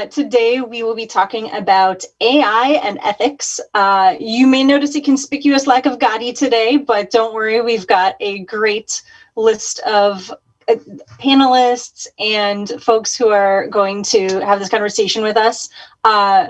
Today we will be talking about AI and ethics. You may notice a conspicuous lack of Gadi today, but don't worry, we've got a great list of panelists and folks who are going to have this conversation with us.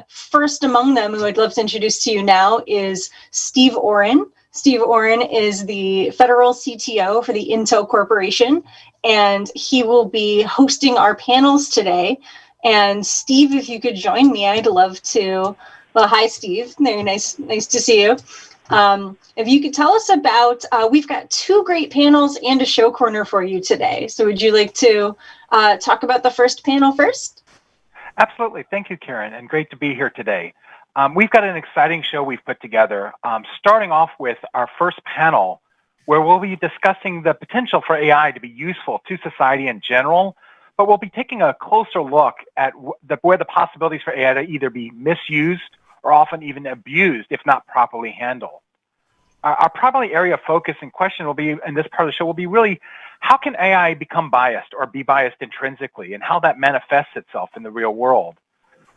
First among them, who I'd love to introduce to you now, is Steve Orrin. Steve Orrin is the federal CTO for the Intel Corporation, and he will be hosting our panels today. And Steve, if you could join me, I'd love to. Well, hi, Steve. Very nice to see you. If you could tell us about, we've got two great panels and a show corner for you today. So would you like to talk about the first panel first? Absolutely. Thank you, Karen, and great to be here today. We've got an exciting show we've put together, starting off with our first panel, where we'll be discussing the potential for AI to be useful to society in general, but we'll be taking a closer look at where the possibilities for AI to either be misused or often even abused if not properly handled. Our primary area of focus and question will be, in this part of the show, will be really, how can AI become biased or be biased intrinsically, and how that manifests itself in the real world?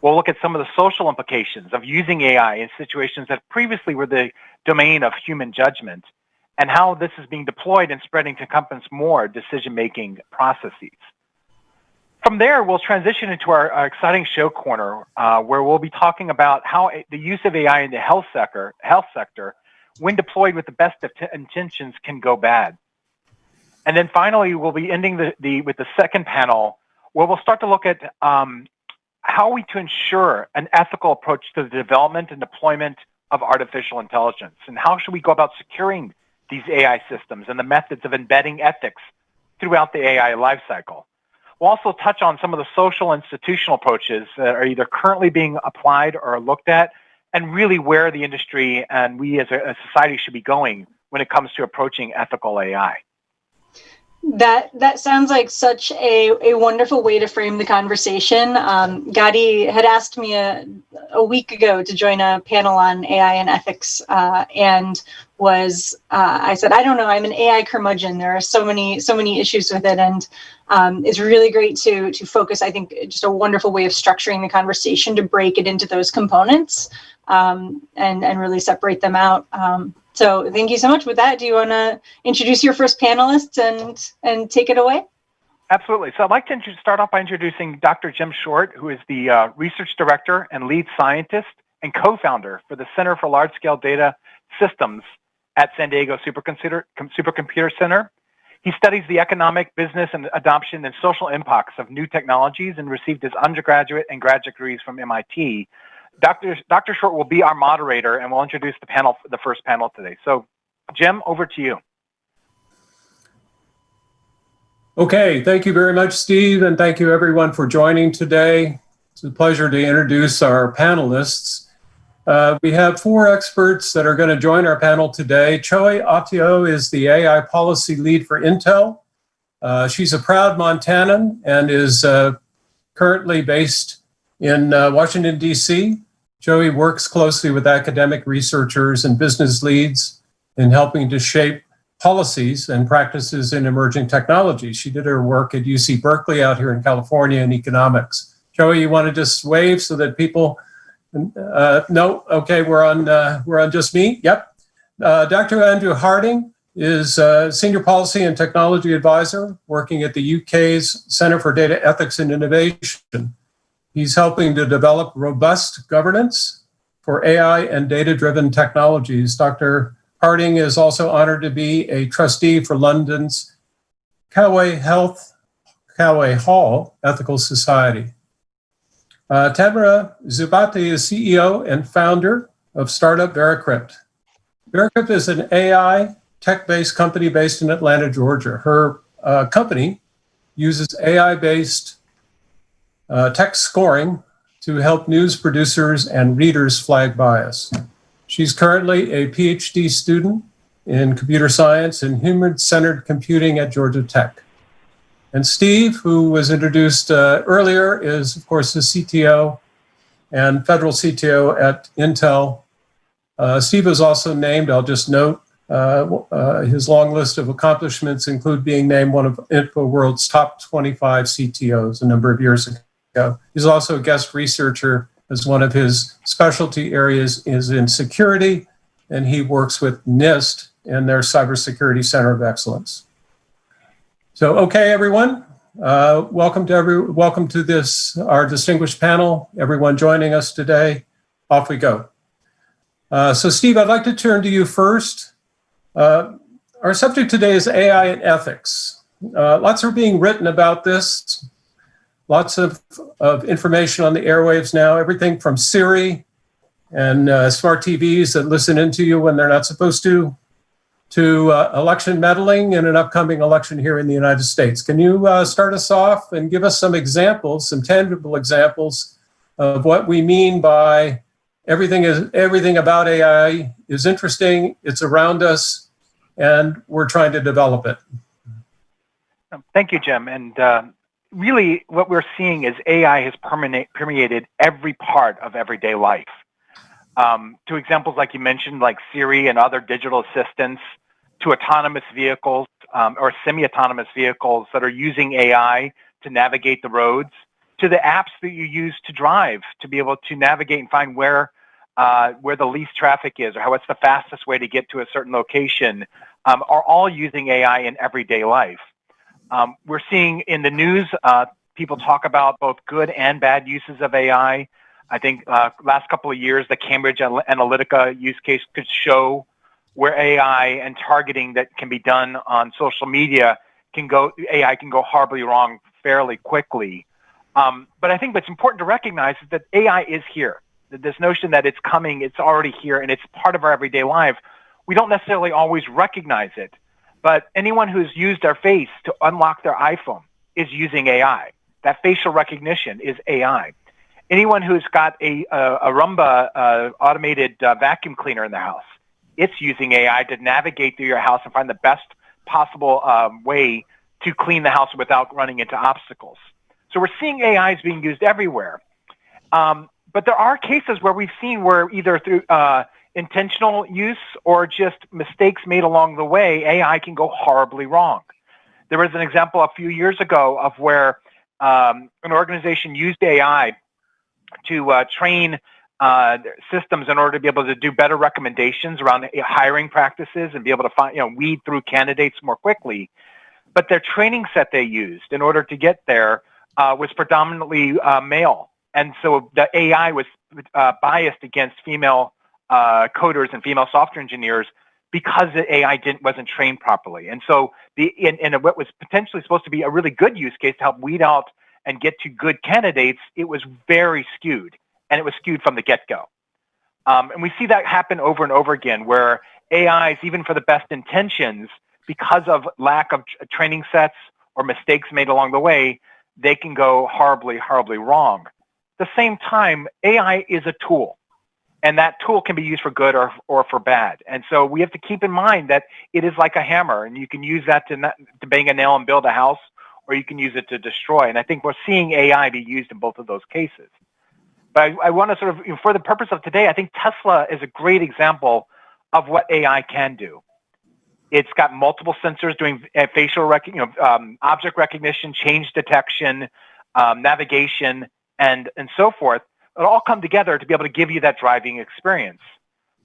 We'll look at some of the social implications of using AI in situations that previously were the domain of human judgment, and how this is being deployed and spreading to encompass more decision-making processes. From there, we'll transition into our exciting show corner, where we'll be talking about how the use of AI in the health sector, when deployed with the best of intentions, can go bad. And then finally, we'll be ending with the second panel, where we'll start to look at how we to ensure an ethical approach to the development and deployment of artificial intelligence, and how should we go about securing these AI systems and the methods of embedding ethics throughout the AI lifecycle. We'll also touch on some of the social institutional approaches that are either currently being applied or looked at, and really where the industry and we as a society should be going when it comes to approaching ethical AI. That sounds like such a wonderful way to frame the conversation. Gadi had asked me a week ago to join a panel on AI and ethics, and I said, I don't know, I'm an AI curmudgeon. There are so many issues with it, and it's really great to focus. I think just a wonderful way of structuring the conversation to break it into those components and really separate them out. So thank you so much. With that, do you want to introduce your first panelists and take it away? Absolutely. So I'd like to start off by introducing Dr. Jim Short, who is the research director and lead scientist and co-founder for the Center for Large-Scale Data Systems at San Diego Supercomputer Center. He studies the economic, business, and adoption and social impacts of new technologies, and received his undergraduate and graduate degrees from MIT. Dr. Short will be our moderator, and we'll introduce the first panel today. So, Jim, over to you. Okay, thank you very much, Steve, and thank you everyone for joining today. It's a pleasure to introduce our panelists. We have four experts that are going to join our panel today. Choi Autio is the AI policy lead for Intel. She's a proud Montanan and is currently based in Washington, D.C. Choi works closely with academic researchers and business leads in helping to shape policies and practices in emerging technologies. She did her work at UC Berkeley out here in California in economics. Choi, you want to just wave so that people, no, okay, we're on just me, yep. Dr. Andrew Harding is a senior policy and technology advisor working at the UK's Centre for Data Ethics and Innovation. He's helping to develop robust governance for AI and data-driven technologies. Dr. Harding is also honored to be a trustee for London's Coway Hall Ethical Society. Tamara Zubatiy is CEO and founder of startup VeriCrypt. VeriCrypt is an AI tech-based company based in Atlanta, Georgia. Her company uses AI-based text scoring to help news producers and readers flag bias. She's currently a PhD student in computer science and human-centered computing at Georgia Tech. And Steve, who was introduced earlier, is, of course, the CTO and federal CTO at Intel. Steve was also named, I'll just note, his long list of accomplishments include being named one of InfoWorld's top 25 CTOs a number of years He's also a guest researcher, as one of his specialty areas is in security, and he works with NIST and their Cybersecurity Center of Excellence. So, okay, everyone, welcome to this, our distinguished panel, everyone joining us today. Off we go. So Steve, I'd like to turn to you first. Our subject today is AI and ethics. Lots are being written about this. Lots of information on the airwaves now, everything from Siri and smart TVs that listen into you when they're not supposed to election meddling in an upcoming election here in the United States. Can you start us off and give us some examples, some tangible examples of what we mean by everything about AI is interesting, it's around us, and we're trying to develop it? Thank you, Jim. And really what we're seeing is AI has permeated every part of everyday life. To examples like you mentioned, like Siri and other digital assistants, to autonomous vehicles or semi-autonomous vehicles that are using AI to navigate the roads, to the apps that you use to drive, to be able to navigate and find where the least traffic is, or what's the fastest way to get to a certain location, are all using AI in everyday life. We're seeing in the news, people talk about both good and bad uses of AI. I think last couple of years, the Cambridge Analytica use case could show where AI and targeting that can be done on social media AI can go horribly wrong fairly quickly. But I think what's important to recognize is that AI is here. This notion that it's coming, it's already here, and it's part of our everyday life. We don't necessarily always recognize it, but anyone who's used their face to unlock their iPhone is using AI. That facial recognition is AI. Anyone who's got a Roomba automated vacuum cleaner in their house, it's using AI to navigate through your house and find the best possible way to clean the house without running into obstacles. So we're seeing AIs being used everywhere. But there are cases where we've seen where either through intentional use or just mistakes made along the way, AI can go horribly wrong. There was an example a few years ago of where an organization used AI to train systems in order to be able to do better recommendations around hiring practices and be able to weed through candidates more quickly. But their training set they used in order to get there was predominantly male. And so the AI was biased against female coders and female software engineers because the AI wasn't trained properly. And so in what was potentially supposed to be a really good use case to help weed out and get to good candidates, it was very skewed, and it was skewed from the get-go. And we see that happen over and over again, where AIs, even for the best intentions, because of lack of training sets or mistakes made along the way, they can go horribly, horribly wrong. At the same time, AI is a tool, and that tool can be used for good or for bad. And so we have to keep in mind that it is like a hammer, and you can use that to bang a nail and build a house, or you can use it to destroy. And I think we're seeing AI be used in both of those cases. But I want to sort of, for the purpose of today, I think Tesla is a great example of what AI can do. It's got multiple sensors doing facial object recognition, change detection, navigation, and so forth. It all come together to be able to give you that driving experience.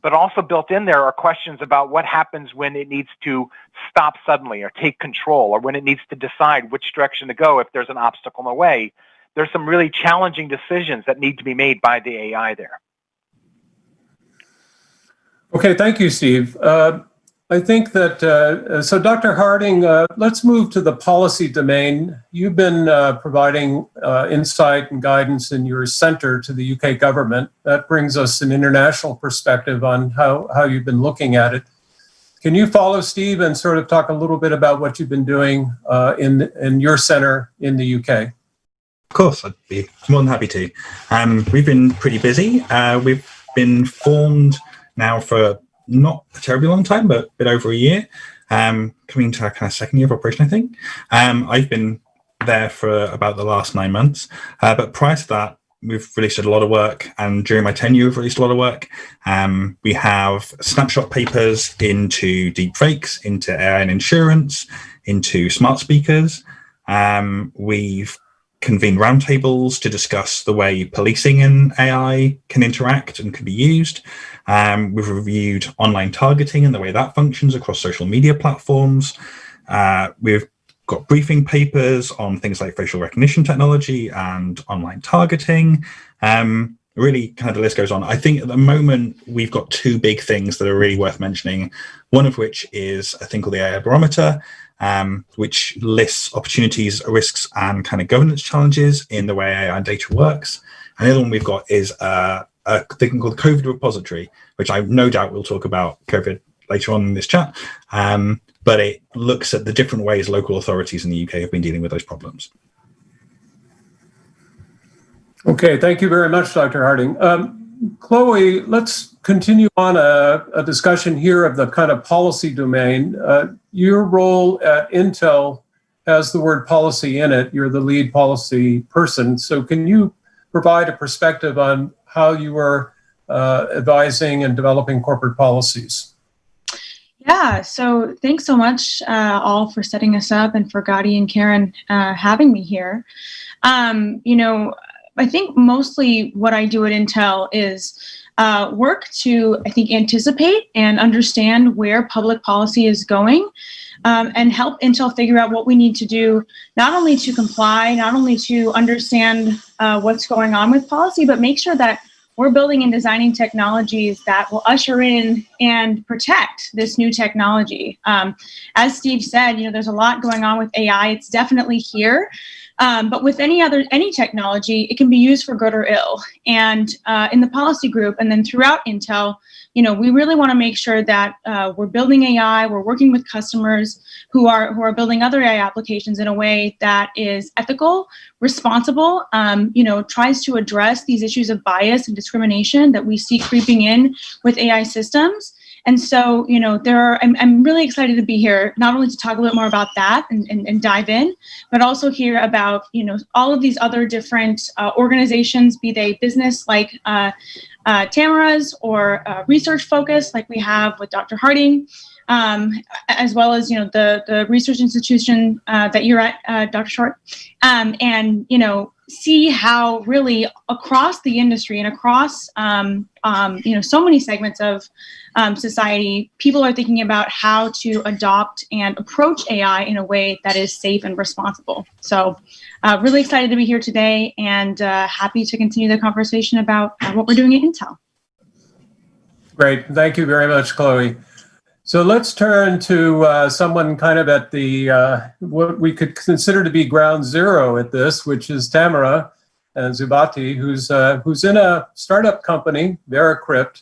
But also built in there are questions about what happens when it needs to stop suddenly or take control, or when it needs to decide which direction to go if there's an obstacle in the way. There's some really challenging decisions that need to be made by the AI there. Okay, thank you, Steve. I think that, so Dr. Harding, let's move to the policy domain. You've been providing insight and guidance in your center to the UK government. That brings us an international perspective on how you've been looking at it. Can you follow Steve and sort of talk a little bit about what you've been doing in your center in the UK? Of course, I'd be more than happy to. We've been pretty busy. We've been formed now for not a terribly long time, but a bit over a year, coming to our kind of second year of operation, I think. I've been there for about the last 9 months, but prior to that, we've released a lot of work, and during my tenure, we've released a lot of work. We have snapshot papers into deepfakes, into AI and insurance, into smart speakers. We've convened roundtables to discuss the way policing and AI can interact and can be used. We've reviewed online targeting and the way that functions across social media platforms. We've got briefing papers on things like facial recognition technology and online targeting. Really, kind of the list goes on. I think at the moment, we've got two big things that are really worth mentioning, one of which is a thing called the AI Barometer, which lists opportunities, risks, and kind of governance challenges in the way AI and data works. And the other one we've got is a thing called the COVID repository, which I no doubt we'll talk about COVID later on in this chat. But it looks at the different ways local authorities in the UK have been dealing with those problems. Okay, thank you very much, Dr. Harding. Chloe, let's continue on a discussion here of the kind of policy domain. Your role at Intel has the word policy in it. You're the lead policy person. So can you provide a perspective on how you are advising and developing corporate policies? Yeah, so thanks so much all for setting us up and for Gadi and Karen having me here. I think mostly what I do at Intel is work to, I think, anticipate and understand where public policy is going and help Intel figure out what we need to do, not only to comply, not only to understand what's going on with policy, but make sure that we're building and designing technologies that will usher in and protect this new technology. As Steve said, there's a lot going on with AI. It's definitely here. But with any technology, it can be used for good or ill. And in the policy group and then throughout Intel, we really want to make sure that we're building AI, we're working with customers who are building other AI applications in a way that is ethical, responsible, tries to address these issues of bias and discrimination that we see creeping in with AI systems. And so, I'm really excited to be here, not only to talk a little more about that and dive in, but also hear about, all of these other different organizations, be they business like Tamara's or research focused like we have with Dr. Harding, as well as, the research institution that you're at, Dr. Short, and, see how really across the industry and across, so many segments of society, people are thinking about how to adopt and approach AI in a way that is safe and responsible. So really excited to be here today and happy to continue the conversation about what we're doing at Intel. Great. Thank you very much, Chloe. So let's turn to someone kind of at the what we could consider to be ground zero at this, which is Tamara and Zubatiy, who's in a startup company, VeriCrypt,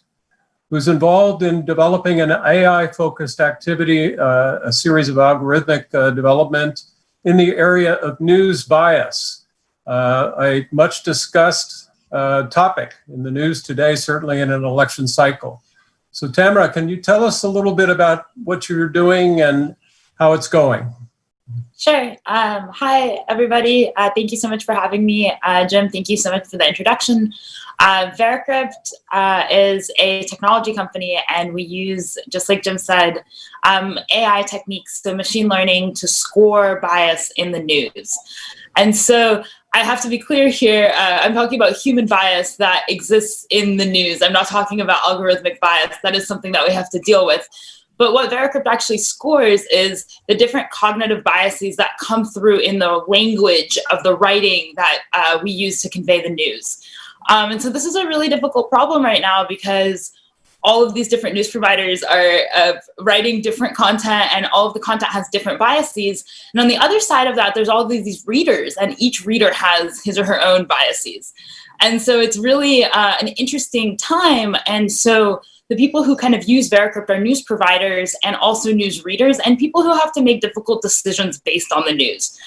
who's involved in developing an AI-focused activity, a series of algorithmic development in the area of news bias, a much discussed topic in the news today, certainly in an election cycle. So Tamara, can you tell us a little bit about what you're doing and how it's going? Sure. Hi, everybody. Thank you so much for having me. Jim, thank you so much for the introduction. VeriCrypt is a technology company, and we use, just like Jim said, AI techniques, so machine learning, to score bias in the news. And so I have to be clear here, I'm talking about human bias that exists in the news. I'm not talking about algorithmic bias. That is something that we have to deal with. But what VeriCrypt actually scores is the different cognitive biases that come through in the language of the writing that we use to convey the news. And so this is a really difficult problem right now because all of these different news providers are writing different content, and all of the content has different biases. And on the other side of that, there's all these readers, and each reader has his or her own biases. And so it's really an interesting time. And so the people who kind of use VeriCrypt are news providers and also news readers, and people who have to make difficult decisions based on the news.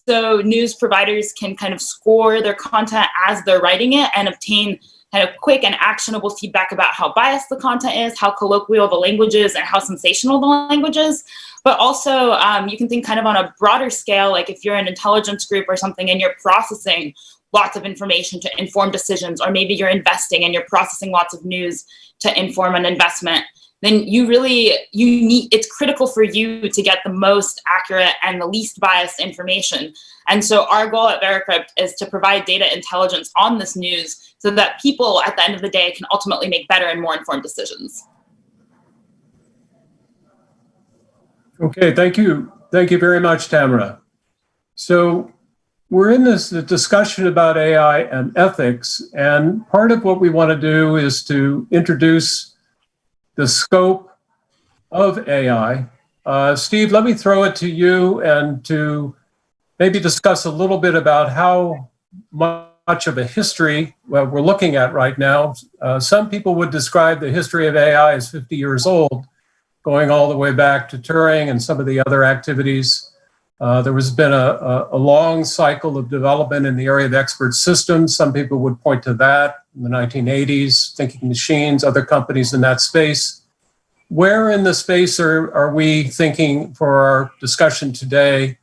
So news providers can kind of score their content as they're writing it and obtain kind of quick and actionable feedback about how biased the content is, how colloquial the language is, and how sensational the language is. But also, you can think kind of on a broader scale, like if you're an intelligence group or something and you're processing lots of information to inform decisions, or maybe you're investing and you're processing lots of news to inform an investment, then it's critical for you to get the most accurate and the least biased information. And so our goal at VeriCrypt is to provide data intelligence on this news so that people at the end of the day can ultimately make better and more informed decisions. Okay, thank you. Thank you very much, Tamara. So we're in this discussion about AI and ethics, and part of what we want to do is to introduce the scope of AI. Steve, let me throw it to you and to maybe discuss a little bit about how much of a history we're looking at right now. Some people would describe the history of AI as 50 years old, going all the way back to Turing and some of the other activities. There has been a long cycle of development in the area of expert systems. Some people would point to that in the 1980s, thinking machines, other companies in that space. Where in the space are we thinking for our discussion today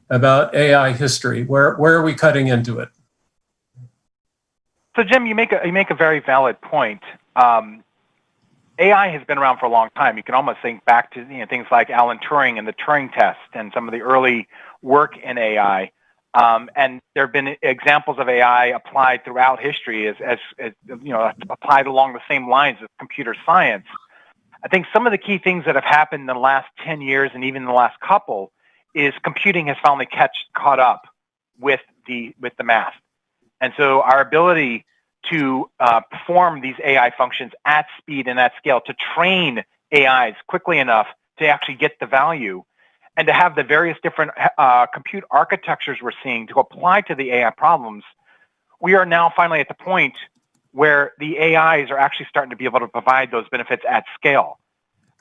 about AI history? Where are we cutting into it? So Jim, you make a very valid point. AI has been around for a long time. You can almost think back to things like Alan Turing and the Turing test and some of the early work in AI. And there have been examples of AI applied throughout history as applied along the same lines as computer science. I think some of the key things that have happened in the last 10 years and even the last couple is computing has finally caught up with the math. And so our ability to perform these AI functions at speed and at scale, to train AIs quickly enough to actually get the value, and to have the various different compute architectures we're seeing to apply to the AI problems, we are now finally at the point where the AIs are actually starting to be able to provide those benefits at scale.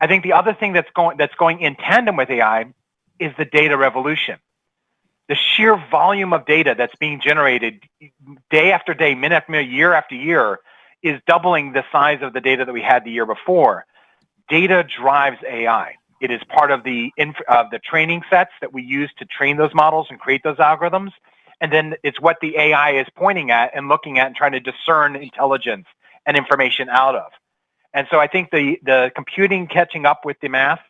I think the other thing that's going in tandem with AI is the data revolution. The sheer volume of data that's being generated day after day, minute after minute, year after year is doubling the size of the data that we had the year before. Data drives AI. It is part of the training sets that we use to train those models and create those algorithms. And then it's what the AI is pointing at and looking at and trying to discern intelligence and information out of. And so I think the computing catching up with the math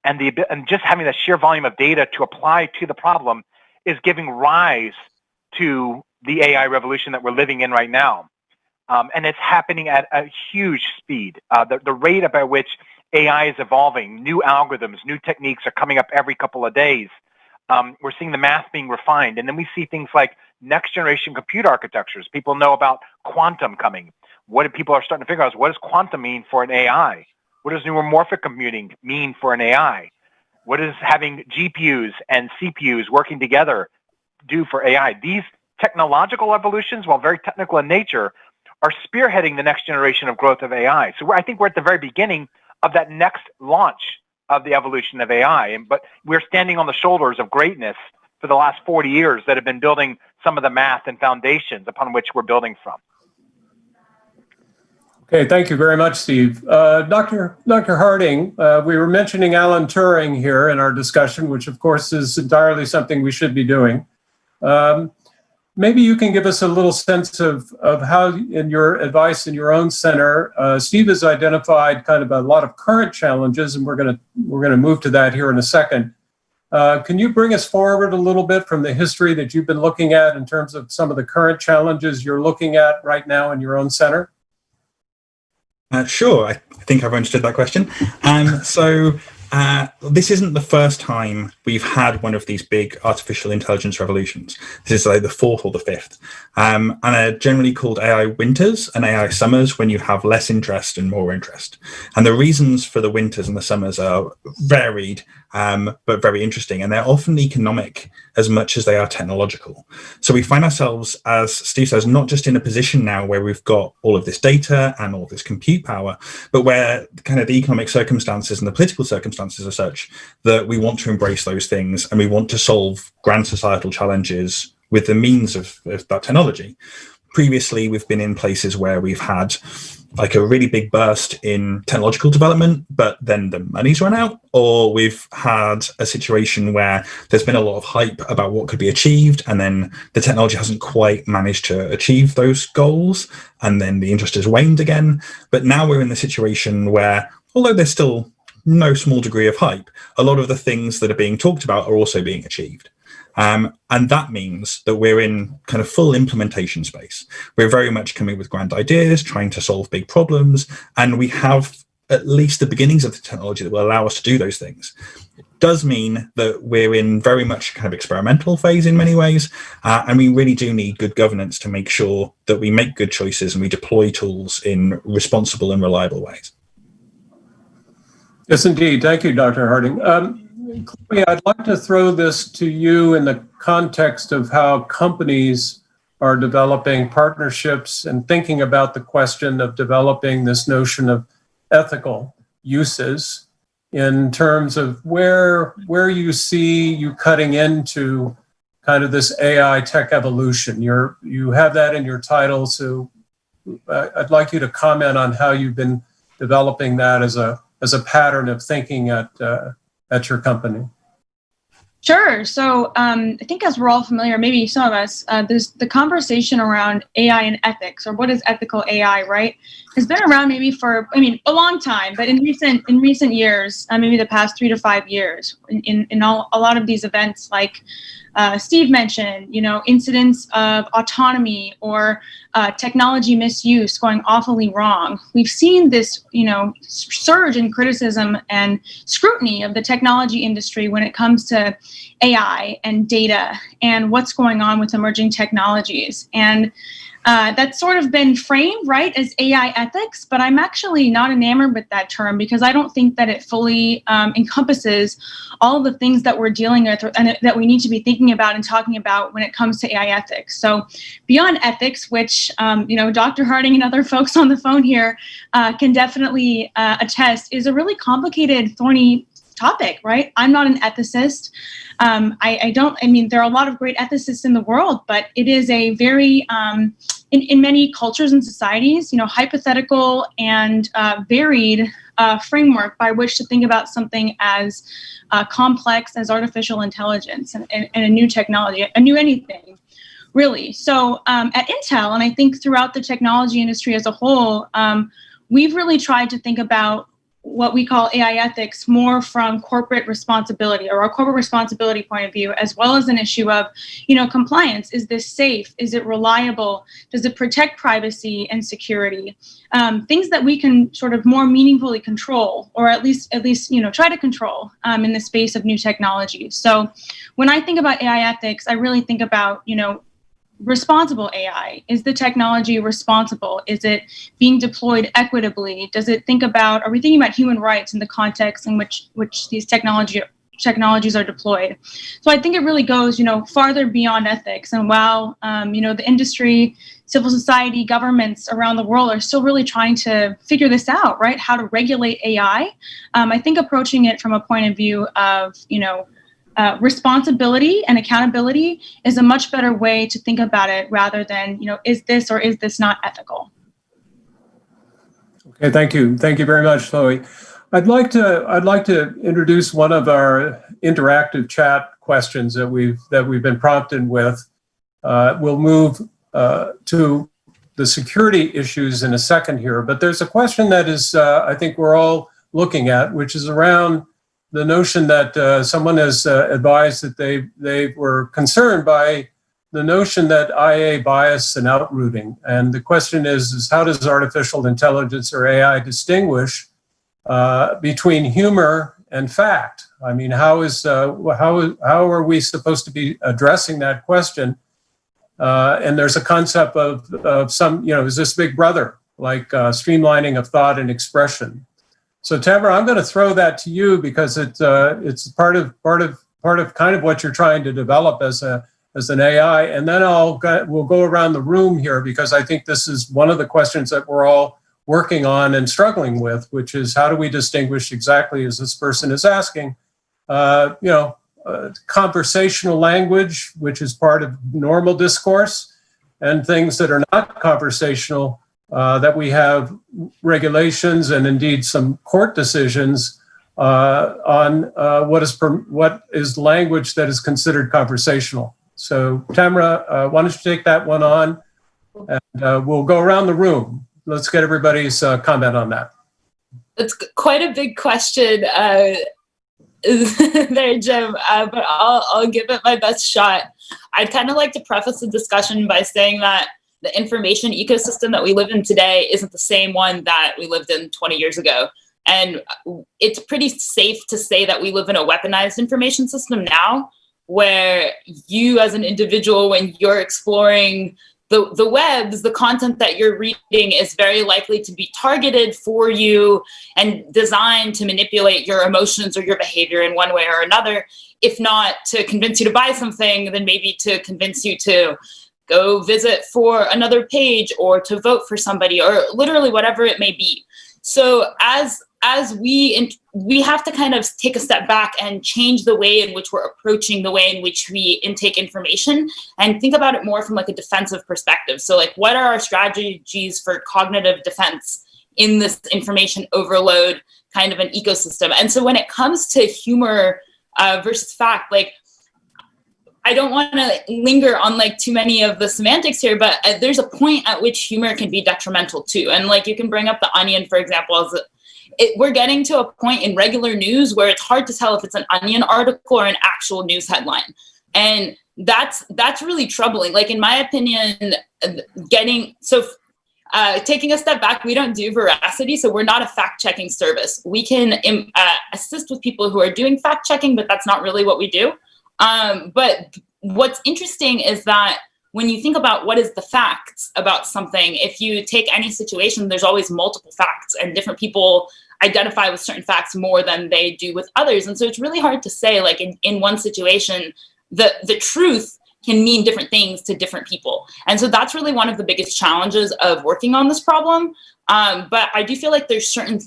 and just having the sheer volume of data to apply to the problem is giving rise to the AI revolution that we're living in right now. And it's happening at a huge speed. The rate at which AI is evolving, new algorithms, new techniques are coming up every couple of days. We're seeing the math being refined. And then we see things like next generation compute architectures. People know about quantum coming. What people are starting to figure out is, what does quantum mean for an AI? What does neuromorphic computing mean for an AI? What does having GPUs and CPUs working together do for AI? These technological evolutions, while very technical in nature, are spearheading the next generation of growth of AI. So I think we're at the very beginning of that next launch of the evolution of AI. But we're standing on the shoulders of greatness for the last 40 years that have been building some of the math and foundations upon which we're building from. Okay, thank you very much, Steve. Dr. Harding, we were mentioning Alan Turing here in our discussion, which of course is entirely something we should be doing. Maybe you can give us a little sense of how, in your advice in your own center, Steve has identified kind of a lot of current challenges, and we're gonna move to that here in a second. Can you bring us forward a little bit from the history that you've been looking at in terms of some of the current challenges you're looking at right now in your own center? Sure, I think I've understood that question. This isn't the first time we've had one of these big artificial intelligence revolutions. This is like the fourth or the fifth. And they're generally called AI winters and AI summers when you have less interest and more interest. And the reasons for the winters and the summers are varied, but very interesting. And they're often economic as much as they are technological. So we find ourselves, as Steve says, not just in a position now where we've got all of this data and all this compute power, but where kind of the economic circumstances and the political circumstances are such that we want to embrace those things and we want to solve grand societal challenges with the means of that technology. Previously, we've been in places where we've had like a really big burst in technological development, but then the money's run out, or we've had a situation where there's been a lot of hype about what could be achieved, and then the technology hasn't quite managed to achieve those goals, and then the interest has waned again. But now we're in the situation where although there's still no small degree of hype, a lot of the things that are being talked about are also being achieved. And that means that we're in kind of full implementation space. We're very much coming with grand ideas, trying to solve big problems, and we have at least the beginnings of the technology that will allow us to do those things. It does mean that we're in very much kind of experimental phase in many ways, and we really do need good governance to make sure that we make good choices and we deploy tools in responsible and reliable ways. Yes, indeed. Thank you, Dr. Harding. Chloe, I'd like to throw this to you in the context of how companies are developing partnerships and thinking about the question of developing this notion of ethical uses in terms of where you see you cutting into kind of this AI tech evolution. You have that in your title, so I'd like you to comment on how you've been developing that as a pattern of thinking at your company. Sure. So I think as we're all familiar, maybe some of us, there's the conversation around AI and ethics, or what is ethical AI, right? Has been around maybe for, a long time, but in recent years, maybe the past 3 to 5 years, in a lot of these events, like Steve mentioned, incidents of autonomy or technology misuse going awfully wrong. We've seen this, surge in criticism and scrutiny of the technology industry when it comes to AI and data and what's going on with emerging technologies. And that's sort of been framed, right, as AI ethics, but I'm actually not enamored with that term because I don't think that it fully encompasses all of the things that we're dealing with and that we need to be thinking about and talking about when it comes to AI ethics. So beyond ethics, which, Dr. Harding and other folks on the phone here can definitely attest, is a really complicated, thorny topic, right? I'm not an ethicist. There are a lot of great ethicists in the world, but it is a very, in many cultures and societies, hypothetical and varied framework by which to think about something as complex as artificial intelligence and a new technology, a new anything, really. So at Intel, and I think throughout the technology industry as a whole, we've really tried to think about what we call AI ethics more from corporate responsibility, or our corporate responsibility point of view, as well as an issue of, compliance. Is this safe? Is it reliable? Does it protect privacy and security? Things that we can sort of more meaningfully control, or at least try to control in the space of new technologies. So when I think about AI ethics, I really think about, responsible AI. Is the technology responsible? Is it being deployed equitably? Are we thinking about human rights in the context in which these technologies are deployed? So I think it really goes, farther beyond ethics. And while, the industry, civil society, governments around the world are still really trying to figure this out, right? How to regulate AI. I think approaching it from a point of view of, responsibility and accountability is a much better way to think about it, rather than, is this or is this not ethical? Okay, thank you. Thank you very much, Chloe. I'd like to introduce one of our interactive chat questions that we've been prompted with. We'll move to the security issues in a second here, but there's a question that is, I think we're all looking at, which is around the notion that someone has advised that they were concerned by the notion that IA bias and outrooting. And the question is how does artificial intelligence, or AI, distinguish between humor and fact? I mean, how are we supposed to be addressing that question? And there's a concept of some, is this Big Brother, like streamlining of thought and expression? So Tamara, I'm going to throw that to you because it's part of kind of what you're trying to develop as an AI, and then we'll go around the room here because I think this is one of the questions that we're all working on and struggling with, which is how do we distinguish exactly, as this person is asking, conversational language, which is part of normal discourse, and things that are not conversational. That we have regulations and indeed some court decisions on what is language that is considered conversational. So Tamara, why don't you take that one on, and we'll go around the room. Let's get everybody's comment on that. It's quite a big question there, Jim, but I'll give it my best shot. I'd kind of like to preface the discussion by saying that the information ecosystem that we live in today isn't the same one that we lived in 20 years ago. And it's pretty safe to say that we live in a weaponized information system now, where you as an individual, when you're exploring the webs, the content that you're reading is very likely to be targeted for you and designed to manipulate your emotions or your behavior in one way or another. If not to convince you to buy something, then maybe to convince you to go visit for another page or to vote for somebody, or literally whatever it may be. So as we have to kind of take a step back and change the way in which we're approaching the way in which we intake information, and think about it more from like a defensive perspective. So like, what are our strategies for cognitive defense in this information overload kind of an ecosystem? And so when it comes to humor versus fact, like, I don't want to linger on like too many of the semantics here, but there's a point at which humor can be detrimental too. And like, you can bring up The Onion, for example, as we're getting to a point in regular news where it's hard to tell if it's an Onion article or an actual news headline. And that's really troubling. Like, in my opinion, taking a step back, we don't do veracity, so we're not a fact-checking service. We can assist with people who are doing fact-checking, but that's not really what we do. But what's interesting is that when you think about what is the facts about something, if you take any situation, there's always multiple facts, and different people identify with certain facts more than they do with others. And so it's really hard to say, like, in one situation, the truth can mean different things to different people. And so that's really one of the biggest challenges of working on this problem. But I do feel like there's certain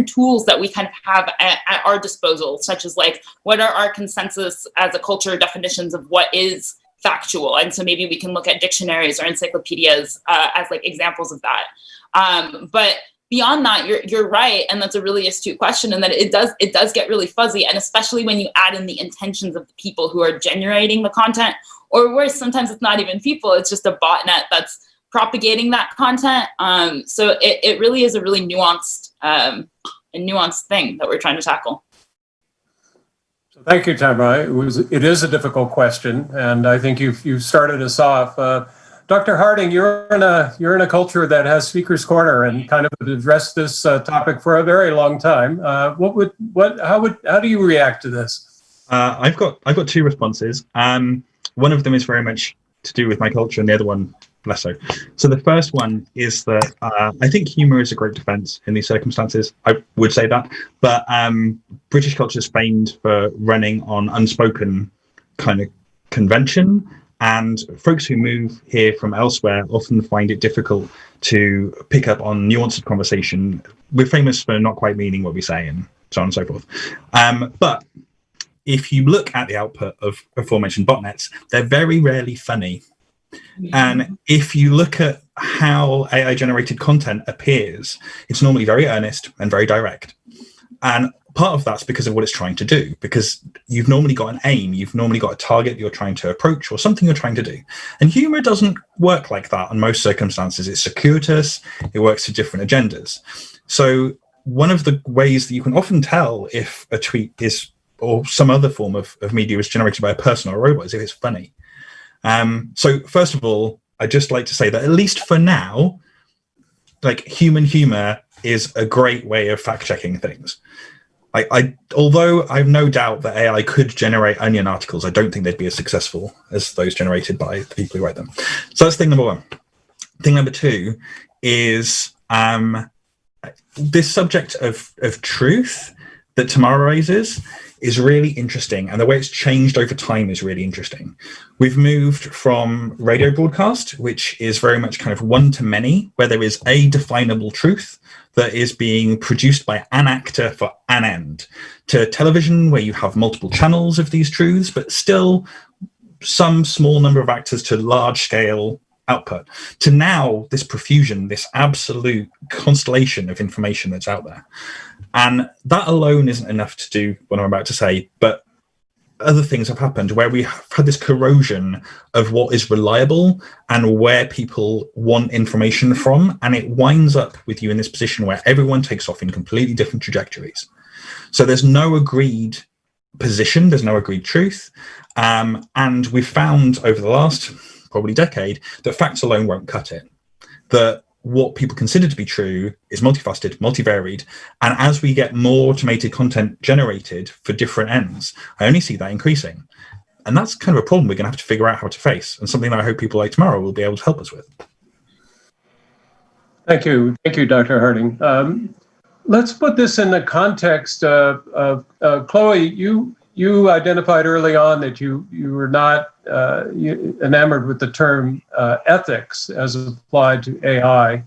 tools that we kind of have at our disposal, such as like, what are our consensus as a culture definitions of what is factual? And so maybe we can look at dictionaries or encyclopedias as like examples of that. But beyond that, you're right, and that's a really astute question, and that it does get really fuzzy, and especially when you add in the intentions of the people who are generating the content, or worse, sometimes it's not even people, it's just a botnet that's propagating that content. So it really is a really nuanced thing that we're trying to tackle. So thank you, Tamara. It is a difficult question, and I think you've started us off. Dr. Harding, you're in a culture that has Speaker's Corner and kind of addressed this topic for a very long time. How do you react to this? I've got two responses. One of them is very much to do with my culture, and the other one less so. So the first one is that I think humor is a great defense in these circumstances. I would say that, but British culture is famed for running on unspoken kind of convention. And folks who move here from elsewhere often find it difficult to pick up on nuanced conversation. We're famous for not quite meaning what we say, and so on and so forth. But if you look at the output of aforementioned botnets, they're very rarely funny. And if you look at how AI-generated content appears, it's normally very earnest and very direct. And part of that's because of what it's trying to do, because you've normally got an aim, you've normally got a target you're trying to approach or something you're trying to do. And humor doesn't work like that in most circumstances. It's circuitous, it works to different agendas. So one of the ways that you can often tell if a tweet is, or some other form of media is generated by a person or a robot, is if it's funny. So first of all, I'd just like to say that at least for now, like, human humor is a great way of fact-checking things. Although I've no doubt that AI could generate Onion articles, I don't think they'd be as successful as those generated by the people who write them. So that's thing number one. Thing number two is this subject of truth that Tamara raises is really interesting, and the way it's changed over time is really interesting. We've moved from radio broadcast, which is very much kind of one-to-many, where there is a definable truth that is being produced by an actor for an end, to television, where you have multiple channels of these truths, but still some small number of actors to large-scale output, to now this profusion, this absolute constellation of information that's out there. And that alone isn't enough to do what I'm about to say, but other things have happened where we have had this corrosion of what is reliable and where people want information from, and it winds up with you in this position where everyone takes off in completely different trajectories. So there's no agreed position, there's no agreed truth, and we've found over the last probably decade that facts alone won't cut it. That what people consider to be true is multifaceted, multivariate, and as we get more automated content generated for different ends, I only see that increasing. And that's kind of a problem we're going to have to figure out how to face, and something that I hope people like Tamara will be able to help us with. Thank you, Dr. Harding. Let's put this in the context of Chloe. You identified early on that you were not enamored with the term ethics as applied to AI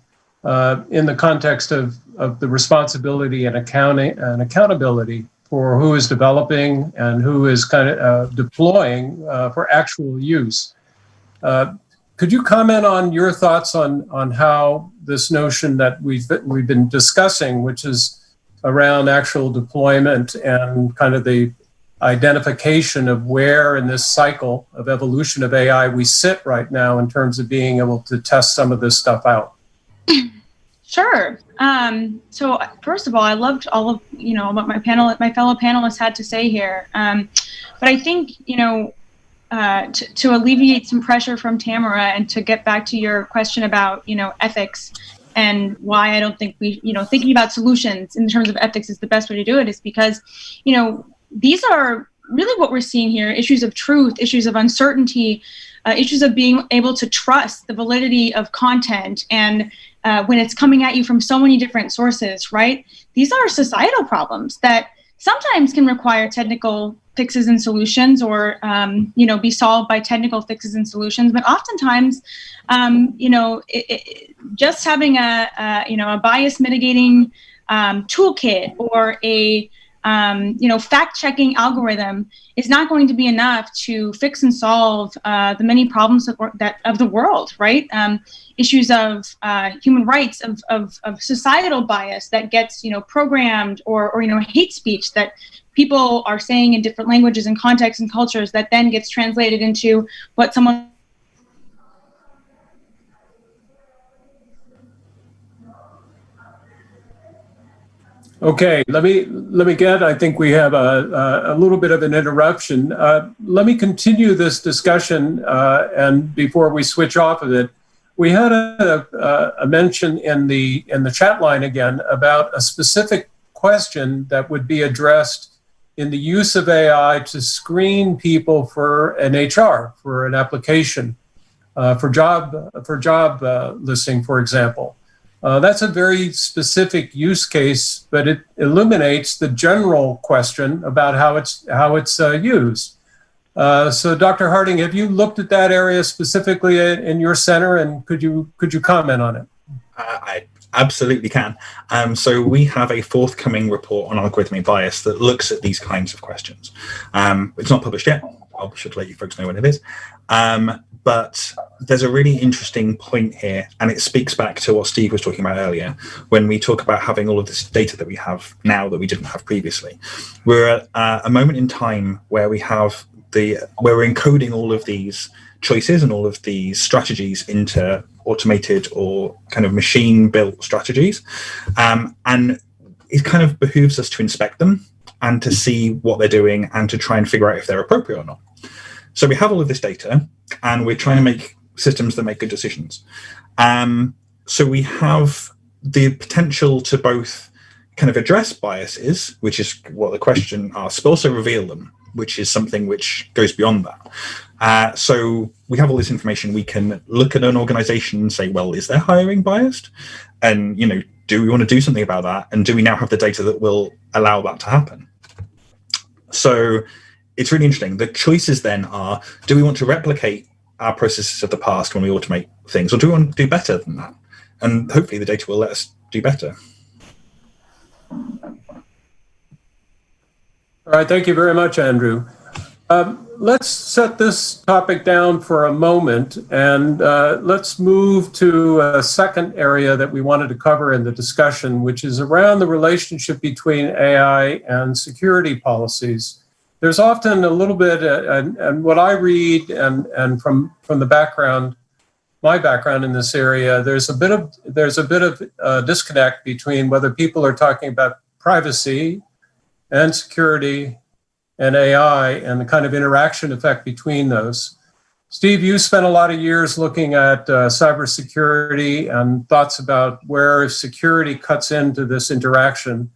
in the context of the responsibility and accountability for who is developing and who is kind of deploying for actual use. Could you comment on your thoughts on how this notion that we've been discussing, which is around actual deployment and kind of the identification of where in this cycle of evolution of AI we sit right now in terms of being able to test some of this stuff out? Sure. So first of all, I loved all of what my fellow panelists had to say here. But I think to alleviate some pressure from Tamara and to get back to your question about ethics and why I don't think we thinking about solutions in terms of ethics is the best way to do it is because these are really what we're seeing here: issues of truth, issues of uncertainty, issues of being able to trust the validity of content, and when it's coming at you from so many different sources, right? These are societal problems that sometimes can require technical fixes and solutions, or be solved by technical fixes and solutions. But oftentimes, just having a bias mitigating toolkit or a fact-checking algorithm is not going to be enough to fix and solve the many problems of the world, right? Issues of human rights, of societal bias that gets programmed, or hate speech that people are saying in different languages and contexts and cultures that then gets translated into what someone. Okay, let me get, I think we have a little bit of an interruption. Let me continue this discussion, and before we switch off of it, we had a mention in the chat line again about a specific question that would be addressed in the use of AI to screen people for an HR, for an application, for job listing, for example. That's a very specific use case, but it illuminates the general question about how it's used. So, Dr. Harding, have you looked at that area specifically in your center, and could you comment on it? I absolutely can. So we have a forthcoming report on algorithmic bias that looks at these kinds of questions. It's not published yet. I should let you folks know when it is. But there's a really interesting point here, and it speaks back to what Steve was talking about earlier, when we talk about having all of this data that we have now that we didn't have previously. We're at a moment in time where we're encoding all of these choices and all of these strategies into automated or kind of machine-built strategies. And it kind of behooves us to inspect them and to see what they're doing and to try and figure out if they're appropriate or not. So we have all of this data, and we're trying to make systems that make good decisions. So we have the potential to both kind of address biases, which is what the question asks, but also reveal them, which is something which goes beyond that. So we have all this information. We can look at an organization and say, well, is their hiring biased? And, do we want to do something about that? And do we now have the data that will allow that to happen? So it's really interesting. The choices then are, do we want to replicate our processes of the past when we automate things, or do we want to do better than that? And hopefully the data will let us do better. All right, thank you very much, Andrew. Let's set this topic down for a moment, and let's move to a second area that we wanted to cover in the discussion, which is around the relationship between AI and security policies. there's often a little bit, and what I read and from the background, my background in this area, there's a bit of disconnect between whether people are talking about privacy and security and AI and the kind of interaction effect between those. Steve, you spent a lot of years looking at cybersecurity and thoughts about where security cuts into this interaction.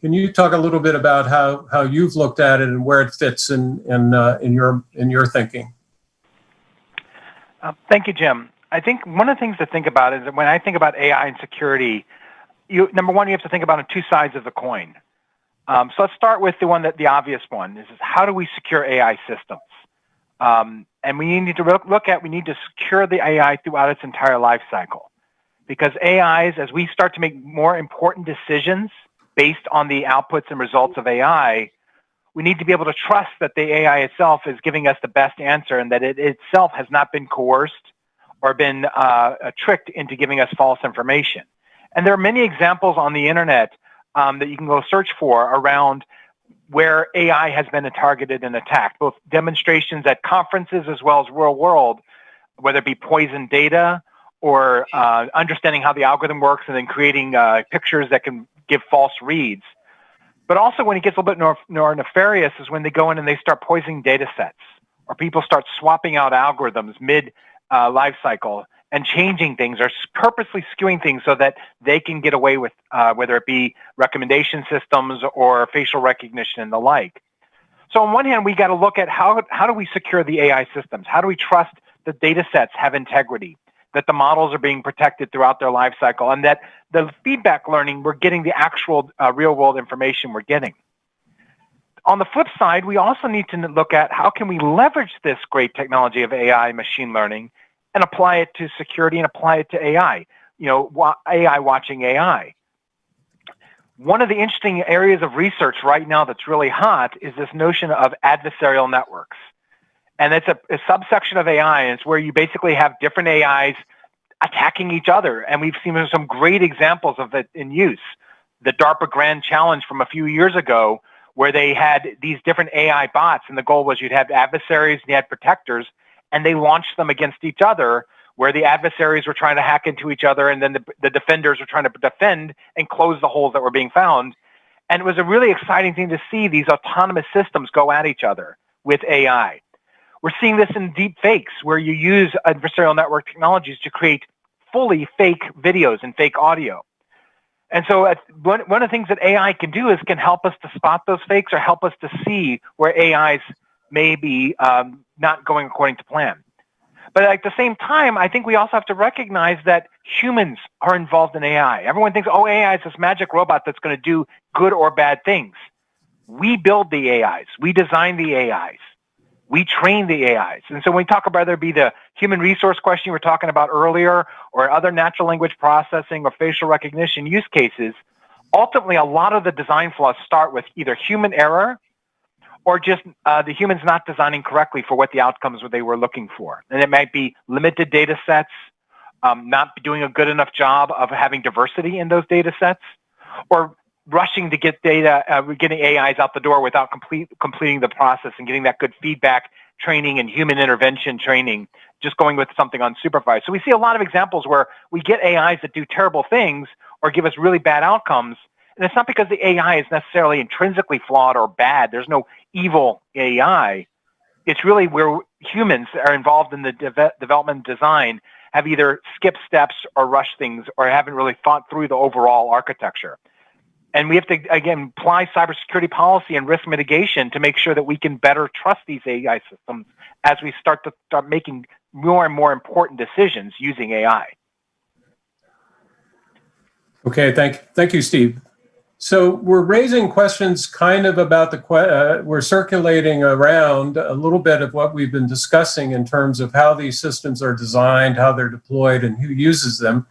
Can you talk a little bit about how you've looked at it and where it fits in your thinking? Thank you, Jim. I think one of the things to think about is that when I think about AI and security, number one, you have to think about on two sides of the coin. So let's start with the obvious one. This is how do we secure AI systems? And we need to we need to secure the AI throughout its entire life cycle. Because AIs, as we start to make more important decisions based on the outputs and results of AI, we need to be able to trust that the AI itself is giving us the best answer and that it itself has not been coerced or been tricked into giving us false information. And there are many examples on the internet that you can go search for around where AI has been targeted and attacked, both demonstrations at conferences as well as real world, whether it be poison data or understanding how the algorithm works and then creating pictures that can give false reads. But also when it gets a little bit more nefarious is when they go in and they start poisoning data sets, or people start swapping out algorithms mid life cycle and changing things or purposely skewing things so that they can get away with whether it be recommendation systems or facial recognition and the like. So on one hand, we got to look at how do we secure the AI systems? How do we trust the data sets have integrity, that the models are being protected throughout their life cycle, and that the feedback learning, we're getting the actual real world information we're getting. On the flip side, we also need to look at how can we leverage this great technology of AI machine learning and apply it to security and apply it to AI, AI watching AI. One of the interesting areas of research right now that's really hot is this notion of adversarial networks. And it's a subsection of AI, and it's where you basically have different AIs attacking each other. And we've seen some great examples of it in use. The DARPA Grand Challenge from a few years ago, where they had these different AI bots, and the goal was you'd have adversaries and you had protectors, and they launched them against each other, where the adversaries were trying to hack into each other, and then the defenders were trying to defend and close the holes that were being found. And it was a really exciting thing to see these autonomous systems go at each other with AI. We're seeing this in deep fakes, where you use adversarial network technologies to create fully fake videos and fake audio. And so one of the things that AI can do is can help us to spot those fakes or help us to see where AIs may be not going according to plan. But at the same time, I think we also have to recognize that humans are involved in AI. Everyone thinks, oh, AI is this magic robot that's going to do good or bad things. We build the AIs. We design the AIs. We train the AIs. And so when we talk about whether it be the human resource question you were talking about earlier or other natural language processing or facial recognition use cases, ultimately a lot of the design flaws start with either human error or just the humans not designing correctly for what the outcomes they were looking for. And it might be limited data sets, not doing a good enough job of having diversity in those data sets, or rushing to get data, getting AIs out the door without completing the process and getting that good feedback training and human intervention training, just going with something unsupervised. So we see a lot of examples where we get AIs that do terrible things or give us really bad outcomes. And it's not because the AI is necessarily intrinsically flawed or bad. There's no evil AI. It's really where humans are involved in the development and design have either skipped steps or rushed things or haven't really thought through the overall architecture. And we have to, again, apply cybersecurity policy and risk mitigation to make sure that we can better trust these AI systems as we start making more and more important decisions using AI. Okay, thank you, Steve. So we're raising questions kind of about we're circulating around a little bit of what we've been discussing in terms of how these systems are designed, how they're deployed, and who uses them.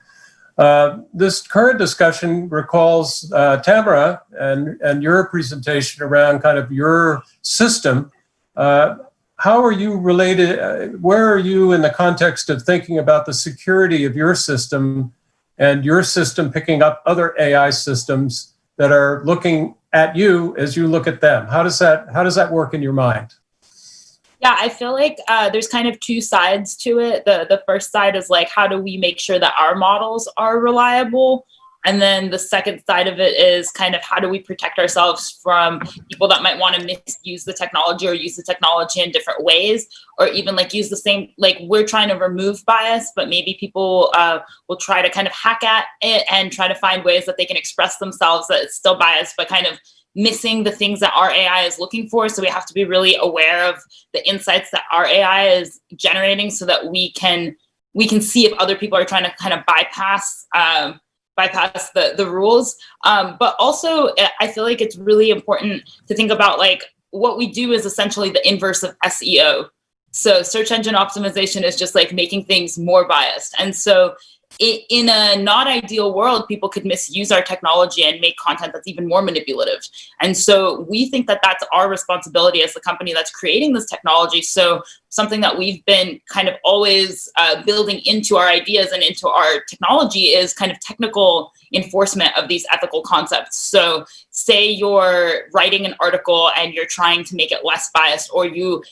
This current discussion recalls Tamara and your presentation around kind of your system. How are you related? Where are you in the context of thinking about the security of your system and your system picking up other AI systems that are looking at you as you look at them? How does that work in your mind? Yeah, I feel like there's kind of two sides to it. The first side is like, how do we make sure that our models are reliable? And then the second side of it is kind of how do we protect ourselves from people that might want to misuse the technology or use the technology in different ways, or even like use the same, like we're trying to remove bias, but maybe people will try to kind of hack at it and try to find ways that they can express themselves that it's still biased, but kind of missing the things that our AI is looking for. So we have to be really aware of the insights that our AI is generating so that we can see if other people are trying to kind of bypass the rules. But also I feel like it's really important to think about like what we do is essentially the inverse of SEO. So search engine optimization is just like making things more biased. And so in a not ideal world, people could misuse our technology and make content that's even more manipulative. And so we think that that's our responsibility as the company that's creating this technology. So something that we've been kind of always building into our ideas and into our technology is kind of technical enforcement of these ethical concepts. So say you're writing an article and you're trying to make it less biased, or you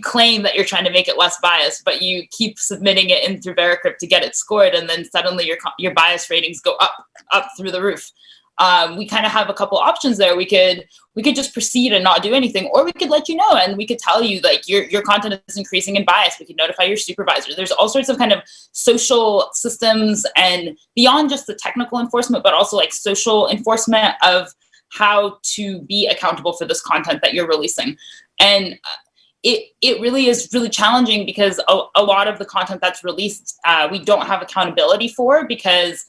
claim that you're trying to make it less biased, but you keep submitting it in through VeriCrypt to get it scored, and then suddenly your bias ratings go up through the roof. We kind of have a couple options there. We could just proceed and not do anything, or we could let you know and we could tell you like your content is increasing in bias. We could notify your supervisor. There's all sorts of kind of social systems and beyond just the technical enforcement, but also like social enforcement of how to be accountable for this content that you're releasing. And it really is really challenging because a lot of the content that's released, we don't have accountability for, because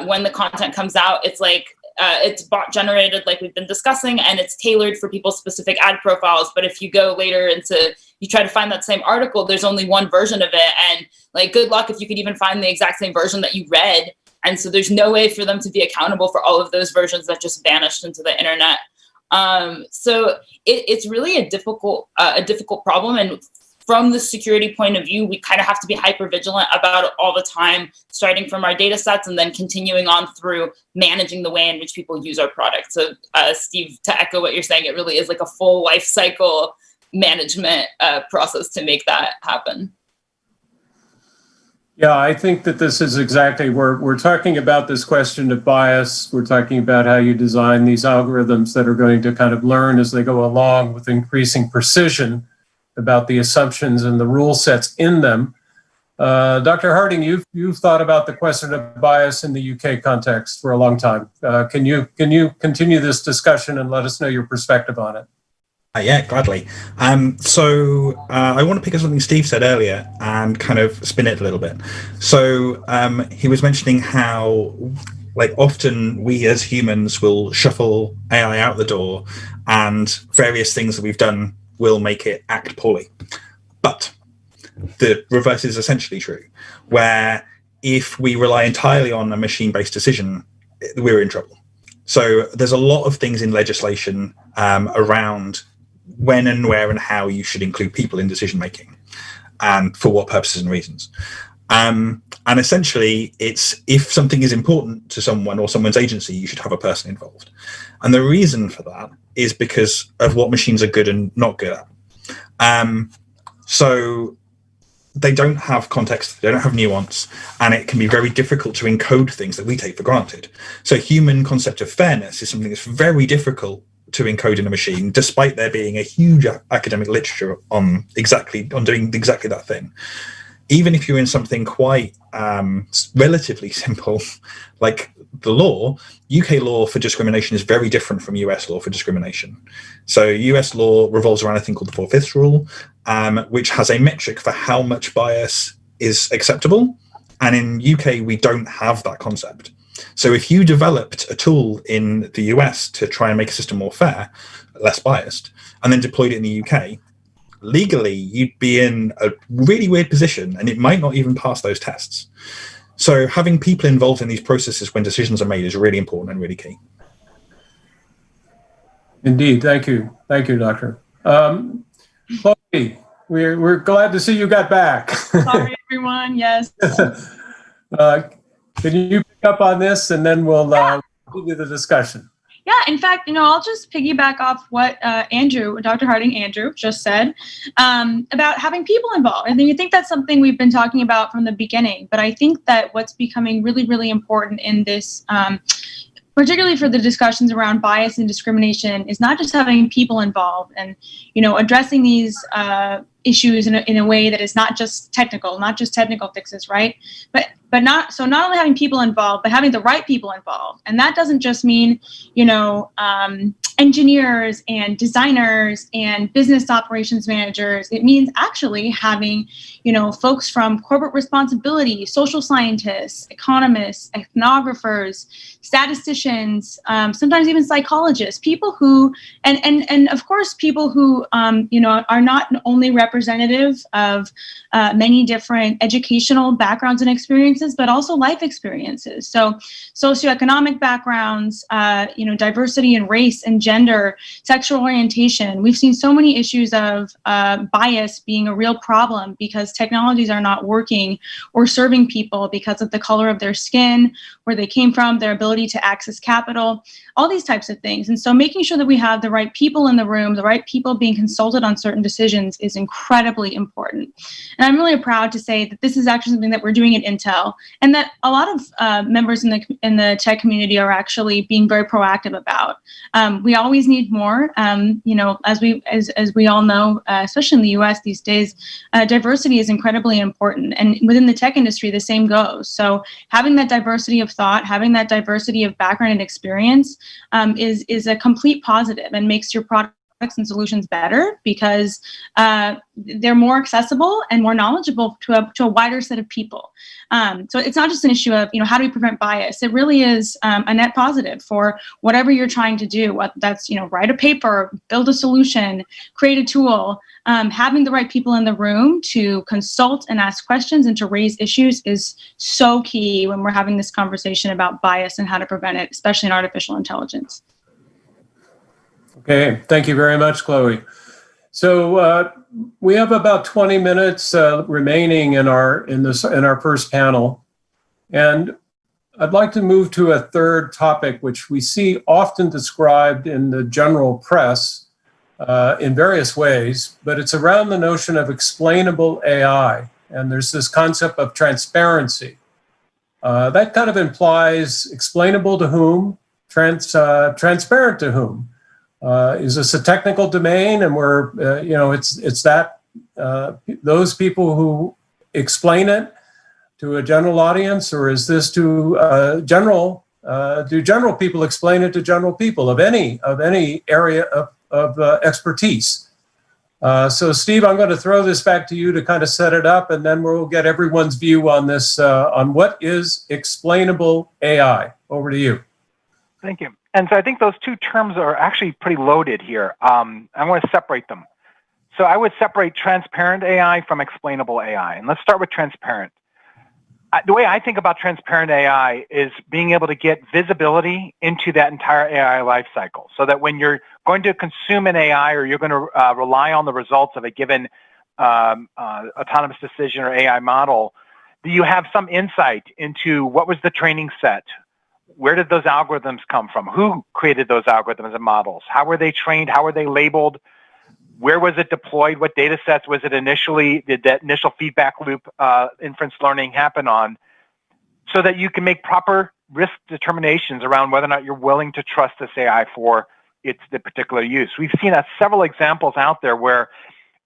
when the content comes out, it's like it's bot generated, like we've been discussing, and it's tailored for people's specific ad profiles. But if you go later into, you try to find that same article, there's only one version of it, and like good luck if you could even find the exact same version that you read. And so there's no way for them to be accountable for all of those versions that just vanished into the internet. So it's really a difficult problem. And from the security point of view, we kind of have to be hyper vigilant about it all the time, starting from our data sets and then continuing on through managing the way in which people use our product. So Steve, to echo what you're saying, it really is like a full life cycle management process to make that happen. Yeah, I think that this is exactly where we're talking about this question of bias. We're talking about how you design these algorithms that are going to kind of learn as they go along with increasing precision about the assumptions and the rule sets in them. Dr. Harding, you've thought about the question of bias in the UK context for a long time. Can you continue this discussion and let us know your perspective on it? Yeah, gladly. So I want to pick up something Steve said earlier and kind of spin it a little bit. So he was mentioning how, like, often we as humans will shuffle AI out the door, and various things that we've done will make it act poorly. But the reverse is essentially true, where if we rely entirely on a machine-based decision, we're in trouble. So there's a lot of things in legislation around when and where and how you should include people in decision making, and for what purposes and reasons. And essentially, it's if something is important to someone or someone's agency, you should have a person involved. And the reason for that is because of what machines are good and not good at. So they don't have context, they don't have nuance, and it can be very difficult to encode things that we take for granted. So human concept of fairness is something that's very difficult to encode in a machine, despite there being a huge academic literature on doing exactly that thing. Even if you're in something quite relatively simple, like the law, UK law for discrimination is very different from US law for discrimination. So US law revolves around a thing called the 4/5 rule, which has a metric for how much bias is acceptable. And in UK, we don't have that concept. So if you developed a tool in the US to try and make a system more fair, less biased, and then deployed it in the UK, legally, you'd be in a really weird position, and it might not even pass those tests. So having people involved in these processes when decisions are made is really important and really key. Indeed. Thank you. Thank you, Doctor. Chloe, we're glad to see you got back. Sorry, everyone. Yes. Can you pick up on this, and then we'll continue the discussion? Yeah, in fact, I'll just piggyback off what Dr. Harding just said about having people involved. And you think that's something we've been talking about from the beginning. But I think that what's becoming really, really important in this, particularly for the discussions around bias and discrimination, is not just having people involved and, addressing these issues in a way that is not just technical fixes, right? But not only having people involved, but having the right people involved. And that doesn't just mean, engineers and designers and business operations managers. It means actually having, folks from corporate responsibility, social scientists, economists, ethnographers, statisticians, sometimes even psychologists, people who, and of course, people who, are not only representative of many different educational backgrounds and experiences, but also life experiences. So socioeconomic backgrounds, diversity in race and gender, sexual orientation. We've seen so many issues of bias being a real problem because technologies are not working or serving people because of the color of their skin, where they came from, their ability to access capital, all these types of things. And so making sure that we have the right people in the room, the right people being consulted on certain decisions is incredibly important. And I'm really proud to say that this is actually something that we're doing at Intel, and that a lot of members in the tech community are actually being very proactive about. We always need more, as we all know, especially in the US these days, diversity is incredibly important. And within the tech industry, the same goes. So having that diversity of thought, having that diversity of background and experience is a complete positive and makes your products and solutions better because they're more accessible and more knowledgeable to a wider set of people. So it's not just an issue of, how do we prevent bias? It really is a net positive for whatever you're trying to do, whether that's, write a paper, build a solution, create a tool. Having the right people in the room to consult and ask questions and to raise issues is so key when we're having this conversation about bias and how to prevent it, especially in artificial intelligence. Okay, thank you very much, Chloe. So we have about 20 minutes remaining in our first panel, and I'd like to move to a third topic, which we see often described in the general press in various ways, but it's around the notion of explainable AI, and there's this concept of transparency. That kind of implies explainable to whom, transparent to whom. Is this a technical domain, and it's that those people who explain it to a general audience, or is this to general people explain it to general people of any area of expertise? So, Steve, I'm going to throw this back to you to kind of set it up, and then we'll get everyone's view on this, on what is explainable AI. Over to you. Thank you. And so I think those two terms are actually pretty loaded here. I want to separate them. So I would separate transparent AI from explainable AI. And let's start with transparent. The way I think about transparent AI is being able to get visibility into that entire AI lifecycle, so that when you're going to consume an AI or you're going to rely on the results of a given autonomous decision or AI model, that you have some insight into what was the training set, where did those algorithms come from, who created those algorithms and models, how were they trained, how were they labeled, where was it deployed, what data sets was it initially, did that initial feedback loop inference learning happen on, so that you can make proper risk determinations around whether or not you're willing to trust this AI for the particular use. We've seen several examples out there where,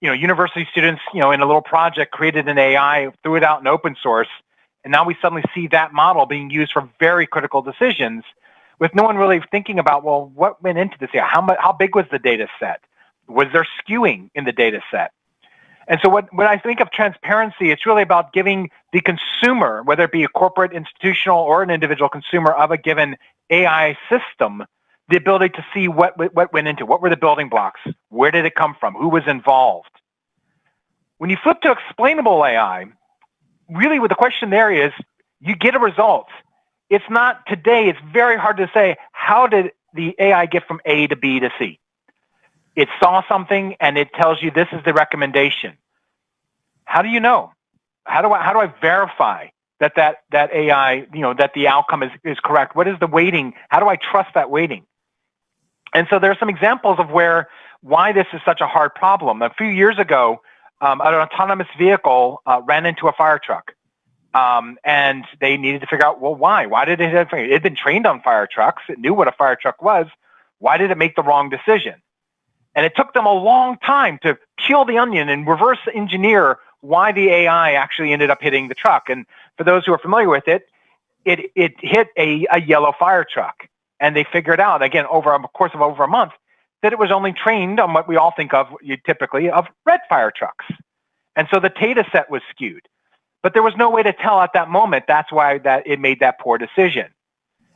university students, in a little project created an AI, threw it out in open source, and now we suddenly see that model being used for very critical decisions with no one really thinking about, well, what went into this AI? How big was the data set? Was there skewing in the data set? And so when I think of transparency, it's really about giving the consumer, whether it be a corporate, institutional, or an individual consumer of a given AI system, the ability to see what went into it. What were the building blocks? Where did it come from? Who was involved? When you flip to explainable AI, really what the question there is, you get a result. It's not today, it's very hard to say, how did the AI get from A to B to C? It saw something and it tells you this is the recommendation. How do you know? How do I verify that AI, that the outcome is correct? What is the weighting? How do I trust that weighting? And so there are some examples of why this is such a hard problem. A few years ago, an autonomous vehicle ran into a fire truck. And they needed to figure out, well, why? Why did it have? It had been trained on fire trucks. It knew what a fire truck was. Why did it make the wrong decision? And it took them a long time to peel the onion and reverse engineer why the AI actually ended up hitting the truck. And for those who are familiar with it, it hit a yellow fire truck. And they figured out, again, over a course of over a month, that it was only trained on what we all think of typically of red fire trucks. And so the data set was skewed. But there was no way to tell at that moment. That's why it made that poor decision.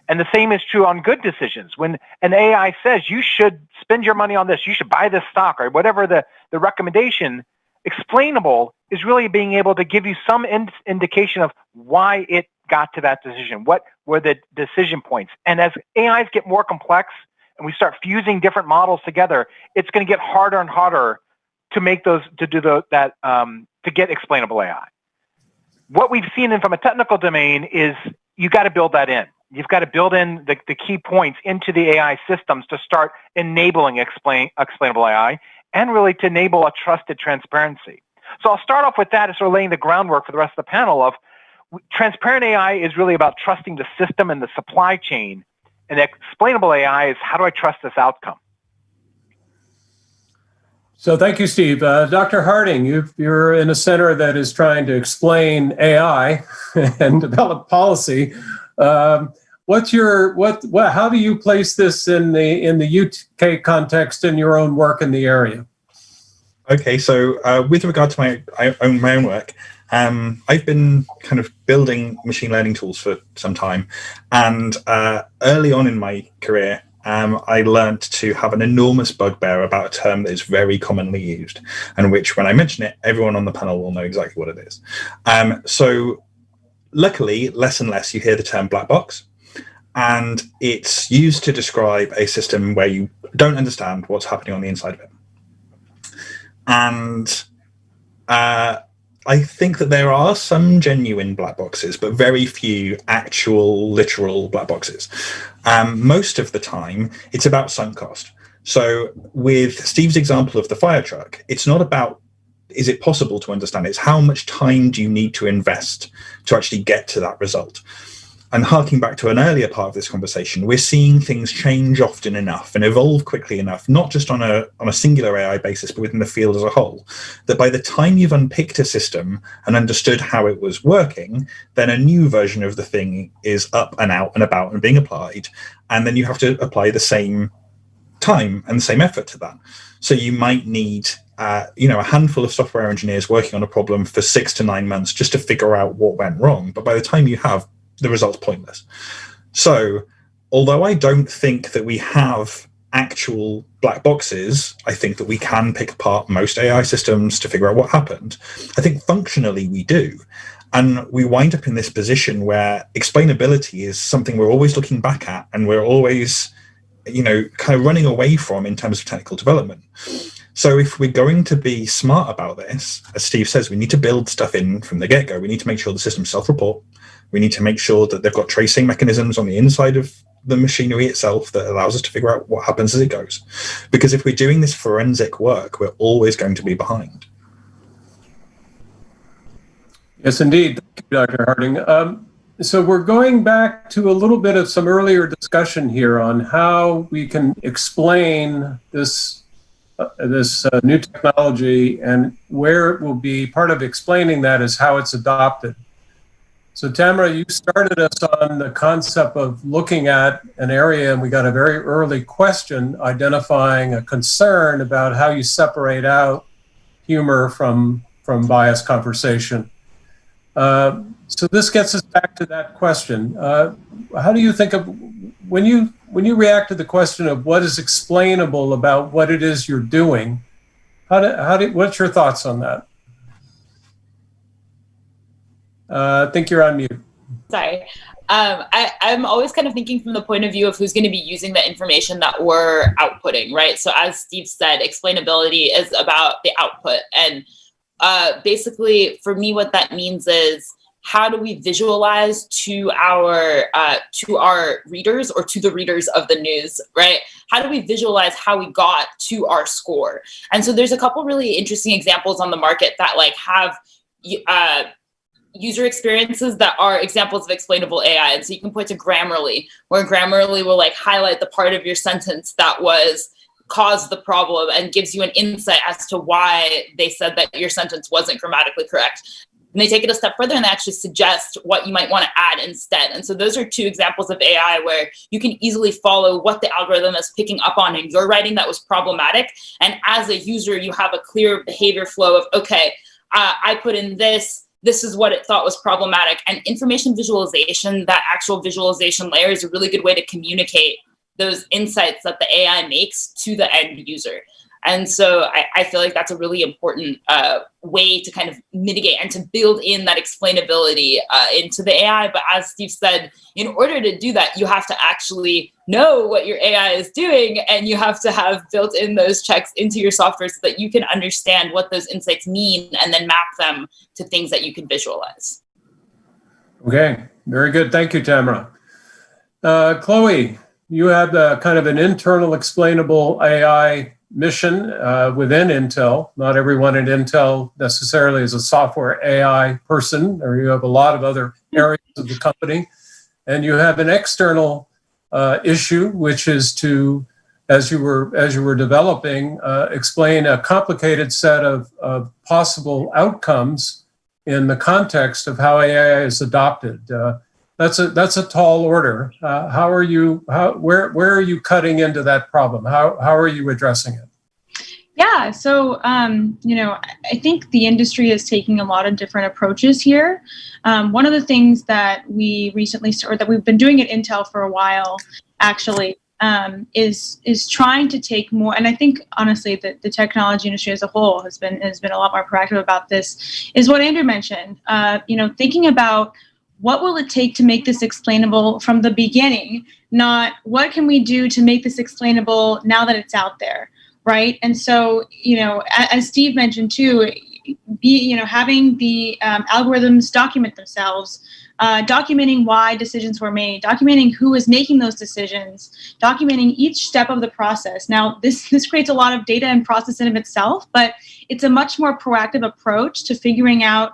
And the same is true on good decisions. When an AI says you should spend your money on this, you should buy this stock, or whatever the recommendation, explainable is really being able to give you some indication of why it got to that decision. What were the decision points? And as AIs get more complex and we start fusing different models together, it's going to get harder and harder to make those, to get explainable AI. What we've seen from a technical domain is you got to build that in. You've got to build in the key points into the AI systems to start enabling explainable AI and really to enable a trusted transparency. So I'll start off with that as sort of laying the groundwork for the rest of the panel of transparent AI is really about trusting the system and the supply chain. And explainable AI is how do I trust this outcome? So thank you, Steve. Dr. Harding, you're in a center that is trying to explain AI and develop policy. How do you place this in the UK context in your own work in the area? Okay, so with regard to my own work, I've been kind of building machine learning tools for some time, and early on in my career, I learned to have an enormous bugbear about a term that is very commonly used, and which, when I mention it, everyone on the panel will know exactly what it is. So luckily, less and less you hear the term black box, and it's used to describe a system where you don't understand what's happening on the inside of it. And I think that there are some genuine black boxes, but very few actual, literal black boxes. Most of the time, it's about sunk cost. So with Steve's example of the fire truck, it's not about, is it possible to understand? It's how much time do you need to invest to actually get to that result? And harking back to an earlier part of this conversation, we're seeing things change often enough and evolve quickly enough, not just on a singular AI basis, but within the field as a whole, that by the time you've unpicked a system and understood how it was working, then a new version of the thing is up and out and about and being applied. And then you have to apply the same time and the same effort to that. So you might need a handful of software engineers working on a problem for 6 to 9 months just to figure out what went wrong. But by the time you have, the result's pointless. So although I don't think that we have actual black boxes, I think that we can pick apart most AI systems to figure out what happened. I think functionally we do. And we wind up in this position where explainability is something we're always looking back at and we're always, kind of running away from in terms of technical development. So if we're going to be smart about this, as Steve says, we need to build stuff in from the get-go. We need to make sure the systems self-report. We need to make sure that they've got tracing mechanisms on the inside of the machinery itself that allows us to figure out what happens as it goes. Because if we're doing this forensic work, we're always going to be behind. Yes, indeed. Thank you, Dr. Harding. So we're going back to a little bit of some earlier discussion here on how we can explain this new technology, and where it will be part of explaining that is how it's adopted. So Tamara, you started us on the concept of looking at an area, and we got a very early question identifying a concern about how you separate out humor from biased conversation. So this gets us back to that question. How do you think of, when you react to the question of what is explainable about what it is you're doing, what's your thoughts on that? I think you're on mute. Sorry. I'm always kind of thinking from the point of view of who's going to be using the information that we're outputting, right? So as Steve said, explainability is about the output. And basically, for me, what that means is how do we visualize to our readers, or to the readers of the news, right? How do we visualize how we got to our score? And so there's a couple really interesting examples on the market that like have user experiences that are examples of explainable AI. And so you can point to Grammarly, where Grammarly will like highlight the part of your sentence that caused the problem and gives you an insight as to why they said that your sentence wasn't grammatically correct. And they take it a step further and they actually suggest what you might want to add instead. And so those are two examples of AI where you can easily follow what the algorithm is picking up on in your writing that was problematic. And as a user, you have a clear behavior flow of, okay, I put in this is what it thought was problematic. And information visualization, that actual visualization layer, is a really good way to communicate those insights that the AI makes to the end user. And so I feel like that's a really important way to kind of mitigate and to build in that explainability into the AI. But as Steve said, in order to do that, you have to actually know what your AI is doing, and you have to have built in those checks into your software so that you can understand what those insights mean and then map them to things that you can visualize. Okay, very good. Thank you, Tamara. Chloe, you have kind of an internal explainable AI mission within Intel. Not everyone at Intel necessarily is a software AI person, or you have a lot of other areas of the company. And you have an external issue, which is to, as you were developing, explain a complicated set of possible outcomes in the context of how AI is adopted. That's a tall order. Where are you cutting into that problem? How are you addressing it? Yeah, so I think the industry is taking a lot of different approaches here. One of the things that we recently, or that we've been doing at Intel for a while, actually, is trying to take more. And I think honestly, the technology industry as a whole has been a lot more proactive about this. Is what Andrew mentioned. Thinking about, what will it take to make this explainable from the beginning, not what can we do to make this explainable now that it's out there, right? And so, as Steve mentioned too, having the algorithms document themselves, documenting why decisions were made, documenting who is making those decisions, documenting each step of the process. Now, this creates a lot of data and process in of itself, but it's a much more proactive approach to figuring out,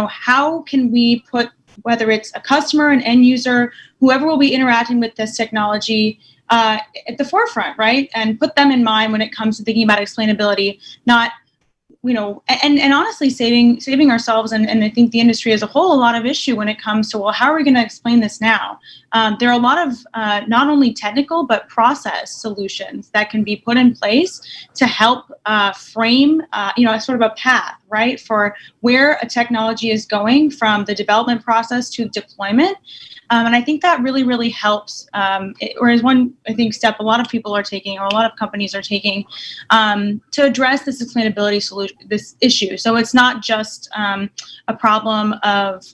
how can we put, whether it's a customer, an end user, whoever will be interacting with this technology at the forefront, right? And put them in mind when it comes to thinking about explainability, not, and honestly saving ourselves and I think the industry as a whole a lot of issue when it comes to, well, how are we going to explain this now? There are a lot of not only technical but process solutions that can be put in place to help frame sort of a path, right, for where a technology is going from the development process to deployment. And I think that really, really helps, or is one, I think, step a lot of people are taking, or a lot of companies are taking, to address this explainability solution, this issue. So it's not just a problem of,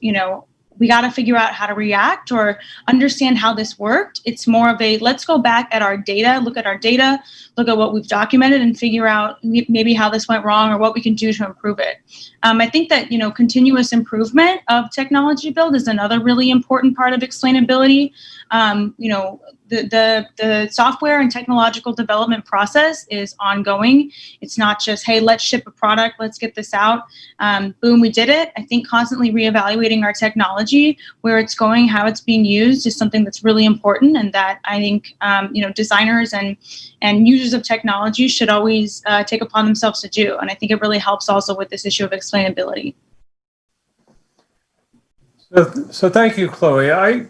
we got to figure out how to react or understand how this worked. It's more of a, let's go back at our data, look at what we've documented and figure out maybe how this went wrong or what we can do to improve it. I think that, continuous improvement of technology build is another really important part of explainability. The software and technological development process is ongoing. It's not just, hey, let's ship a product, let's get this out. Boom, we did it. I think constantly reevaluating our technology, where it's going, how it's being used is something that's really important, and that I think designers and users of technology should always take upon themselves to do. And I think it really helps also with this issue of explainability. So thank you, Chloe.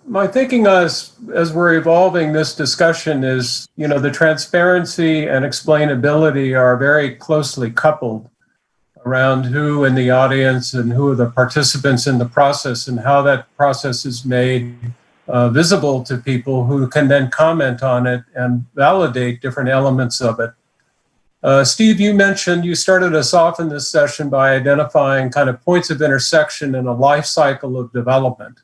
My thinking as we're evolving this discussion is, the transparency and explainability are very closely coupled around who in the audience and who are the participants in the process, and how that process is made visible to people who can then comment on it and validate different elements of it. Steve, you mentioned, you started us off in this session by identifying kind of points of intersection in a life cycle of development.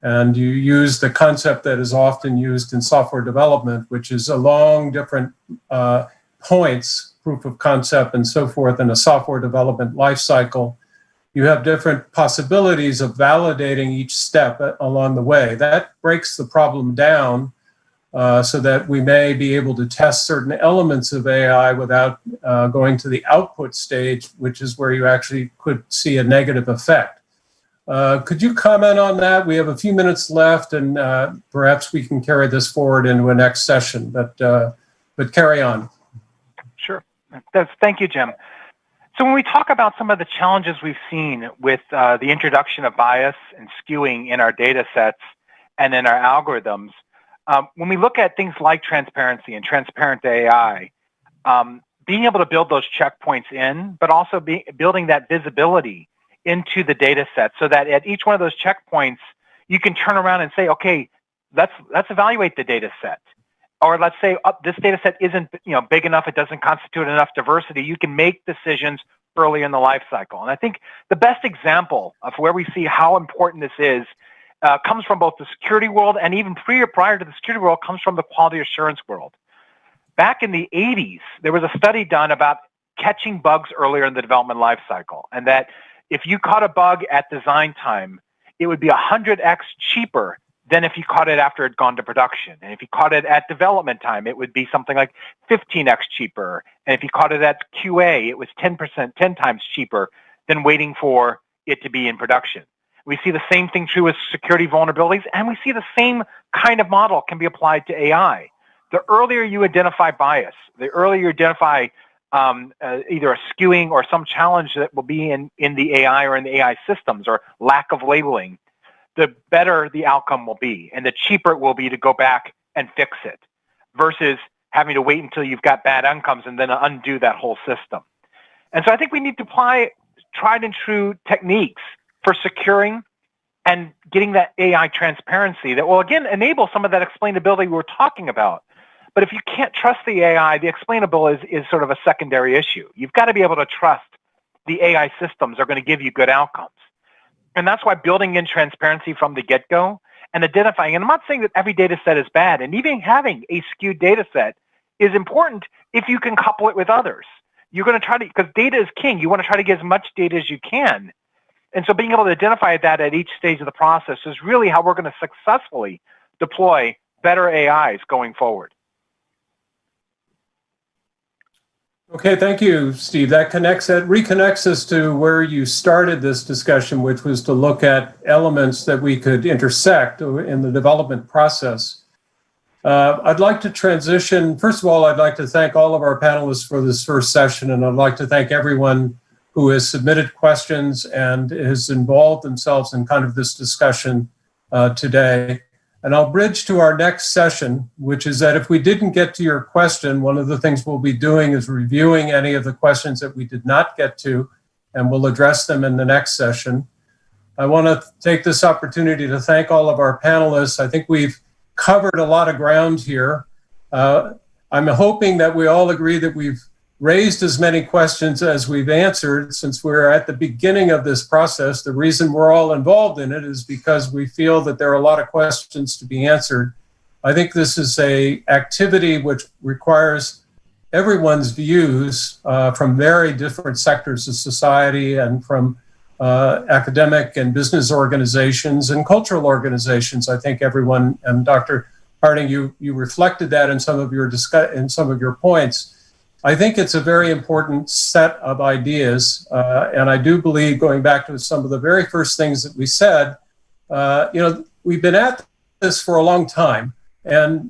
And you use the concept that is often used in software development, which is along different points, proof of concept and so forth, in a software development life cycle. you have different possibilities of validating each step along the way. That breaks the problem down so that we may be able to test certain elements of AI without going to the output stage, which is where you actually could see a negative effect. Could you comment on that? We have a few minutes left, and perhaps we can carry this forward into a next session, but carry on. Sure. Thank you, Jim. So when we talk about some of the challenges we've seen with the introduction of bias and skewing in our data sets and in our algorithms, when we look at things like transparency and transparent AI, being able to build those checkpoints in, but also building that visibility into the data set so that at each one of those checkpoints, you can turn around and say, okay, let's evaluate the data set. Or let's say this data set isn't big enough, it doesn't constitute enough diversity. You can make decisions early in the life cycle. And I think the best example of where we see how important this is comes from both the security world and even prior to the security world comes from the quality assurance world. Back in the 80s, there was a study done about catching bugs earlier in the development life cycle, and that if you caught a bug at design time, it would be 100x cheaper than if you caught it after it had gone to production. And if you caught it at development time, it would be something like 15x cheaper. And if you caught it at QA, it was 10 times cheaper than waiting for it to be in production. We see the same thing true with security vulnerabilities, and we see the same kind of model can be applied to AI. The earlier you identify bias, the earlier you identify either a skewing or some challenge that will be in the AI or in the AI systems or lack of labeling, the better the outcome will be and the cheaper it will be to go back and fix it versus having to wait until you've got bad outcomes and then undo that whole system. And so I think we need to apply tried and true techniques for securing and getting that AI transparency that will, again, enable some of that explainability we were talking about. But if you can't trust the AI, the explainable is sort of a secondary issue. You've got to be able to trust the AI systems are going to give you good outcomes. And that's why building in transparency from the get-go and identifying, and I'm not saying that every data set is bad, and even having a skewed data set is important if you can couple it with others. You're going to try to, because data is king, you want to try to get as much data as you can. And so being able to identify that at each stage of the process is really how we're going to successfully deploy better AIs going forward. Okay, thank you, Steve. That reconnects us to where you started this discussion, which was to look at elements that we could intersect in the development process. I'd like to transition. First of all, I'd like to thank all of our panelists for this first session, and I'd like to thank everyone who has submitted questions and has involved themselves in kind of this discussion today. And I'll bridge to our next session, which is that if we didn't get to your question, one of the things we'll be doing is reviewing any of the questions that we did not get to, and we'll address them in the next session. I want to take this opportunity to thank all of our panelists. I think we've covered a lot of ground here. I'm hoping that we all agree that we've raised as many questions as we've answered since we're at the beginning of this process. The reason we're all involved in it is because we feel that there are a lot of questions to be answered. I think this is an activity which requires everyone's views from very different sectors of society and from academic and business organizations and cultural organizations. I think everyone, and Dr. Harding, you reflected that in some of your points. I think it's a very important set of ideas, and I do believe, going back to some of the very first things that we said, we've been at this for a long time, and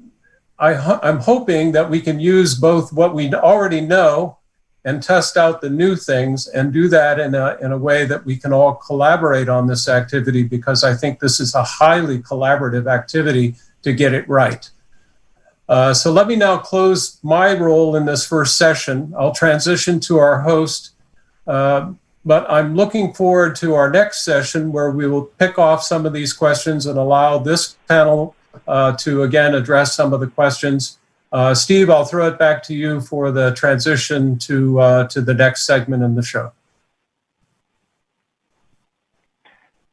I'm hoping that we can use both what we already know and test out the new things and do that in a way that we can all collaborate on this activity, because I think this is a highly collaborative activity to get it right. So let me now close my role in this first session. I'll transition to our host, but I'm looking forward to our next session where we will pick off some of these questions and allow this panel to again address some of the questions. Steve, I'll throw it back to you for the transition to the next segment in the show.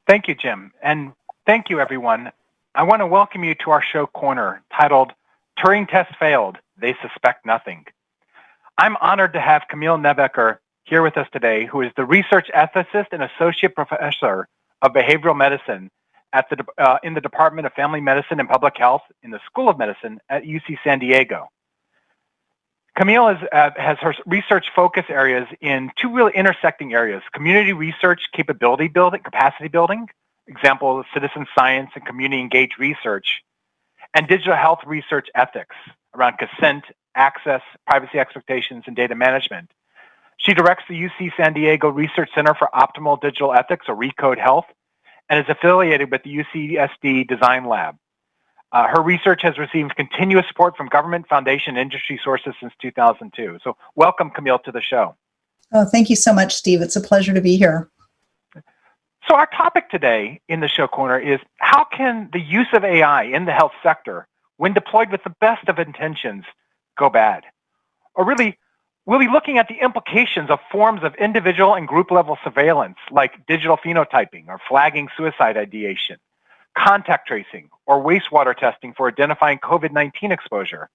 Thank you, Jim, and thank you, everyone. I want to welcome you to our show corner titled Turing Test Failed, They Suspect Nothing. I'm honored to have Camille Nebeker here with us today, who is the research ethicist and associate professor of behavioral medicine at in the Department of Family Medicine and Public Health in the School of Medicine at UC San Diego. Camille has her research focus areas in two really intersecting areas: community research, capability building, capacity building, example of citizen science and community engaged research, and digital health research ethics around consent, access, privacy expectations, and data management. She directs the UC San Diego Research Center for Optimal Digital Ethics, or RECODE Health, and is affiliated with the UCSD Design Lab. Her research has received continuous support from government, foundation, and industry sources since 2002. So welcome, Camille, to the show. Oh, thank you so much, Steve. It's a pleasure to be here. So our topic today in the show corner is how can the use of AI in the health sector, when deployed with the best of intentions, go bad? Or really, we'll be looking at the implications of forms of individual and group level surveillance like digital phenotyping or flagging suicide ideation, contact tracing, or wastewater testing for identifying COVID-19 exposure,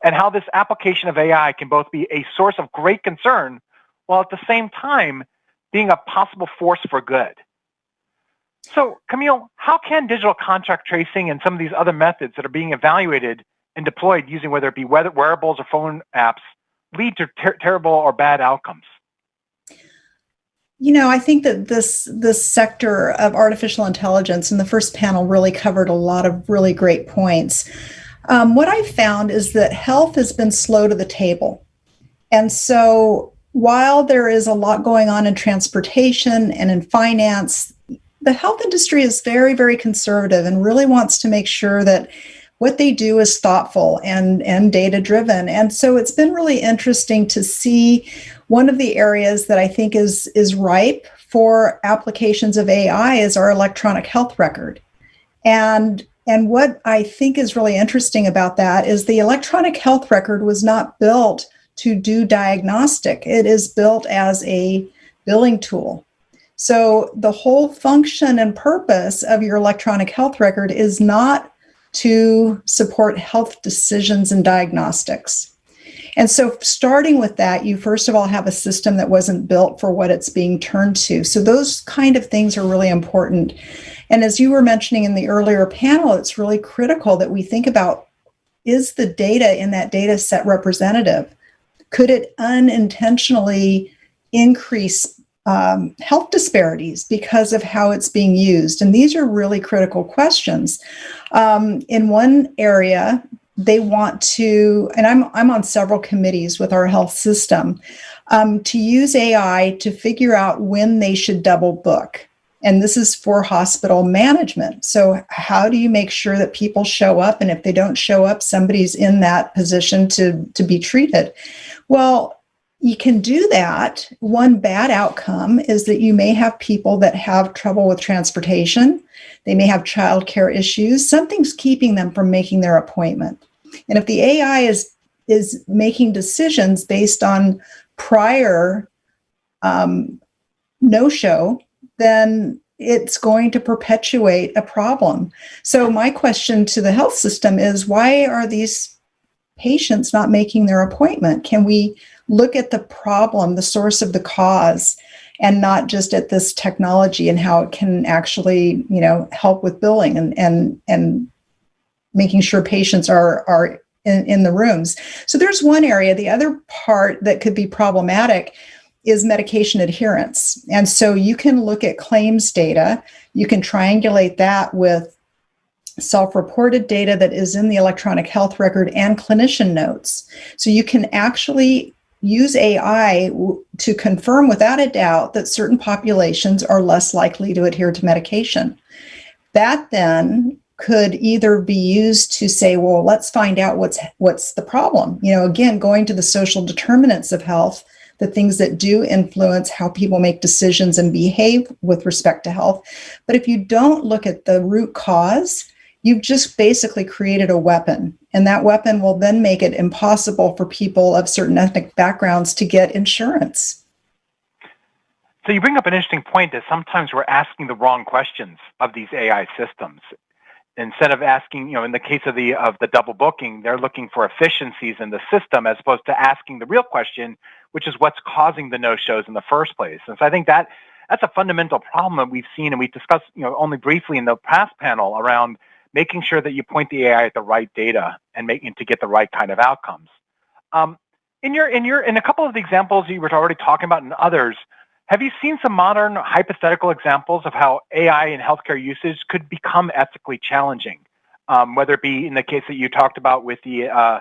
and how this application of AI can both be a source of great concern while at the same time being a possible force for good. So, Camille, how can digital contact tracing and some of these other methods that are being evaluated and deployed using whether it be wearables or phone apps lead to terrible or bad outcomes? You know, I think that this sector of artificial intelligence in the first panel really covered a lot of really great points. What I've found is that health has been slow to the table. And so while there is a lot going on in transportation and in finance, the health industry is very, very conservative and really wants to make sure that what they do is thoughtful and data-driven. And so it's been really interesting to see one of the areas that I think is ripe for applications of AI is our electronic health record. And what I think is really interesting about that is the electronic health record was not built to do diagnostic. It is built as a billing tool. So the whole function and purpose of your electronic health record is not to support health decisions and diagnostics. And so starting with that, you first of all have a system that wasn't built for what it's being turned to. So those kind of things are really important. And as you were mentioning in the earlier panel, it's really critical that we think about, is the data in that data set representative? Could it unintentionally increase health disparities because of how it's being used? And these are really critical questions. In one area, they want to, and I'm on several committees with our health system, to use AI to figure out when they should double book. And this is for hospital management. So how do you make sure that people show up? And if they don't show up, somebody's in that position to be treated. Well, you can do that. One bad outcome is that you may have people that have trouble with transportation. They may have childcare issues. Something's keeping them from making their appointment. And if the AI is making decisions based on prior no-show, then it's going to perpetuate a problem. So my question to the health system is, why are these patients not making their appointment? Can we look at the problem, the source of the cause, and not just at this technology and how it can actually, help with billing and making sure patients are in the rooms. So there's one area. The other part that could be problematic is medication adherence. And so you can look at claims data, you can triangulate that with self-reported data that is in the electronic health record and clinician notes. So you can actually use AI to confirm without a doubt that certain populations are less likely to adhere to medication. That then could either be used to say, well, let's find out what's the problem. Again, going to the social determinants of health, the things that do influence how people make decisions and behave with respect to health. But if you don't look at the root cause, you've just basically created a weapon. And that weapon will then make it impossible for people of certain ethnic backgrounds to get insurance. So you bring up an interesting point that sometimes we're asking the wrong questions of these AI systems. instead of asking, in the case of the double booking, they're looking for efficiencies in the system as opposed to asking the real question, which is what's causing the no-shows in the first place. And so I think that's a fundamental problem that we've seen, and we discussed, only briefly in the past panel around making sure that you point the AI at the right data and making to get the right kind of outcomes. In a couple of the examples you were already talking about and others, have you seen some modern hypothetical examples of how AI in healthcare usage could become ethically challenging, whether it be in the case that you talked about with the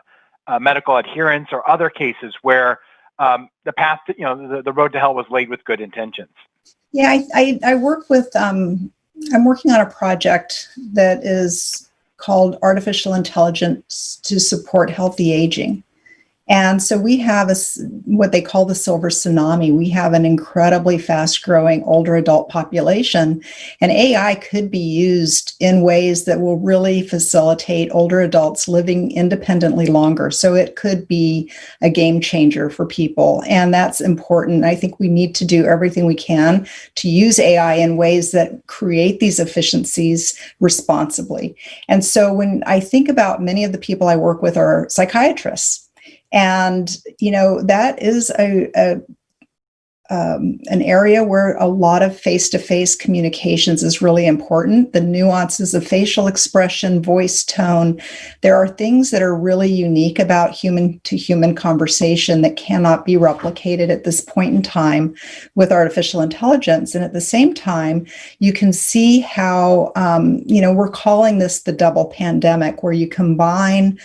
medical adherence or other cases where the path, the road to hell was laid with good intentions? Yeah, I work with, I'm working on a project that is called Artificial Intelligence to Support Healthy Aging. And so we have what they call the silver tsunami. We have an incredibly fast-growing older adult population, and AI could be used in ways that will really facilitate older adults living independently longer. So it could be a game changer for people, and that's important. I think we need to do everything we can to use AI in ways that create these efficiencies responsibly. And so when I think about many of the people I work with are psychiatrists. And, that is an area where a lot of face-to-face communications is really important. The nuances of facial expression, voice tone, there are things that are really unique about human-to-human conversation that cannot be replicated at this point in time with artificial intelligence. And at the same time, you can see how, we're calling this the double pandemic, where you combine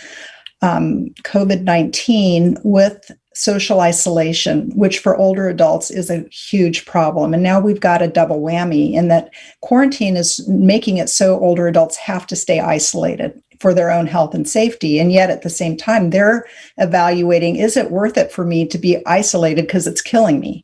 COVID-19 with social isolation, which for older adults is a huge problem. And now we've got a double whammy in that quarantine is making it so older adults have to stay isolated for their own health and safety. And yet at the same time, they're evaluating, is it worth it for me to be isolated because it's killing me?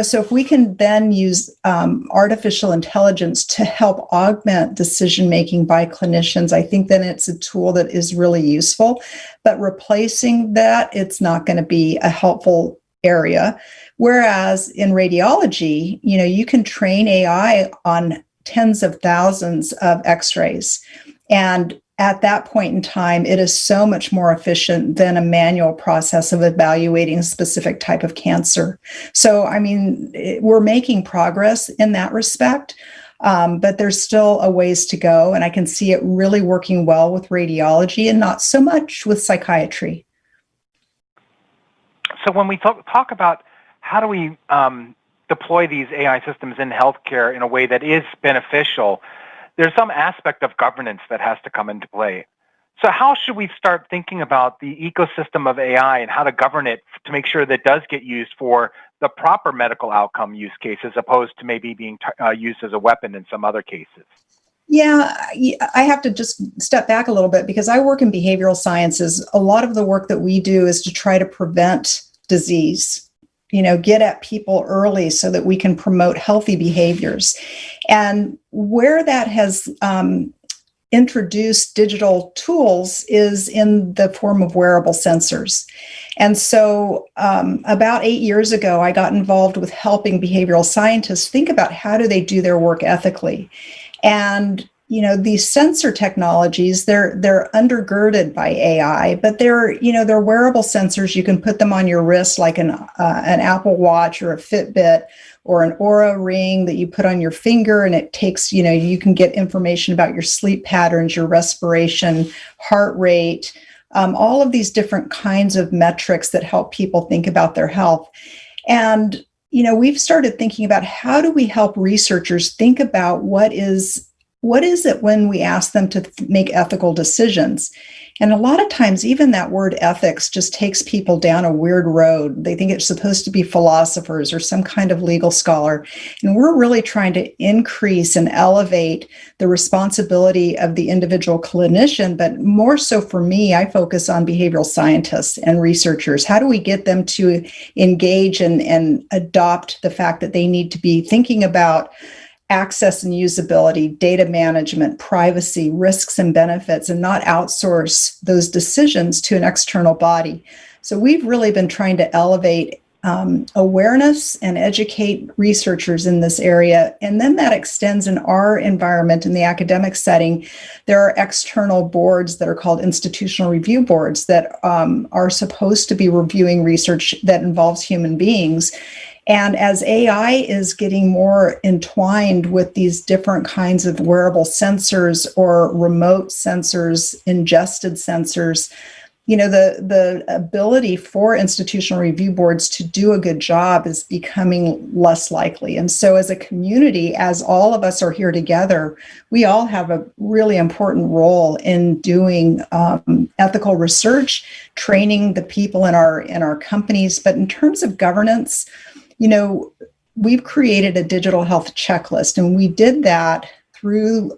So if we can then use artificial intelligence to help augment decision-making by clinicians, I think then it's a tool that is really useful. But replacing that, it's not going to be a helpful area. Whereas in radiology, you can train AI on tens of thousands of x-rays. And at that point in time, it is so much more efficient than a manual process of evaluating a specific type of cancer. So, we're making progress in that respect, but there's still a ways to go. And I can see it really working well with radiology and not so much with psychiatry. So when we talk about how do we deploy these AI systems in healthcare in a way that is beneficial, there's some aspect of governance that has to come into play. So how should we start thinking about the ecosystem of AI and how to govern it to make sure that it does get used for the proper medical outcome use case as opposed to maybe being used as a weapon in some other cases? Yeah, I have to just step back a little bit because I work in behavioral sciences. A lot of the work that we do is to try to prevent disease, get at people early so that we can promote healthy behaviors. And where that has introduced digital tools is in the form of wearable sensors. And so about 8 years ago, I got involved with helping behavioral scientists think about how do they do their work ethically. And these sensor technologies, they're undergirded by AI, but they're wearable sensors. You can put them on your wrist like an Apple Watch or a Fitbit or an Aura ring that you put on your finger, and it takes, you can get information about your sleep patterns, your respiration, heart rate, all of these different kinds of metrics that help people think about their health. And, we've started thinking about how do we help researchers think about what is it when we ask them to make ethical decisions? And a lot of times, even that word ethics just takes people down a weird road. They think it's supposed to be philosophers or some kind of legal scholar. And we're really trying to increase and elevate the responsibility of the individual clinician. But more so for me, I focus on behavioral scientists and researchers. How do we get them to engage and adopt the fact that they need to be thinking about access and usability, data management, privacy, risks and benefits, and not outsource those decisions to an external body? So we've really been trying to elevate awareness and educate researchers in this area. And then that extends in our environment in the academic setting. There are external boards that are called institutional review boards that are supposed to be reviewing research that involves human beings. And as AI is getting more entwined with these different kinds of wearable sensors or remote sensors, ingested sensors, the ability for institutional review boards to do a good job is becoming less likely. And so as a community, as all of us are here together, we all have a really important role in doing ethical research, training the people in our companies. But in terms of governance, we've created a digital health checklist, and we did that through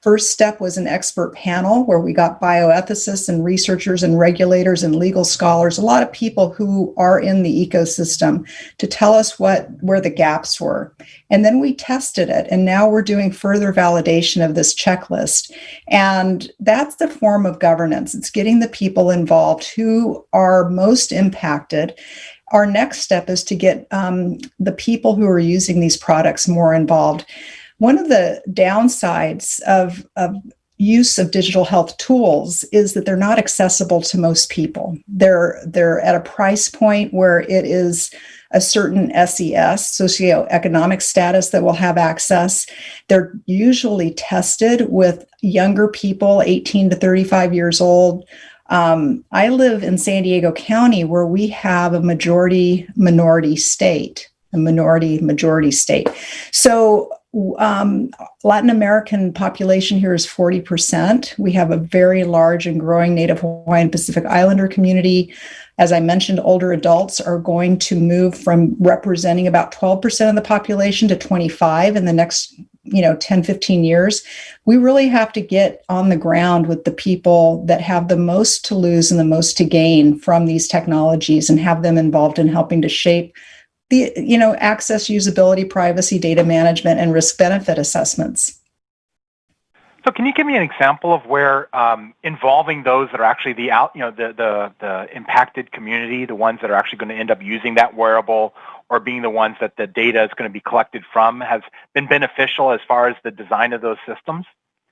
first step was an expert panel where we got bioethicists and researchers and regulators and legal scholars, a lot of people who are in the ecosystem, to tell us where the gaps were. And then we tested it, and now we're doing further validation of this checklist. And that's the form of governance. It's getting the people involved who are most impacted. Our next step is to get the people who are using these products more involved. One of the downsides of use of digital health tools is that they're not accessible to most people. They're at a price point where it is a certain SES, socioeconomic status, that will have access. They're usually tested with younger people, 18 to 35 years old. I live in San Diego County, where we have a majority-majority state. So Latin American population here is 40%. We have a very large and growing Native Hawaiian Pacific Islander community. As I mentioned, older adults are going to move from representing about 12% of the population to 25% in the next 10, 15 years. We really have to get on the ground with the people that have the most to lose and the most to gain from these technologies, and have them involved in helping to shape the, access, usability, privacy, data management, and risk-benefit assessments. So can you give me an example of where involving those that are actually the impacted community, the ones that are actually going to end up using that wearable or being the ones that the data is going to be collected from, has been beneficial as far as the design of those systems?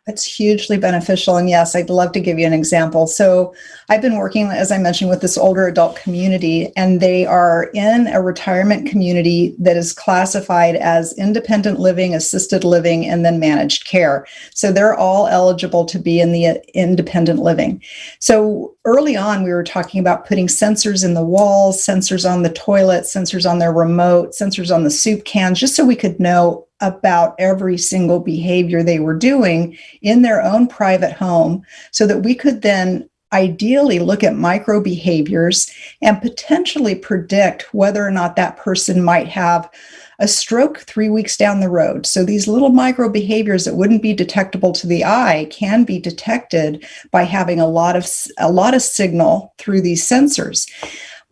It's hugely beneficial. And yes, I'd love to give you an example. So I've been working, as I mentioned, with this older adult community, and they are in a retirement community that is classified as independent living, assisted living, and then managed care. So they're all eligible to be in the independent living. So early on, we were talking about putting sensors in the walls, sensors on the toilet, sensors on their remote, sensors on the soup cans, just so we could know about every single behavior they were doing in their own private home, so that we could then ideally look at micro behaviors and potentially predict whether or not that person might have a stroke 3 weeks down the road. So these little micro behaviors that wouldn't be detectable to the eye can be detected by having a lot of signal through these sensors.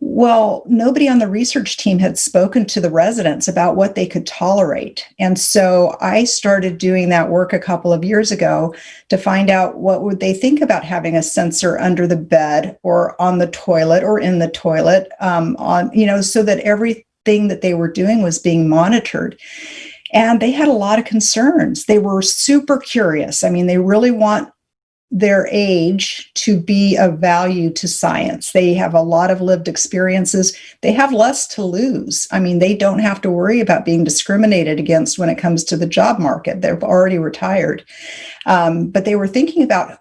Well, nobody on the research team had spoken to the residents about what they could tolerate. And so I started doing that work a couple of years ago to find out what would they think about having a sensor under the bed or on the toilet or in the toilet, so that everything that they were doing was being monitored. And they had a lot of concerns. They were super curious. I mean, they really want their age to be of value to science. They have a lot of lived experiences. They have less to lose. I mean, they don't have to worry about being discriminated against when it comes to the job market. They're already retired. But they were thinking about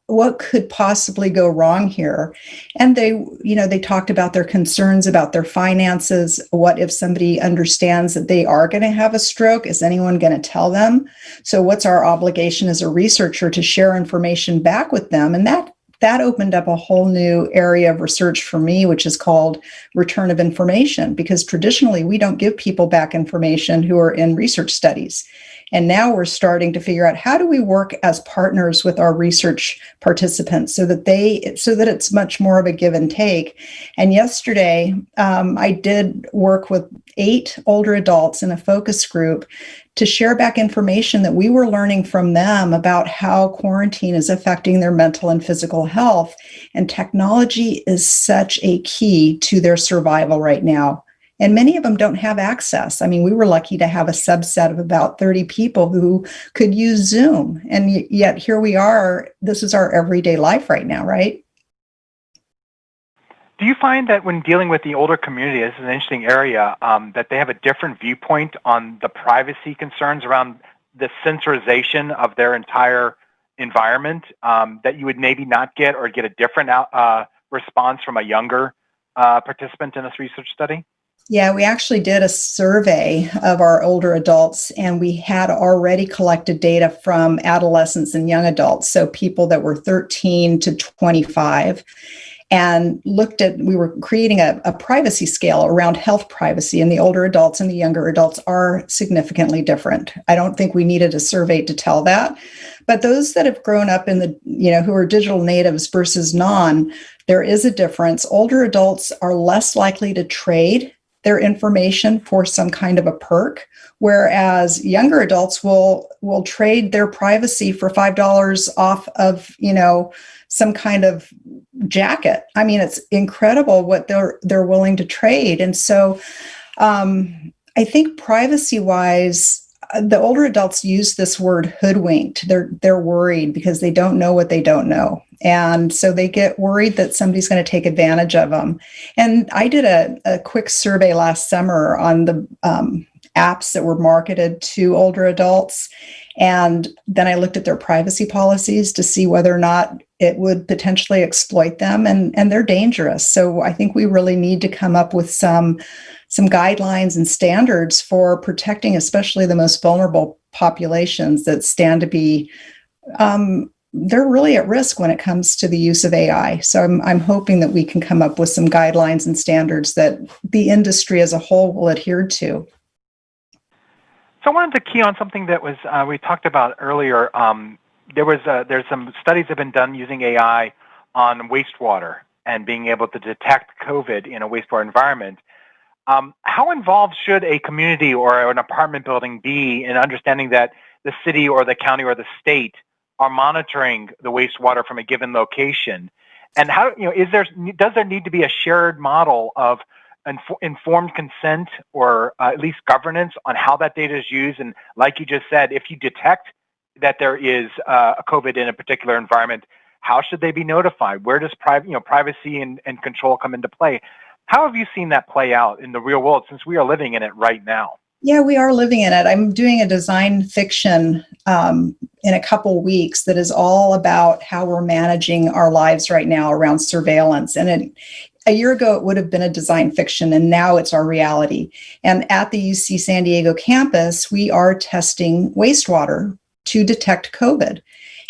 what could possibly go wrong here. And they talked about their concerns about their finances. What if somebody understands that they are going to have a stroke? Is anyone going to tell them? So what's our obligation as a researcher to share information back with them? And that opened up a whole new area of research for me, which is called return of information, because traditionally we don't give people back information who are in research studies. And now we're starting to figure out, how do we work as partners with our research participants so that it's much more of a give and take. And yesterday, I did work with 8 older adults in a focus group to share back information that we were learning from them about how quarantine is affecting their mental and physical health. And technology is such a key to their survival right now. And many of them don't have access. I mean, we were lucky to have a subset of about 30 people who could use Zoom. And yet here we are. This is our everyday life right now, right? Do you find that when dealing with the older community, this is an interesting area, that they have a different viewpoint on the privacy concerns around the sensorization of their entire environment, that you would maybe not get, or get a different response from a younger participant in this research study? Yeah, we actually did a survey of our older adults, and we had already collected data from adolescents and young adults, so people that were 13 to 25. And we were creating a privacy scale around health privacy, and the older adults and the younger adults are significantly different. I don't think we needed a survey to tell that, but those that have grown up who are digital natives versus non, there is a difference. Older adults are less likely to trade their information for some kind of a perk, whereas younger adults will trade their privacy for $5 off of, some kind of jacket. I mean, it's incredible what they're willing to trade. And so I think privacy-wise, the older adults use this word hoodwinked. They're worried because they don't know what they don't know. And so they get worried that somebody's going to take advantage of them. And I did a quick survey last summer on the apps that were marketed to older adults. And then I looked at their privacy policies to see whether or not it would potentially exploit them. And they're dangerous. So I think we really need to come up with some guidelines and standards for protecting, especially the most vulnerable populations that stand to be, they're really at risk when it comes to the use of AI. So I'm hoping that we can come up with some guidelines and standards that the industry as a whole will adhere to. So I wanted to key on something that was we talked about earlier. There's some studies have been done using AI on wastewater and being able to detect COVID in a wastewater environment. How involved should a community or an apartment building be in understanding that the city or the county or the state are monitoring the wastewater from a given location? And how, does there need to be a shared model of informed consent, or at least governance on how that data is used? And like you just said, if you detect that there is a COVID in a particular environment, how should they be notified? Where does privacy and control come into play? How have you seen that play out in the real world, since we are living in it right now? Yeah, we are living in it. I'm doing a design fiction in a couple weeks that is all about how we're managing our lives right now around surveillance. And a year ago, it would have been a design fiction, and now it's our reality. And at the UC San Diego campus, we are testing wastewater to detect COVID.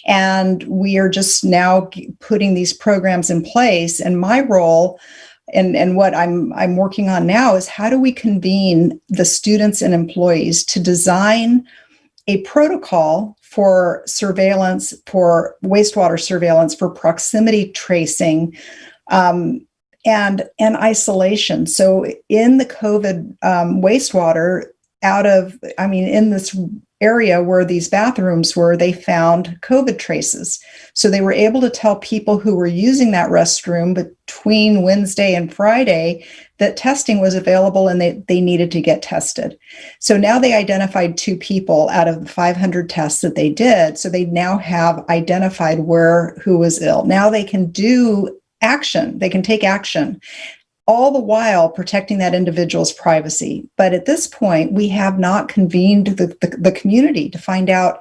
And we are just now putting these programs in place. And my role and what I'm working on now is, how do we convene the students and employees to design a protocol for surveillance, for wastewater surveillance, for proximity tracing, and isolation. So in the COVID wastewater, in this area where these bathrooms were, they found COVID traces. So they were able to tell people who were using that restroom between Wednesday and Friday that testing was available and they needed to get tested. So now they identified 2 people out of the 500 tests that they did. So they now have identified who was ill. Now they can do action. They can take action, all the while protecting that individual's privacy. But at this point, we have not convened the community to find out,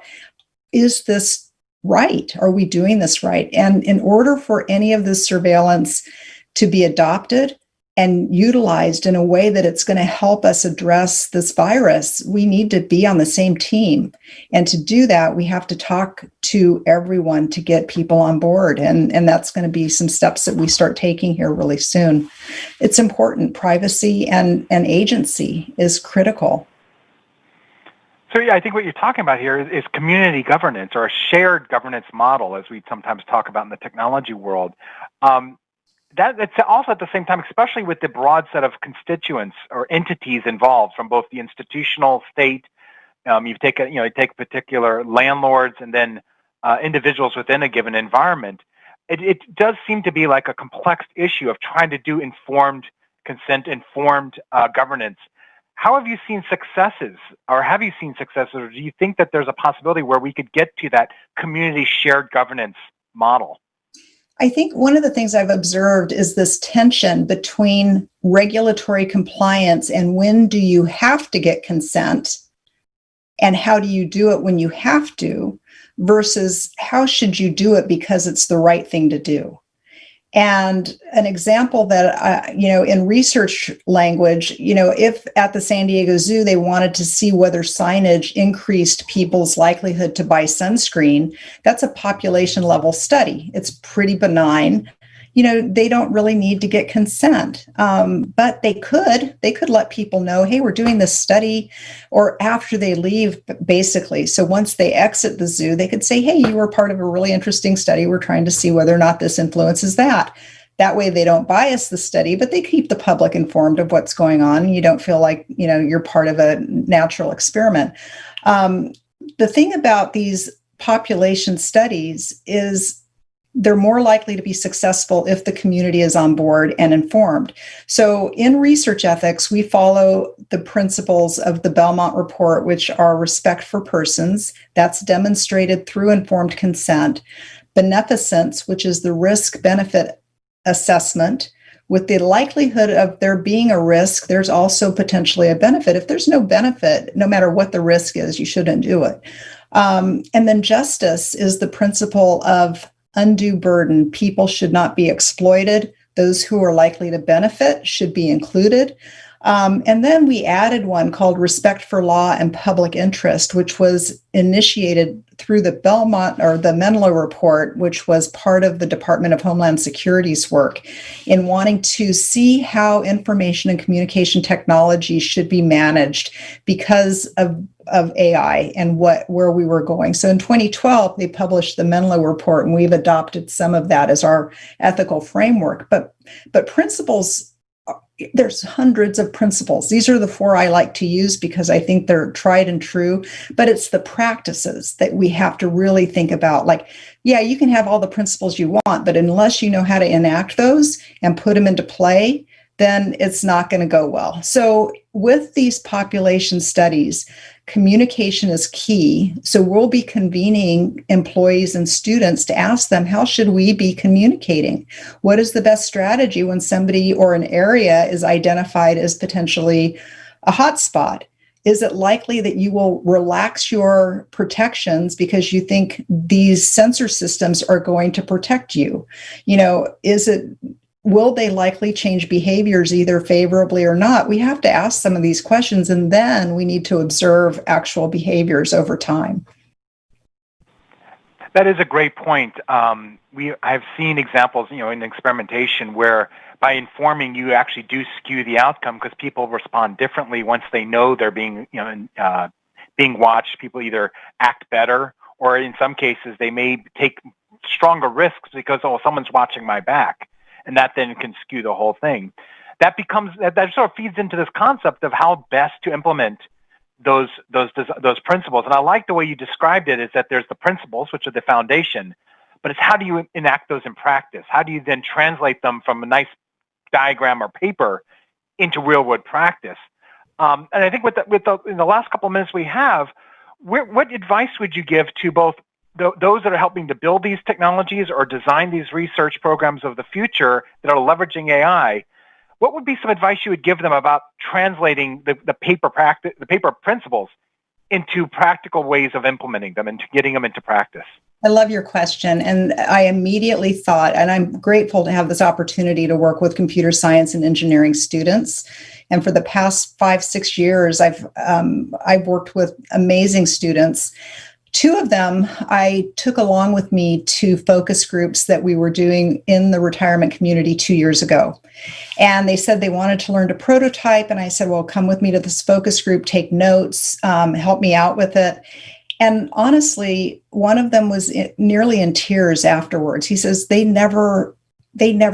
is this right? Are we doing this right? And in order for any of this surveillance to be adopted and utilized in a way that it's going to help us address this virus, we need to be on the same team. And to do that, we have to talk to everyone to get people on board. And that's going to be some steps that we start taking here really soon. It's important. Privacy and agency is critical. So So yeah, I think what you're talking about here is community governance, or a shared governance model, as we sometimes talk about in the technology world. That's also at the same time, especially with the broad set of constituents or entities involved from both the institutional state. You take particular landlords and then individuals within a given environment. It does seem to be like a complex issue of trying to do informed consent, informed governance. How have you seen successes, or or do you think that there's a possibility where we could get to that community shared governance model? I think one of the things I've observed is this tension between regulatory compliance and when do you have to get consent, and how do you do it when you have to, versus how should you do it because it's the right thing to do. And an example that, in research language, if at the San Diego Zoo, they wanted to see whether signage increased people's likelihood to buy sunscreen, that's a population level study. It's pretty benign. They don't really need to get consent, but they could let people know, hey, we're doing this study, or after they leave, basically. So once they exit the zoo, they could say, hey, you were part of a really interesting study. We're trying to see whether or not this influences that. That way they don't bias the study, but they keep the public informed of what's going on. You don't feel like, you're part of a natural experiment. The thing about these population studies is they're more likely to be successful if the community is on board and informed. So in research ethics, we follow the principles of the Belmont Report, which are respect for persons, that's demonstrated through informed consent, beneficence, which is the risk-benefit assessment. With the likelihood of there being a risk, there's also potentially a benefit. If there's no benefit, no matter what the risk is, you shouldn't do it. And then justice is the principle of undue burden. People should not be exploited. Those who are likely to benefit should be included. And then we added one called respect for law and public interest, which was initiated through the Belmont or the Menlo Report, which was part of the Department of Homeland Security's work in wanting to see how information and communication technology should be managed because of AI and where we were going. So in 2012, they published the Menlo Report, and we've adopted some of that as our ethical framework. But principles, there's hundreds of principles. These are the 4 I like to use because I think they're tried and true, but it's the practices that we have to really think about. Like, yeah, you can have all the principles you want, but unless you know how to enact those and put them into play, then it's not going to go well. So with these population studies, communication is key. So we'll be convening employees and students to ask them, how should we be communicating? What is the best strategy when somebody or an area is identified as potentially a hotspot? Is it likely that you will relax your protections because you think these sensor systems are going to protect you? Will they likely change behaviors either favorably or not? We have to ask some of these questions, and then we need to observe actual behaviors over time. That is a great point. I've seen examples, in experimentation where by informing, you actually do skew the outcome because people respond differently once they know they're being watched. People either act better, or in some cases, they may take stronger risks because, someone's watching my back. And that then can skew the whole thing. That sort of feeds into this concept of how best to implement those principles. And I like the way you described it, is that there's the principles, which are the foundation, but it's how do you enact those in practice? How do you then translate them from a nice diagram or paper into real world practice? And I think in the last couple of minutes we have, what advice would you give to both those that are helping to build these technologies or design these research programs of the future that are leveraging AI? What would be some advice you would give them about translating the paper principles into practical ways of implementing them and getting them into practice? I love your question. And I immediately thought, and I'm grateful to have this opportunity to work with computer science and engineering students. And for the past 5-6 years, I've worked with amazing students Two of them I took along with me to focus groups that we were doing in the retirement community 2 years ago. And they said they wanted to learn to prototype. And I said, well, come with me to this focus group, take notes, help me out with it. And honestly, one of them was nearly in tears afterwards. He says, they never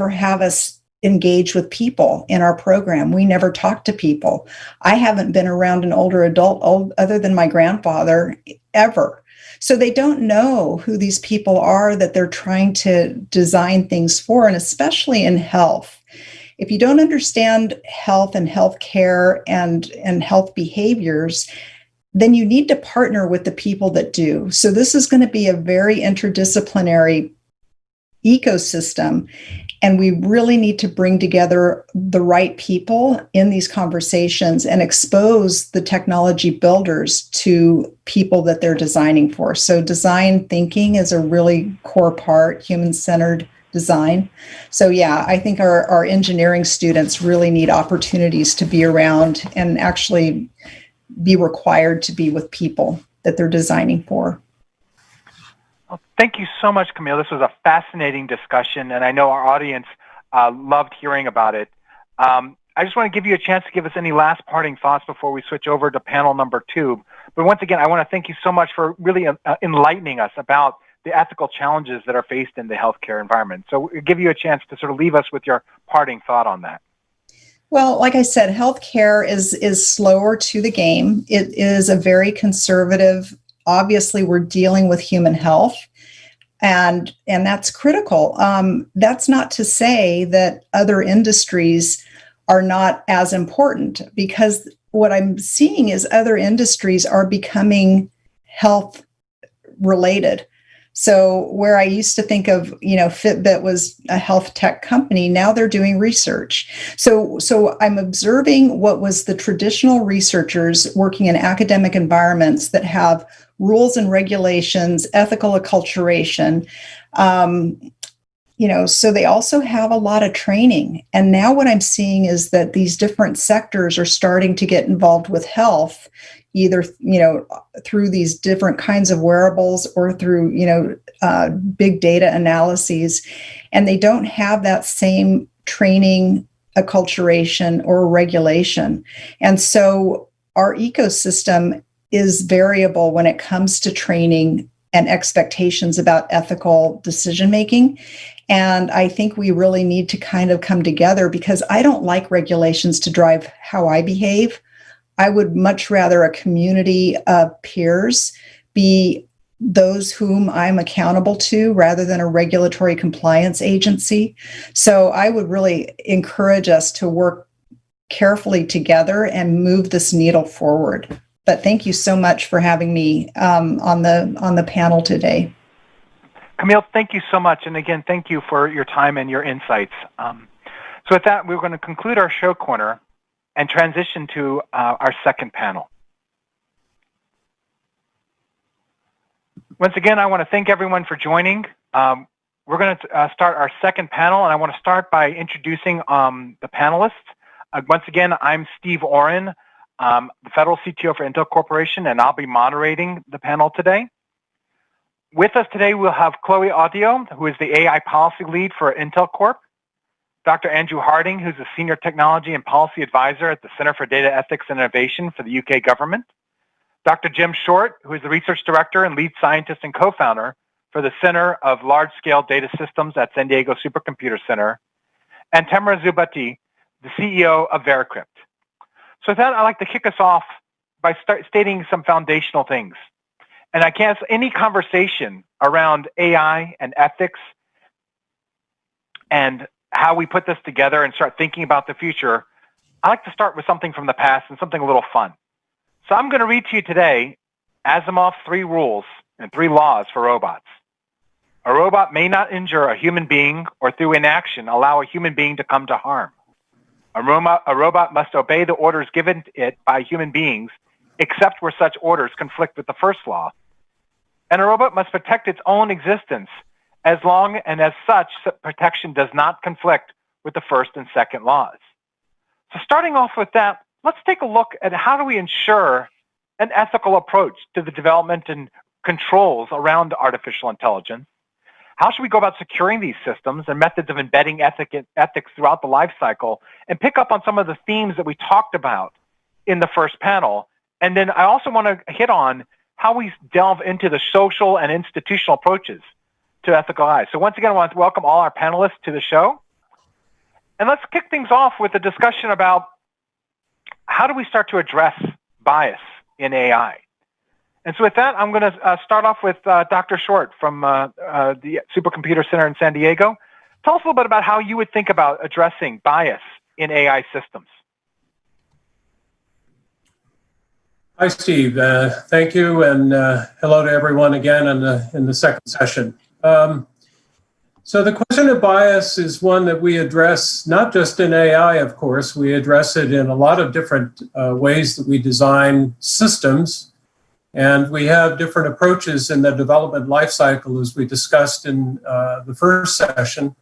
have us engage with people in our program. We never talk to people. I haven't been around an older adult other than my grandfather ever. So they don't know who these people are that they're trying to design things for, and especially in health. If you don't understand health and healthcare and health behaviors, then you need to partner with the people that do. So this is going to be a very interdisciplinary ecosystem. And we really need to bring together the right people in these conversations and expose the technology builders to people that they're designing for. So design thinking is a really core part, human-centered design. So yeah, I think our engineering students really need opportunities to be around and actually be required to be with people that they're designing for. Well, thank you so much, Camille. This was a fascinating discussion, and I know our audience loved hearing about it. I just want to give you a chance to give us any last parting thoughts before we switch over to panel number 2. But once again, I want to thank you so much for really enlightening us about the ethical challenges that are faced in the healthcare environment. So we'll give you a chance to sort of leave us with your parting thought on that. Well, like I said, healthcare is slower to the game. It is a very conservative. Obviously, we're dealing with human health, and that's critical. That's not to say that other industries are not as important, because what I'm seeing is other industries are becoming health related. So where I used to think of, Fitbit was a health tech company, now they're doing research. So I'm observing what was the traditional researchers working in academic environments that have rules and regulations, ethical acculturation. So they also have a lot of training. And now what I'm seeing is that these different sectors are starting to get involved with health, either, through these different kinds of wearables or through, big data analyses. And they don't have that same training, acculturation, or regulation. And so our ecosystem is variable when it comes to training and expectations about ethical decision-making. And I think we really need to kind of come together, because I don't like regulations to drive how I behave. I would much rather a community of peers be those whom I'm accountable to, rather than a regulatory compliance agency. So I would really encourage us to work carefully together and move this needle forward. But thank you so much for having me on the panel today. Camille, thank you so much. And again, thank you for your time and your insights. So with that, we're going to conclude our show corner and transition to our second panel. Once again, I want to thank everyone for joining. We're going to start our second panel, and I want to start by introducing the panelists. Once again, I'm Steve Orrin, the Federal CTO for Intel Corporation, and I'll be moderating the panel today. With us today, we'll have Chloe Autio, who is the AI Policy Lead for Intel Corp, Dr. Andrew Harding, who's a Senior Technology and Policy Advisor at the Center for Data Ethics and Innovation for the UK government, Dr. Jim Short, who is the Research Director and Lead Scientist and Co-Founder for the Center of Large-Scale Data Systems at San Diego Supercomputer Center, and Tamara Zubatiy, the CEO of VeriCrypt. So with that, I'd like to kick us off by stating some foundational things. And I guess any conversation around AI and ethics and how we put this together and start thinking about the future, I like to start with something from the past and something a little fun. So I'm going to read to you today Asimov's 3 rules and 3 laws for robots. A robot may not injure a human being or through inaction allow a human being to come to harm. A robot must obey the orders given it by human beings, except where such orders conflict with the first law. And a robot must protect its own existence as long and as such protection does not conflict with the first and second laws. So starting off with that, let's take a look at how do we ensure an ethical approach to the development and controls around artificial intelligence? How should we go about securing these systems and methods of embedding ethics throughout the life cycle, and pick up on some of the themes that we talked about in the first panel? And then I also want to hit on how we delve into the social and institutional approaches to ethical AI. So once again, I want to welcome all our panelists to the show. And let's kick things off with a discussion about how do we start to address bias in AI? And so with that, I'm going to start off with Dr. Short from the Supercomputer Center in San Diego. Tell us a little bit about how you would think about addressing bias in AI systems. Hi, Steve. Thank you, and hello to everyone again in the second session. So the question of bias is one that we address not just in AI, of course. We address it in a lot of different ways that we design systems. And we have different approaches in the development lifecycle, as we discussed in the first session,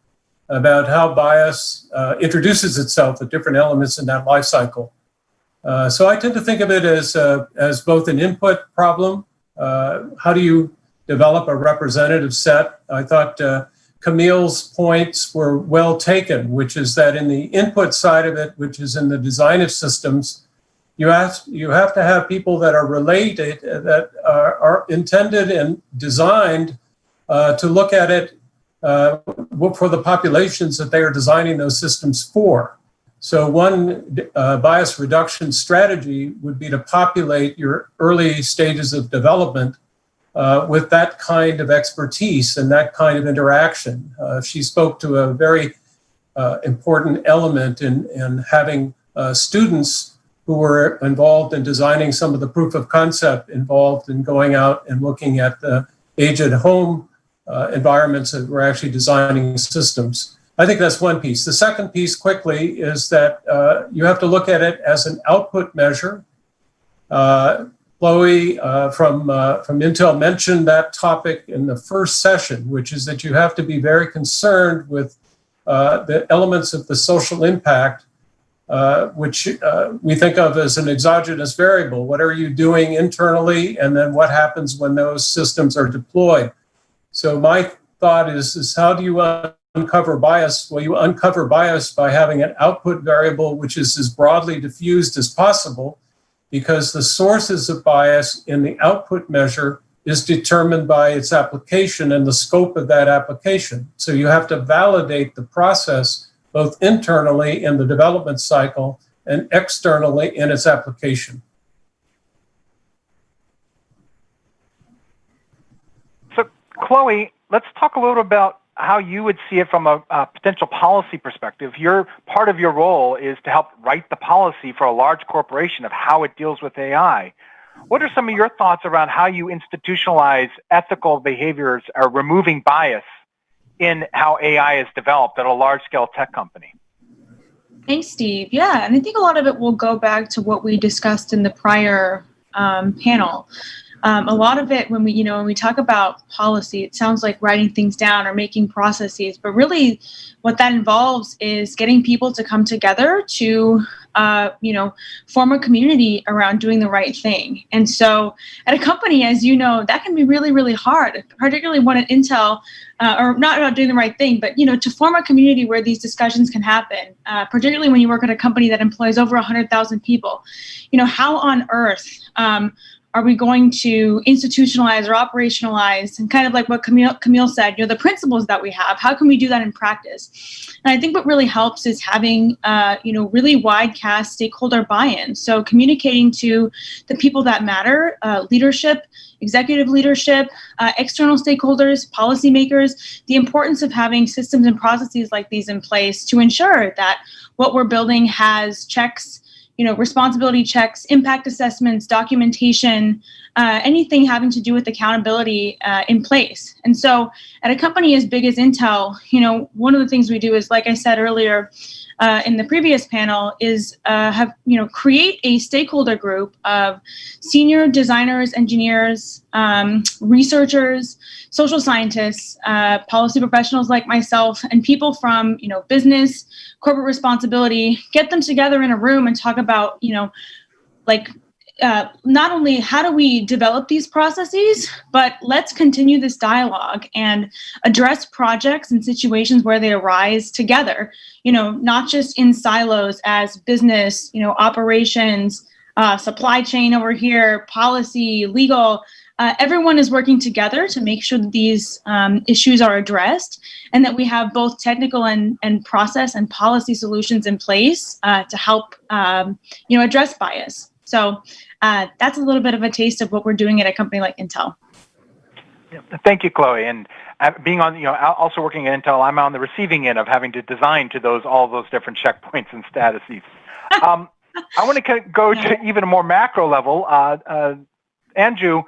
about how bias introduces itself at different elements in that lifecycle. So I tend to think of it as both an input problem. How do you develop a representative set? I thought Camille's points were well taken, which is that in the input side of it, which is in the design of systems, you have to have people that are related, that are intended and designed to look at it for the populations that they are designing those systems for. So one bias reduction strategy would be to populate your early stages of development with that kind of expertise and that kind of interaction. She spoke to a very important element in having students who were involved in designing some of the proof of concept involved in going out and looking at the age-at-home environments that were actually designing systems. I think that's one piece. The second piece, quickly, is that you have to look at it as an output measure. Chloe from Intel mentioned that topic in the first session, which is that you have to be very concerned with the elements of the social impact, which we think of as an exogenous variable. What are you doing internally, and then what happens when those systems are deployed? So my thought is how do you uncover bias? Well, you uncover bias by having an output variable which is as broadly diffused as possible, because the sources of bias in the output measure is determined by its application and the scope of that application. So you have to validate the process both internally in the development cycle and externally in its application. So, Chloe, let's talk a little about how you would see it from a potential policy perspective. Part of your role is to help write the policy for a large corporation of how it deals with AI. What are some of your thoughts around how you institutionalize ethical behaviors or removing bias in how AI is developed at a large-scale tech company? Thanks, Steve. Yeah, and I think a lot of it will go back to what we discussed in the prior panel. A lot of it, when we talk about policy, it sounds like writing things down or making processes, but really what that involves is getting people to come together to, form a community around doing the right thing. And so at a company, as you know, that can be really, really hard, particularly when at Intel, or not about doing the right thing, but, to form a community where these discussions can happen, particularly when you work at a company that employs over 100,000 people. How on earth are we going to institutionalize or operationalize, and kind of like what Camille said, the principles that we have, how can we do that in practice? And I think what really helps is having, really wide cast stakeholder buy-in. So communicating to the people that matter, leadership, executive leadership, external stakeholders, policymakers, the importance of having systems and processes like these in place to ensure that what we're building has checks, responsibility checks, impact assessments, documentation, anything having to do with accountability in place. And so at a company as big as Intel, one of the things we do is, like I said earlier in the previous panel, is create a stakeholder group of senior designers, engineers, researchers, social scientists, policy professionals like myself, and people from, business, corporate responsibility, get them together in a room and talk about, not only how do we develop these processes, but let's continue this dialogue and address projects and situations where they arise together, not just in silos as business, operations, supply chain over here, policy, legal. Everyone is working together to make sure that these issues are addressed and that we have both technical and process and policy solutions in place to help address bias. So that's a little bit of a taste of what we're doing at a company like Intel. Yeah, thank you, Chloe. And being on, also working at Intel, I'm on the receiving end of having to design to all those different checkpoints and statuses. I want to go to even a more macro level. Andrew,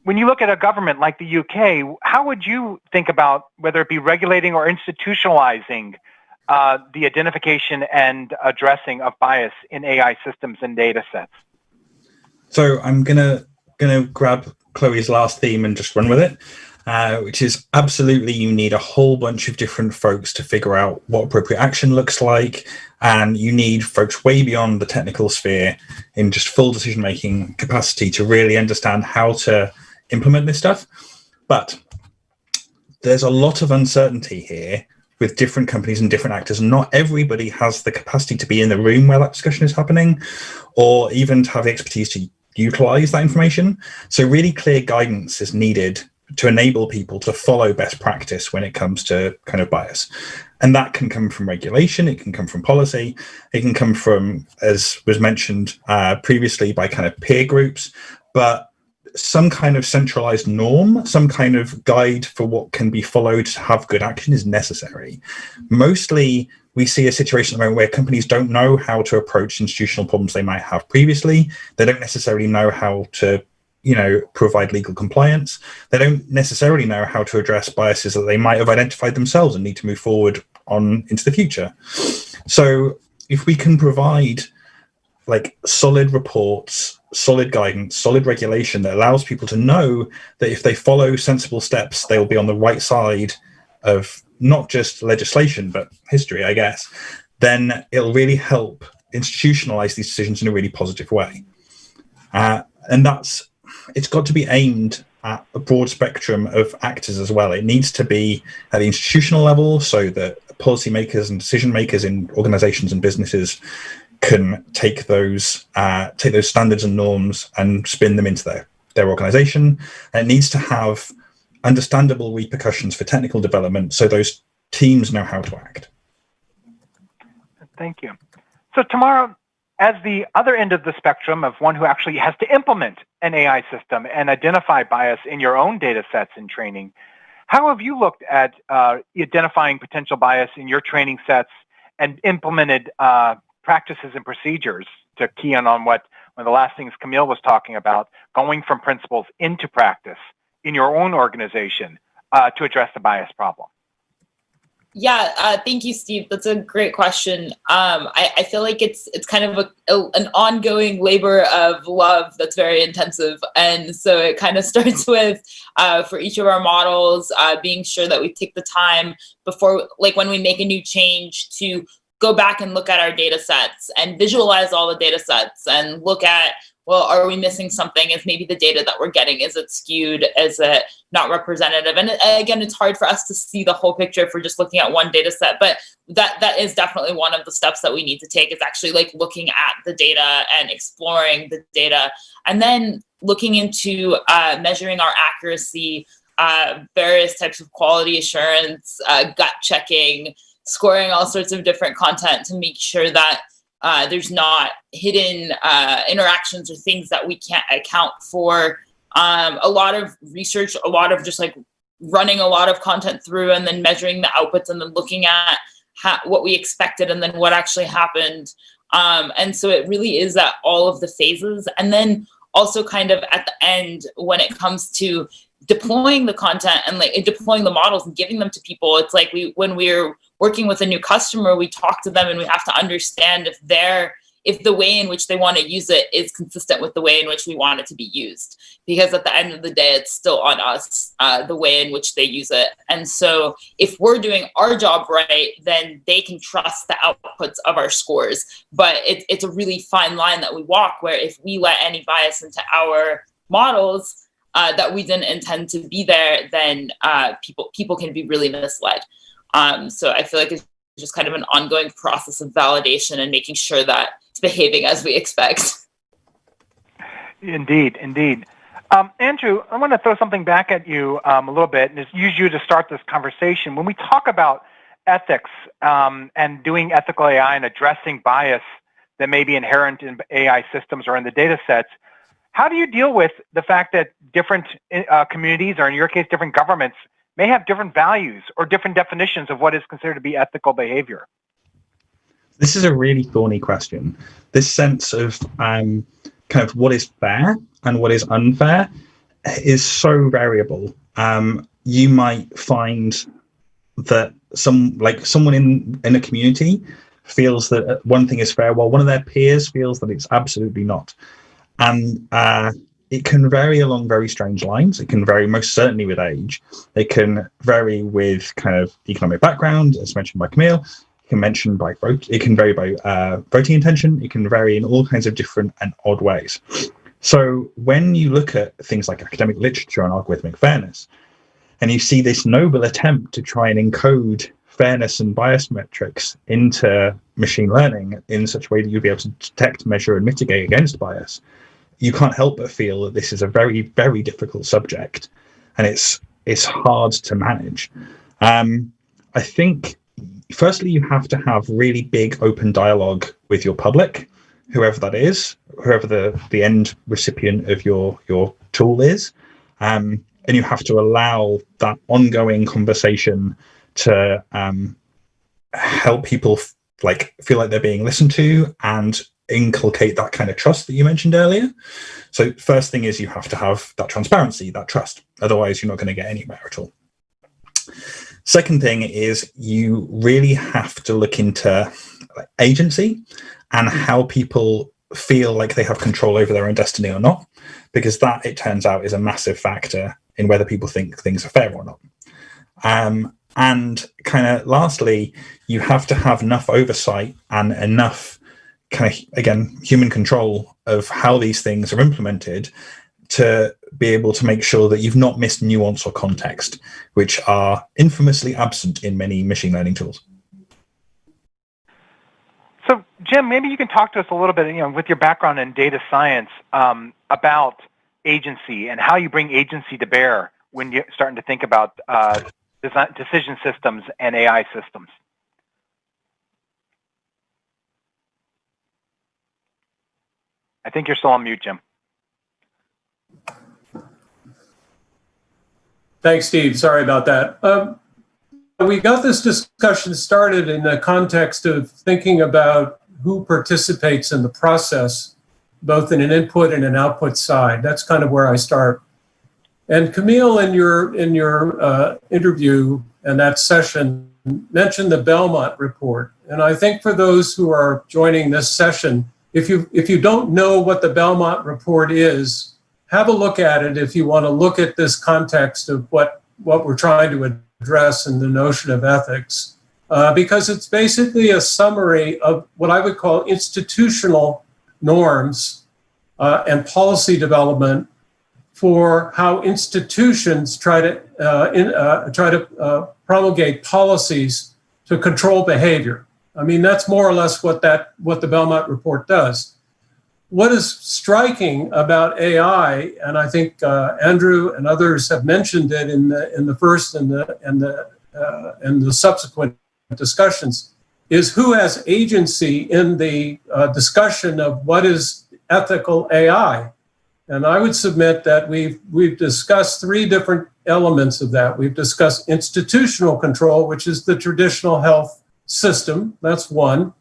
when you look at a government like the UK, how would you think about whether it be regulating or institutionalizing the identification and addressing of bias in AI systems and data sets? So I'm gonna grab Chloe's last theme and just run with it, which is absolutely you need a whole bunch of different folks to figure out what appropriate action looks like, and you need folks way beyond the technical sphere in just full decision-making capacity to really understand how to implement this stuff. But there's a lot of uncertainty here with different companies and different actors. Not everybody has the capacity to be in the room where that discussion is happening, or even to have the expertise to utilize that information. So really clear guidance is needed to enable people to follow best practice when it comes to kind of bias. And that can come from regulation, it can come from policy, it can come from, as was mentioned previously, by kind of peer groups, but some kind of centralized norm, some kind of guide for what can be followed to have good action is necessary. Mostly, we see a situation at the moment where companies don't know how to approach institutional problems they might have previously. They don't necessarily know how to, provide legal compliance. They don't necessarily know how to address biases that they might have identified themselves and need to move forward on into the future. So if we can provide solid reports, solid guidance, solid regulation that allows people to know that if they follow sensible steps, they will be on the right side of not just legislation, but history, I guess, then it'll really help institutionalize these decisions in a really positive way. And it's got to be aimed at a broad spectrum of actors as well. It needs to be at the institutional level so that policymakers and decision makers in organizations and businesses can take those standards and norms and spin them into their organization. And it needs to have understandable repercussions for technical development so those teams know how to act. Thank you. So Tamara, as the other end of the spectrum of one who actually has to implement an AI system and identify bias in your own data sets and training, how have you looked at identifying potential bias in your training sets and implemented practices and procedures to key in on one of the last things Camille was talking about, going from principles into practice in your own organization to address the bias problem? Yeah, thank you, Steve. That's a great question. I feel like it's kind of an ongoing labor of love that's very intensive. And so it kind of starts with, for each of our models, being sure that we take the time before, when we make a new change, to go back and look at our data sets and visualize all the data sets and look at, well, are we missing something? Is maybe the data that we're getting, is it skewed? Is it not representative? And again, it's hard for us to see the whole picture if we're just looking at one data set, but that is definitely one of the steps that we need to take, is actually looking at the data and exploring the data, and then looking into measuring our accuracy, various types of quality assurance, gut checking, scoring all sorts of different content to make sure that there's not hidden interactions or things that we can't account for. A lot of research, a lot of just running a lot of content through and then measuring the outputs and then looking at what we expected and then what actually happened. And so it really is at all of the phases. And then also kind of at the end, when it comes to deploying the content and deploying the models and giving them to people, it's when we're working with a new customer, we talk to them and we have to understand if if the way in which they want to use it is consistent with the way in which we want it to be used. Because at the end of the day, it's still on us, the way in which they use it. And so if we're doing our job right, then they can trust the outputs of our scores. But it's a really fine line that we walk, where if we let any bias into our models that we didn't intend to be there, then people can be really misled. So I feel like it's just kind of an ongoing process of validation and making sure that it's behaving as we expect. Indeed, indeed. Andrew, I want to throw something back at you a little bit and just use you to start this conversation. When we talk about ethics and doing ethical AI and addressing bias that may be inherent in AI systems or in the data sets, how do you deal with the fact that different communities, or in your case, different governments, may have different values or different definitions of what is considered to be ethical behavior? This is a really thorny question. This sense of kind of what is fair and what is unfair is so variable. You might find that someone in a community feels that one thing is fair, while one of their peers feels that it's absolutely not. And it can vary along very strange lines. It can vary most certainly with age. It can vary with kind of economic background, as mentioned by Camille. It can vary by voting intention. It can vary in all kinds of different and odd ways. So when you look at things like academic literature on algorithmic fairness, and you see this noble attempt to try and encode fairness and bias metrics into machine learning in such a way that you'll be able to detect, measure, and mitigate against bias, you can't help but feel that this is a very, very difficult subject, and it's hard to manage. I think, firstly, you have to have really big open dialogue with your public, whoever that is, whoever the end recipient of your tool is, and you have to allow that ongoing conversation to help people feel like they're being listened to and inculcate that kind of trust that you mentioned earlier. So first thing is you have to have that transparency, that trust. Otherwise, you're not going to get anywhere at all. Second thing is you really have to look into agency and how people feel like they have control over their own destiny or not, because that, it turns out, is a massive factor in whether people think things are fair or not. And kind of lastly, you have to have enough oversight and enough kind of, again, human control of how these things are implemented to be able to make sure that you've not missed nuance or context, which are infamously absent in many machine learning tools. So, Jim, maybe you can talk to us a little bit, with your background in data science, about agency and how you bring agency to bear when you're starting to think about decision systems and AI systems. I think you're still on mute, Jim. Thanks, Steve. Sorry about that. We got this discussion started in the context of thinking about who participates in the process, both in an input and an output side. That's kind of where I start. And Camille, in your interview and that session, mentioned the Belmont Report. And I think for those who are joining this session, if you don't know what the Belmont Report is, have a look at it if you want to look at this context of what we're trying to address in the notion of ethics, because it's basically a summary of what I would call institutional norms and policy development for how institutions try to promulgate policies to control behavior. I mean, that's more or less what the Belmont Report does. What is striking about AI, and I think Andrew and others have mentioned it in the first and the subsequent discussions, is who has agency in the discussion of what is ethical AI. And I would submit that we've discussed three different elements of that. We've discussed institutional control, which is the traditional health system. That's one.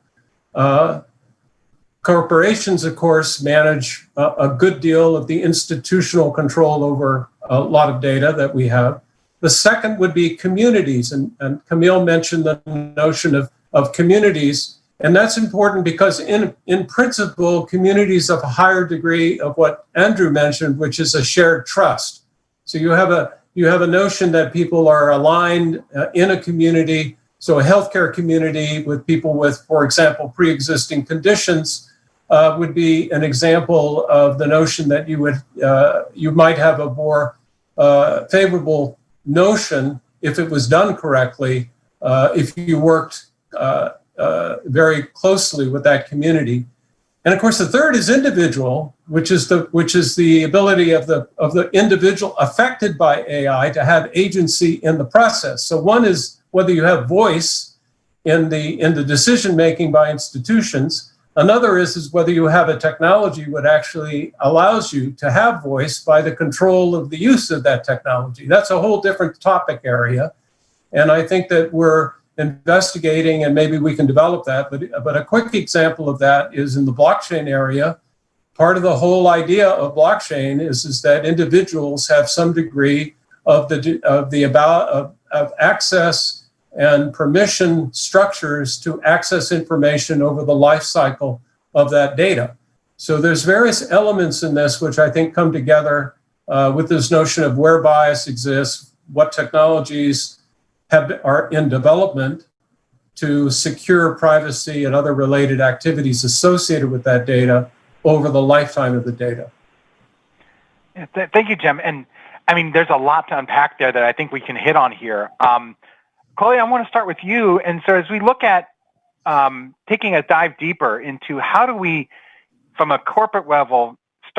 Corporations, of course, manage a good deal of the institutional control over a lot of data that we have. The second would be communities, and Camille mentioned the notion of communities. And that's important because in principle, communities have a higher degree of what Andrew mentioned, which is a shared trust. So you have a notion that people are aligned in a community. So a healthcare community with people with, for example, pre-existing conditions would be an example of the notion that you might have a more favorable notion if it was done correctly, if you worked very closely with that community. And of course, the third is individual, which is the ability of the individual affected by AI to have agency in the process. So one is whether you have voice in the decision making by institutions. Another is whether you have a technology that actually allows you to have voice by the control of the use of that technology. That's a whole different topic area. And I think that we're investigating, and maybe we can develop that, but a quick example of that is in the blockchain area. Part of the whole idea of blockchain is that individuals have some degree of access and permission structures to access information over the life cycle of that data. So there's various elements in this which I think come together with this notion of where bias exists, what technologies are in development to secure privacy and other related activities associated with that data over the lifetime of the data. Yeah, thank you, Jim. And I mean, there's a lot to unpack there that I think we can hit on here. Chloe, I want to start with you. And so as we look at taking a dive deeper into how do we, from a corporate level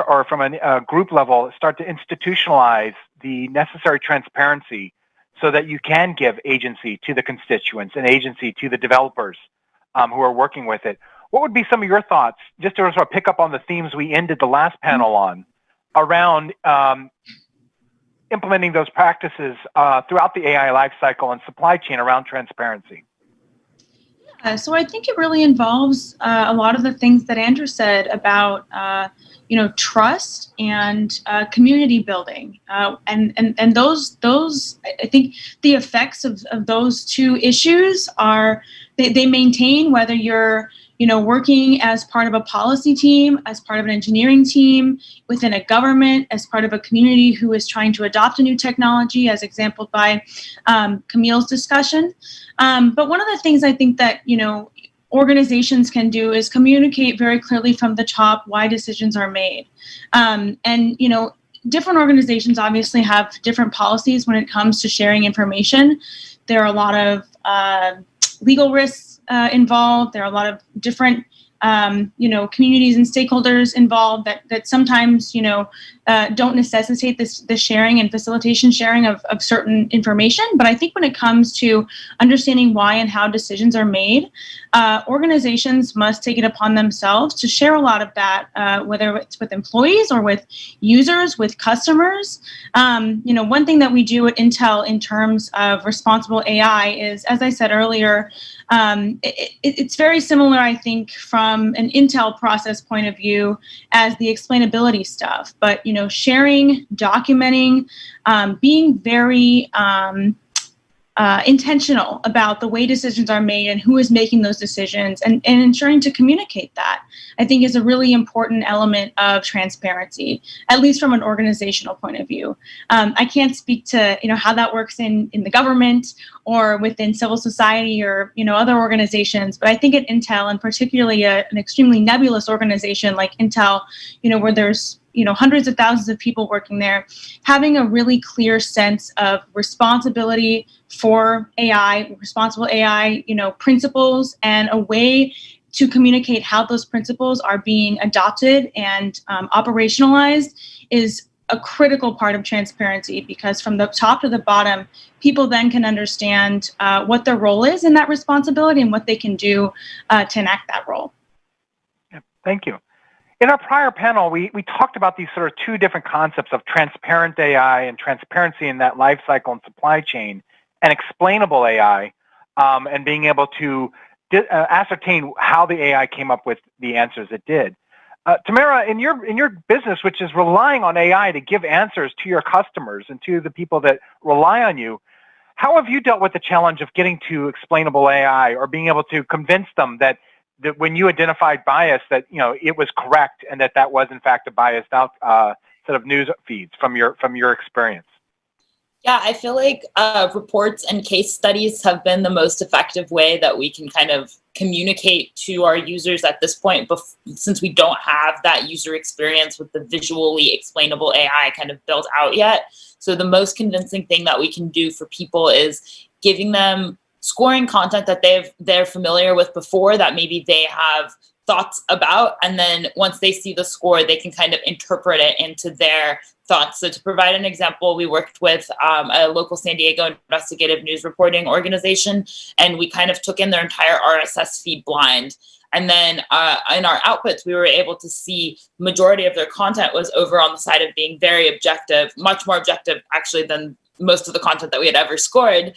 or from a group level, start to institutionalize the necessary transparency so that you can give agency to the constituents and agency to the developers who are working with it. What would be some of your thoughts, just to sort of pick up on the themes we ended the last panel on, around implementing those practices throughout the AI lifecycle and supply chain around transparency? So I think it really involves a lot of the things that Andrew said about trust and community building, and those I think the effects of those two issues are they maintain whether you're working as part of a policy team, as part of an engineering team, within a government, as part of a community who is trying to adopt a new technology, as exampled by Camille's discussion. But one of the things I think that, organizations can do is communicate very clearly from the top why decisions are made. And different organizations obviously have different policies when it comes to sharing information. There are a lot of legal risks involved. There are a lot of different communities and stakeholders involved that sometimes don't necessitate the sharing and facilitation sharing of certain information. But I think when it comes to understanding why and how decisions are made, organizations must take it upon themselves to share a lot of that, whether it's with employees or with users, with customers. One thing that we do at Intel in terms of responsible AI is, as I said earlier, it's very similar, I think, from an Intel process point of view as the explainability stuff. But, sharing, documenting, being very intentional about the way decisions are made and who is making those decisions, and ensuring to communicate that, I think, is a really important element of transparency, at least from an organizational point of view. I can't speak to how that works in the government or within civil society or other organizations, but I think at Intel, and particularly an extremely nebulous organization like Intel, where there's hundreds of thousands of people working there, having a really clear sense of responsibility for AI, responsible AI, principles, and a way to communicate how those principles are being adopted and operationalized is a critical part of transparency, because from the top to the bottom, people then can understand what their role is in that responsibility and what they can do to enact that role. Yeah, thank you. In our prior panel, we talked about these sort of two different concepts of transparent AI and transparency in that life cycle and supply chain, and explainable AI, and being able to ascertain how the AI came up with the answers it did. Tamara, in your business, which is relying on AI to give answers to your customers and to the people that rely on you, how have you dealt with the challenge of getting to explainable AI or being able to convince them that that when you identified bias, that it was correct, and that was in fact a biased out set of news feeds from your experience? Yeah, I feel like reports and case studies have been the most effective way that we can kind of communicate to our users at this point, since we don't have that user experience with the visually explainable AI kind of built out yet. So the most convincing thing that we can do for people is giving them scoring content that they're familiar with before, that maybe they have thoughts about, and then once they see the score, they can kind of interpret it into their thoughts. So to provide an example, we worked with a local San Diego investigative news reporting organization, and we kind of took in their entire RSS feed blind. And then in our outputs, we were able to see majority of their content was over on the side of being very objective, much more objective actually than most of the content that we had ever scored,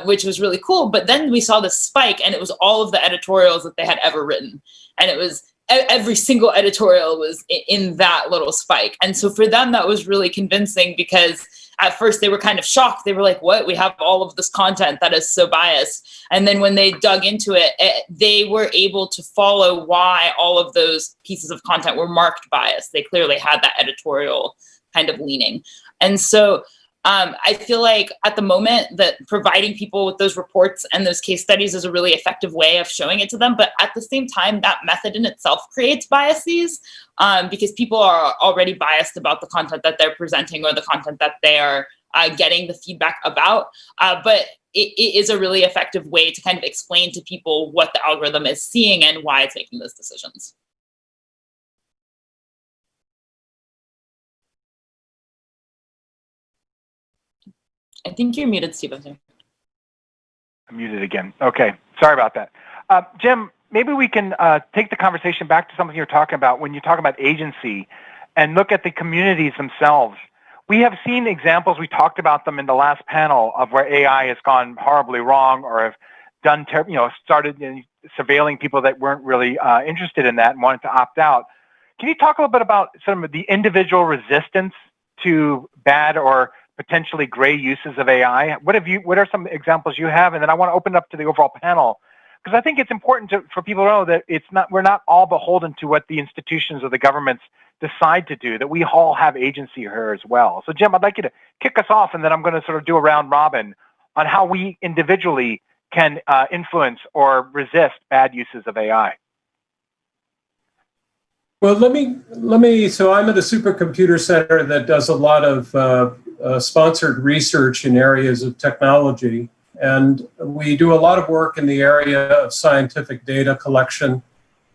which was really cool. But then we saw this spike, and it was all of the editorials that they had ever written. And it was every single editorial was in that little spike. And so for them, that was really convincing, because at first they were kind of shocked. They were like, what? We have all of this content that is so biased. And then when they dug into it, they were able to follow why all of those pieces of content were marked biased. They clearly had that editorial kind of leaning. And so I feel like at the moment that providing people with those reports and those case studies is a really effective way of showing it to them. But at the same time, that method in itself creates biases, because people are already biased about the content that they're presenting or the content that they are getting the feedback about. But it is a really effective way to kind of explain to people what the algorithm is seeing and why it's making those decisions. I think you're muted, Steve. I'm muted again. Okay, sorry about that. Jim, maybe we can take the conversation back to something you're talking about when you talk about agency and look at the communities themselves. We have seen examples, we talked about them in the last panel, of where AI has gone horribly wrong or have done, started surveilling people that weren't really interested in that and wanted to opt out. Can you talk a little bit about some of the individual resistance to bad or potentially gray uses of AI? What are some examples you have? And then I want to open it up to the overall panel, because I think it's important for people to know that we're not all beholden to what the institutions or the governments decide to do, that we all have agency here as well. So Jim, I'd like you to kick us off, and then I'm going to sort of do a round robin on how we individually can influence or resist bad uses of AI. Well, let me, so I'm at a supercomputer center that does a lot of sponsored research in areas of technology. And we do a lot of work in the area of scientific data collection,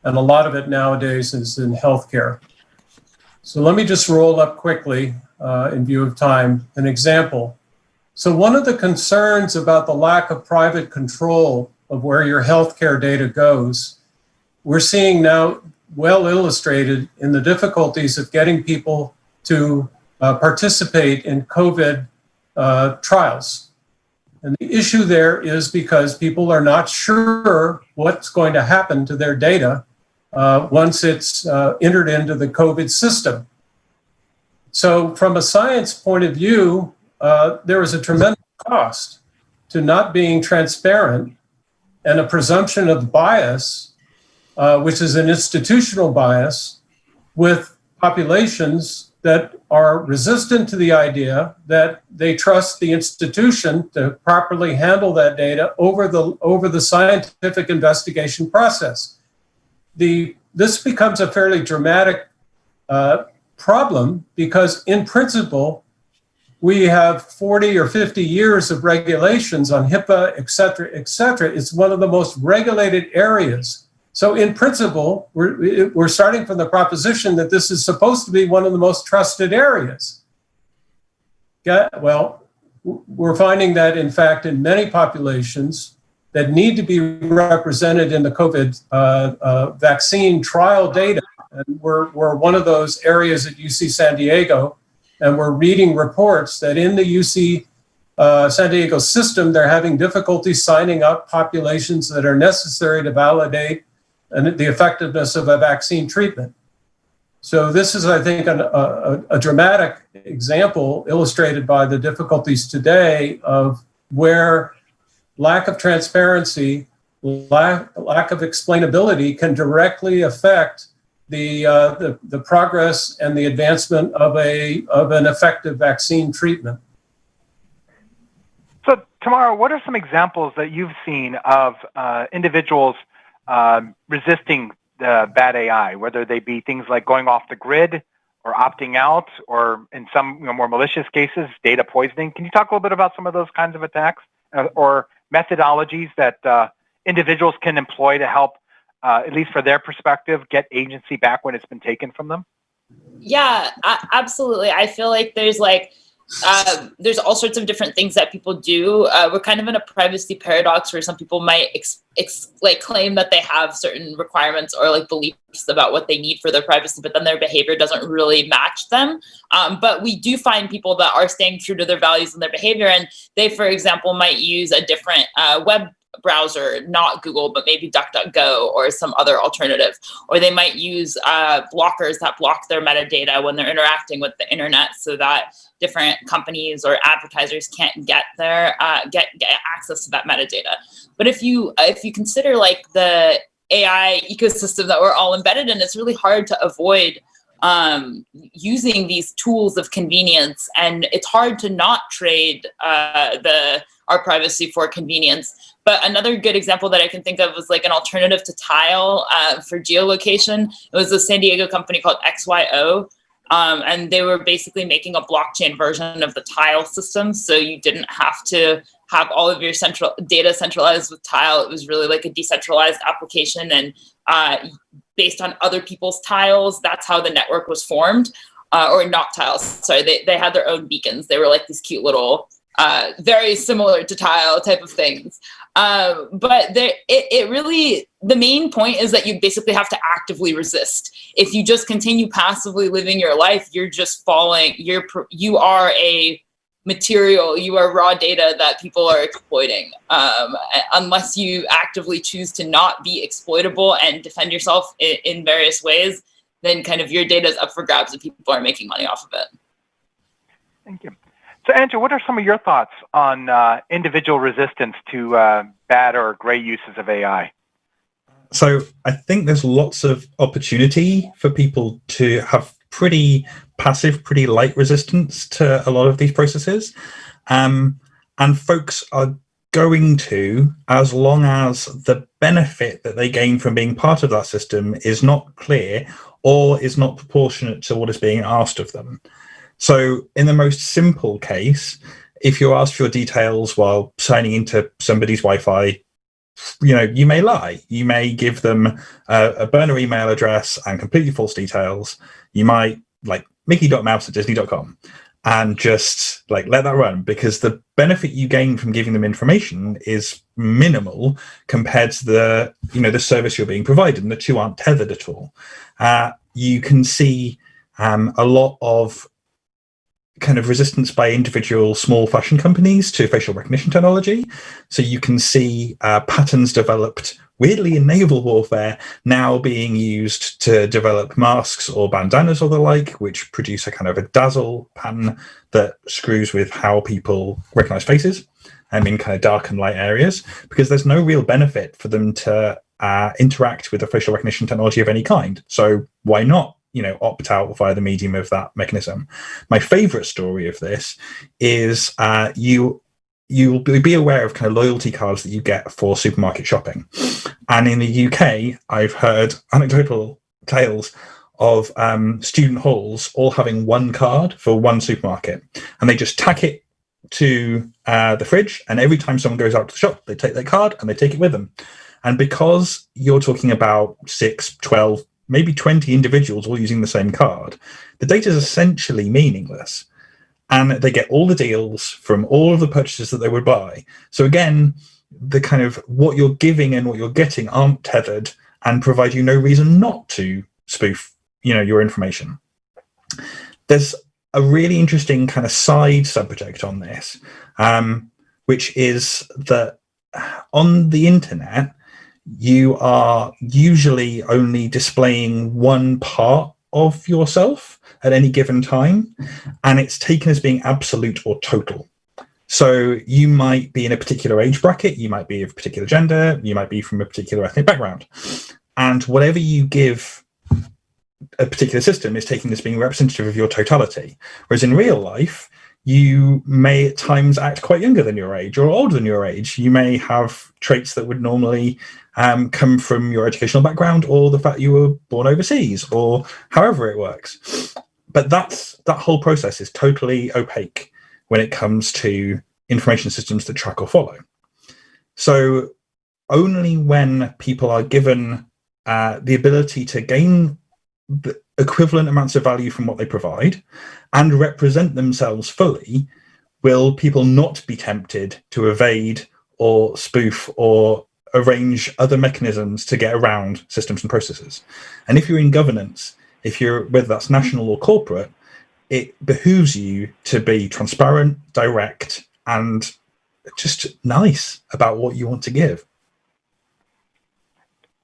and a lot of it nowadays is in healthcare. So let me just roll up quickly, in view of time, an example. So one of the concerns about the lack of private control of where your healthcare data goes, we're seeing now well illustrated in the difficulties of getting people to participate in COVID trials. And the issue there is because people are not sure what's going to happen to their data once it's entered into the COVID system. So from a science point of view, there is a tremendous cost to not being transparent, and a presumption of bias, which is an institutional bias, with populations that are resistant to the idea that they trust the institution to properly handle that data over the scientific investigation process. This becomes a fairly dramatic problem, because in principle, we have 40 or 50 years of regulations on HIPAA, et cetera, et cetera. It's one of the most regulated areas. So in principle, we're starting from the proposition that this is supposed to be one of the most trusted areas. Well, we're finding that, in fact, in many populations that need to be represented in the COVID vaccine trial data, and we're one of those areas at UC San Diego, and we're reading reports that in the UC San Diego system, they're having difficulty signing up populations that are necessary to validate the effectiveness of a vaccine treatment. So this is, I think, a dramatic example illustrated by the difficulties today of where lack of transparency lack of explainability can directly affect the progress and the advancement of an effective vaccine treatment. So, Tamara, what are some examples that you've seen of individuals resisting the bad AI, whether they be things like going off the grid or opting out, or in some more malicious cases, data poisoning? Can you talk a little bit about some of those kinds of attacks or methodologies that individuals can employ to help, at least for their perspective, get agency back when it's been taken from them? Yeah, absolutely. I feel like there's all sorts of different things that people do. We're kind of in a privacy paradox where some people might claim that they have certain requirements or like beliefs about what they need for their privacy, but then their behavior doesn't really match them. But we do find people that are staying true to their values and their behavior, and they, for example, might use a different web browser, not Google, but maybe DuckDuckGo or some other alternative. Or they might use blockers that block their metadata when they're interacting with the internet, so that different companies or advertisers can't get their get access to that metadata. But if you consider like the AI ecosystem that we're all embedded in, it's really hard to avoid using these tools of convenience, and it's hard to not trade our privacy for convenience. But another good example that I can think of was like an alternative to Tile for geolocation. It was a San Diego company called XYO. And they were basically making a blockchain version of the Tile system. So you didn't have to have all of your data centralized with Tile. It was really like a decentralized application, and based on other people's tiles, that's how the network was formed. Or not tiles, sorry, they had their own beacons. They were like these cute little, very similar to Tile type of things. But it really, the main point is that you basically have to actively resist. If you just continue passively living your life, you're just falling, you are a material, you are raw data that people are exploiting. Unless you actively choose to not be exploitable and defend yourself in various ways, then kind of your data is up for grabs and people are making money off of it. Thank you. So, Andrew, what are some of your thoughts on individual resistance to bad or gray uses of AI? So I think there's lots of opportunity for people to have pretty passive, pretty light resistance to a lot of these processes. And folks are going to, as long as the benefit that they gain from being part of that system is not clear or is not proportionate to what is being asked of them. So in the most simple case, if you're asked for your details while signing into somebody's Wi-Fi, you may lie. You may give them a burner email address and completely false details. You might like mickey.mouse@disney.com and just like let that run, because the benefit you gain from giving them information is minimal compared to the service you're being provided, and the two aren't tethered at all. You can see a lot of kind of resistance by individual small fashion companies to facial recognition technology. So you can see patterns developed weirdly in naval warfare now being used to develop masks or bandanas or the like, which produce a kind of a dazzle pattern that screws with how people recognize faces in kind of dark and light areas, because there's no real benefit for them to interact with a facial recognition technology of any kind. So why not opt out via the medium of that mechanism? My favorite story of this is you'll be aware of kind of loyalty cards that you get for supermarket shopping. And in the UK, I've heard anecdotal tales of student halls all having one card for one supermarket, and they just tack it to the fridge, and every time someone goes out to the shop, they take their card and they take it with them. And because you're talking about 6, 12, maybe 20 individuals all using the same card, the data is essentially meaningless. And they get all the deals from all of the purchases that they would buy. So again, the kind of what you're giving and what you're getting aren't tethered and provide you no reason not to spoof, your information. There's a really interesting kind of side subject on this, which is that on the internet, you are usually only displaying one part of yourself at any given time, and it's taken as being absolute or total. So you might be in a particular age bracket, you might be of a particular gender, you might be from a particular ethnic background. And whatever you give a particular system is taking this being representative of your totality. Whereas in real life, you may at times act quite younger than your age or older than your age. You may have traits that would normally come from your educational background or the fact you were born overseas or however it works. But that whole process is totally opaque when it comes to information systems that track or follow. So only when people are given the ability to gain the equivalent amounts of value from what they provide and represent themselves fully will people not be tempted to evade or spoof or arrange other mechanisms to get around systems and processes. And if you're in governance, whether that's national or corporate, it behooves you to be transparent, direct, and just nice about what you want to give.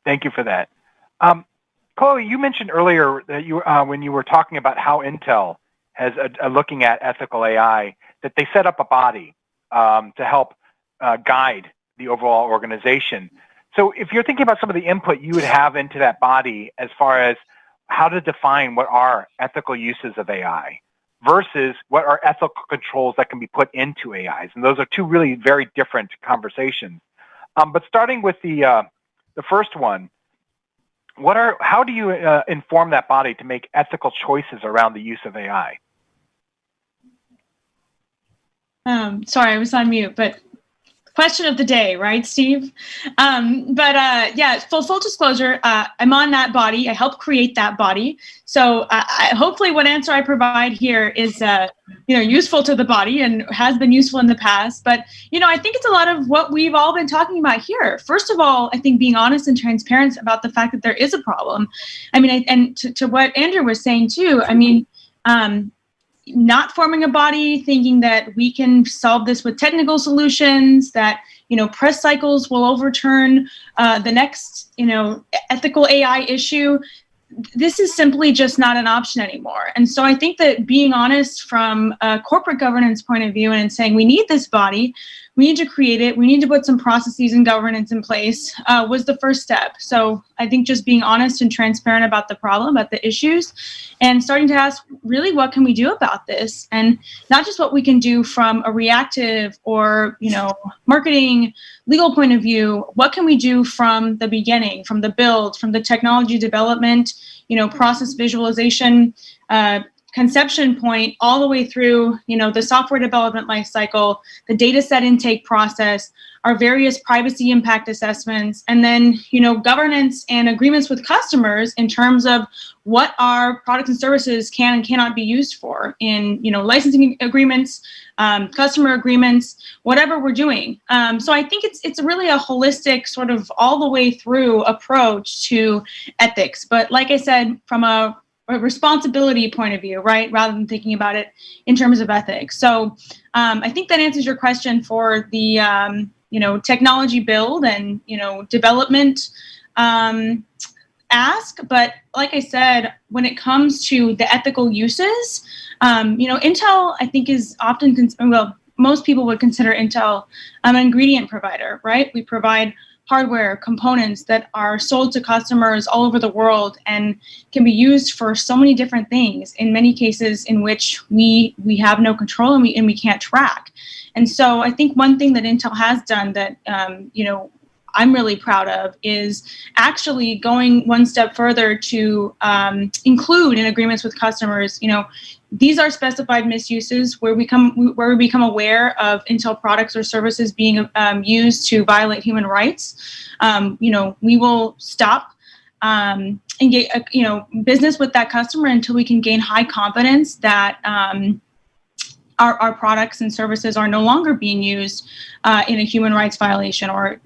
Thank you for that. Chloe, you mentioned earlier that when you were talking about how Intel has looking at ethical AI, that they set up a body to help guide the overall organization. So if you're thinking about some of the input you would have into that body as far as how to define what are ethical uses of AI versus what are ethical controls that can be put into AIs, and those are two really very different conversations. But starting with the first one, how do you inform that body to make ethical choices around the use of AI? Sorry, I was on mute, but question of the day, right, Steve? Yeah, full disclosure, I'm on that body. I helped create that body. So hopefully what answer I provide here is useful to the body and has been useful in the past. But, I think it's a lot of what we've all been talking about here. First of all, I think being honest and transparent about the fact that there is a problem. I mean, and to what Andrew was saying too, I mean, not forming a body, thinking that we can solve this with technical solutions, that, press cycles will overturn the next, ethical AI issue. This is simply just not an option anymore. And so I think that being honest from a corporate governance point of view and saying we need this body, we need to create it, we need to put some processes and governance in place was the first step. So I think just being honest and transparent about the problem, about the issues, and starting to ask, really, what can we do about this? And not just what we can do from a reactive or, marketing, legal point of view, what can we do from the beginning, from the build, from the technology development, process visualization, conception point, all the way through, the software development lifecycle, the data set intake process, our various privacy impact assessments, and then, governance and agreements with customers in terms of what our products and services can and cannot be used for in, licensing agreements, customer agreements, whatever we're doing. So I think it's really a holistic sort of all the way through approach to ethics. But like I said, from a responsibility point of view, right, rather than thinking about it in terms of ethics. So I think that answers your question for the technology build and development ask. But like I said, when it comes to the ethical uses, Intel I think is often most people would consider Intel an ingredient provider, right? We provide hardware components that are sold to customers all over the world and can be used for so many different things, in many cases in which we have no control and we can't track. And so I think one thing that Intel has done that I'm really proud of is actually going one step further to include in agreements with customers, these are specified misuses where we become aware of Intel products or services being used to violate human rights. We will stop engage, business with that customer until we can gain high confidence that our products and services are no longer being used in a human rights violation or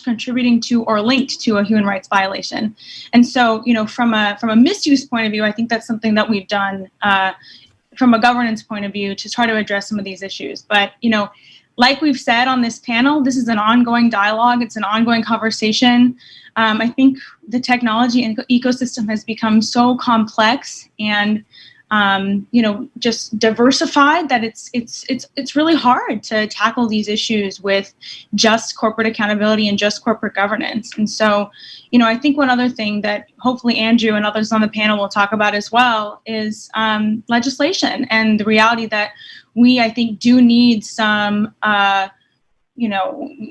contributing to or linked to a human rights violation. And so, from a misuse point of view, I think that's something that we've done from a governance point of view to try to address some of these issues. But, like we've said on this panel, this is an ongoing dialogue. It's an ongoing conversation. I think the technology and ecosystem has become so complex and just diversified, that it's really hard to tackle these issues with just corporate accountability and just corporate governance. And so, I think one other thing that hopefully Andrew and others on the panel will talk about as well is legislation, and the reality that we, I think, do need some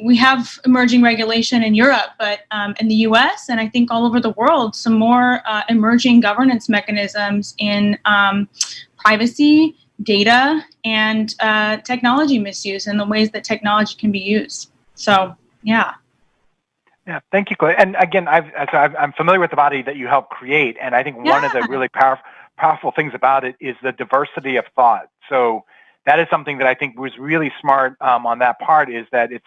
we have emerging regulation in Europe, but in the US and I think all over the world, some more emerging governance mechanisms in privacy, data, and technology misuse and the ways that technology can be used. So, yeah. Yeah, thank you, Clay. And again, I'm familiar with the body that you helped create, and I think one of the really powerful things about it is the diversity of thought. So that is something that I think was really smart on that part, is that it's,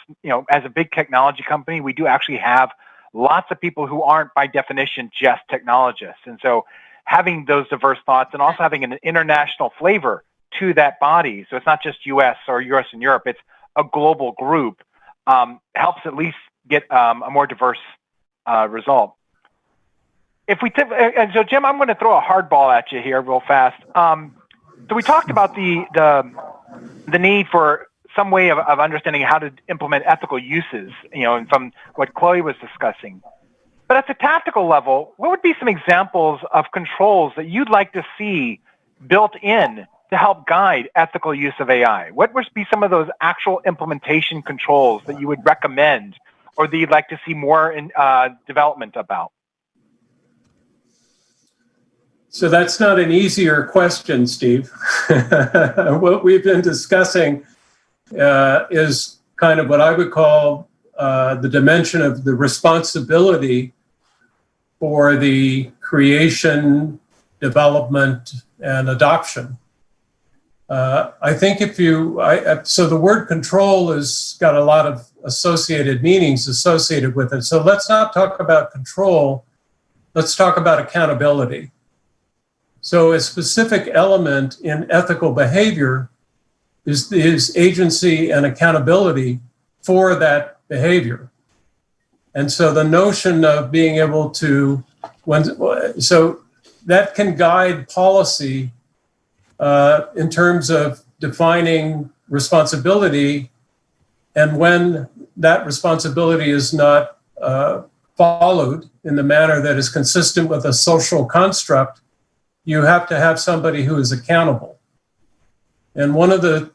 as a big technology company, we do actually have lots of people who aren't by definition just technologists. And so having those diverse thoughts and also having an international flavor to that body, so it's not just US or US and Europe, it's a global group, helps at least get a more diverse result. And so Jim, I'm going to throw a hardball at you here real fast. So we talked about the need for some way of understanding how to implement ethical uses, and from what Chloe was discussing. But at the tactical level, what would be some examples of controls that you'd like to see built in to help guide ethical use of AI? What would be some of those actual implementation controls that you would recommend or that you'd like to see more in development about? So that's not an easier question, Steve. What we've been discussing is kind of what I would call the dimension of the responsibility for the creation, development, and adoption. I think so the word control has got a lot of associated meanings associated with it. So let's not talk about control, let's talk about accountability. So a specific element in ethical behavior is agency and accountability for that behavior. And so the notion of being able to, so that can guide policy in terms of defining responsibility, and when that responsibility is not followed in the manner that is consistent with a social construct, you have to have somebody who is accountable. And one of the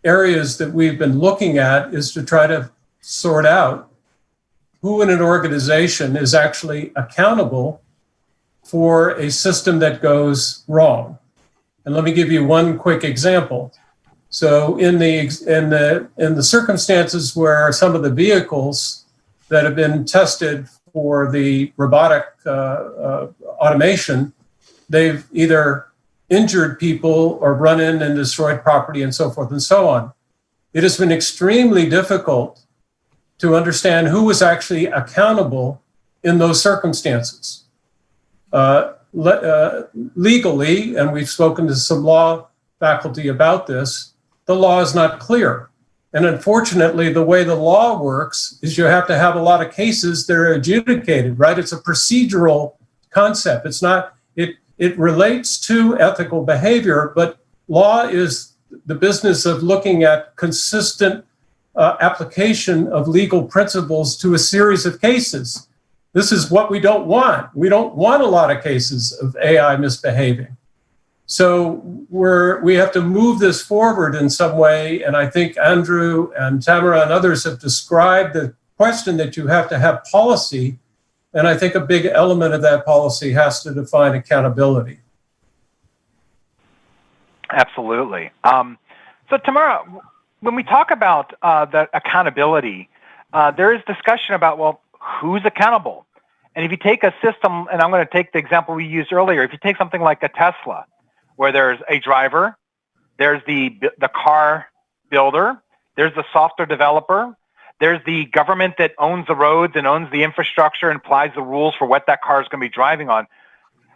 areas that we've been looking at is to try to sort out who in an organization is actually accountable for a system that goes wrong. And let me give you one quick example. So in the circumstances where some of the vehicles that have been tested for the robotic automation, they've either injured people or run in and destroyed property and so forth and so on. It has been extremely difficult to understand who was actually accountable in those circumstances. Legally, and we've spoken to some law faculty about this, the law is not clear. And unfortunately, the way the law works is you have to have a lot of cases that are adjudicated, right? It's a procedural concept. It's not, it relates to ethical behavior, but law is the business of looking at consistent application of legal principles to a series of cases. This is what we don't want. We don't want a lot of cases of AI misbehaving. So we have to move this forward in some way, and I think Andrew and Tamara and others have described the question that you have to have policy, and I think a big element of that policy has to define accountability. Absolutely. So Tamara, when we talk about the accountability, there is discussion about, well, who's accountable? And if you take a system, and I'm going to take the example we used earlier, if you take something like a Tesla, where there's a driver, there's the car builder, there's the software developer, there's the government that owns the roads and owns the infrastructure and applies the rules for what that car is going to be driving on.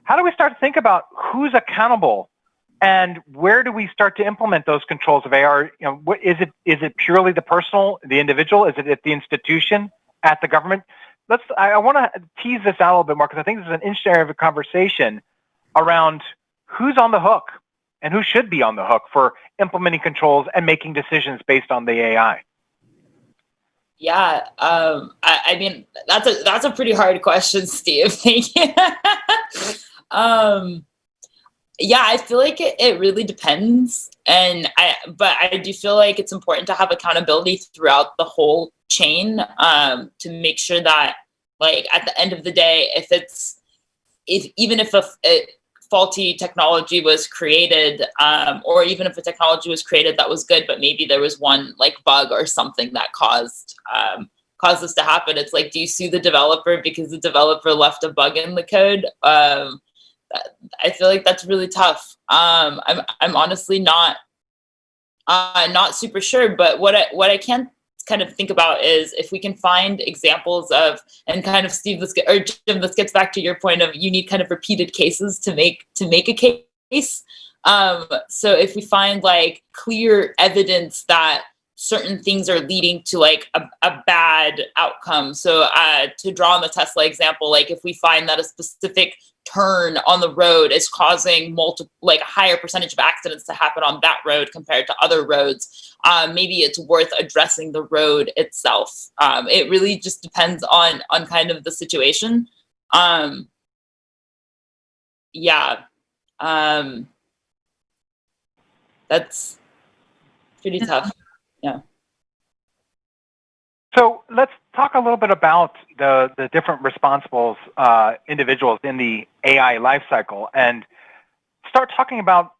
How do we start to think about who's accountable, and where do we start to implement those controls of AR? Is it purely the personal, the individual? Is it at the institution, at the government? I want to tease this out a little bit more, because I think this is an interesting area of a conversation around who's on the hook and who should be on the hook for implementing controls and making decisions based on the AI? Yeah, I mean, that's a pretty hard question, Steve. Thank you. Yeah, I feel like it really depends, but I do feel like it's important to have accountability throughout the whole chain, to make sure that, like, at the end of the day, even if a faulty technology was created, or even if a technology was created that was good, but maybe there was one like bug or something that caused this to happen. It's like, do you sue the developer because the developer left a bug in the code? I feel like that's really tough. I'm honestly not super sure, but what I can kind of think about is if we can find examples of, and kind of Steve, Jim, this gets back to your point of you need kind of repeated cases to make a case. So if we find like clear evidence that certain things are leading to like a bad outcome. So to draw on the Tesla example, like if we find that a specific turn on the road is causing a higher percentage of accidents to happen on that road compared to other roads, maybe it's worth addressing the road itself. It really just depends on kind of the situation. That's pretty tough. Yeah. So let's talk a little bit about the different responsible individuals in the AI lifecycle, and start talking about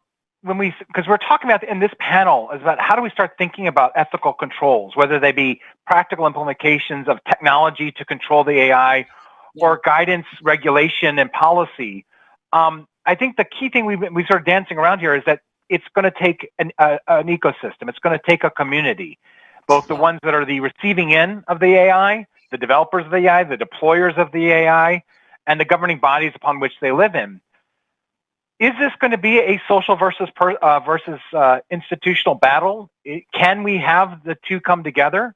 because we're talking about in this panel is about how do we start thinking about ethical controls, whether they be practical implementations of technology to control the AI, or guidance, regulation, and policy. I think the key thing we sort of dancing around here is that it's going to take an ecosystem. It's going to take a community, both the ones that are the receiving end of the AI, the developers of the AI, the deployers of the AI, and the governing bodies upon which they live in. Is this going to be a social versus institutional battle? Can we have the two come together?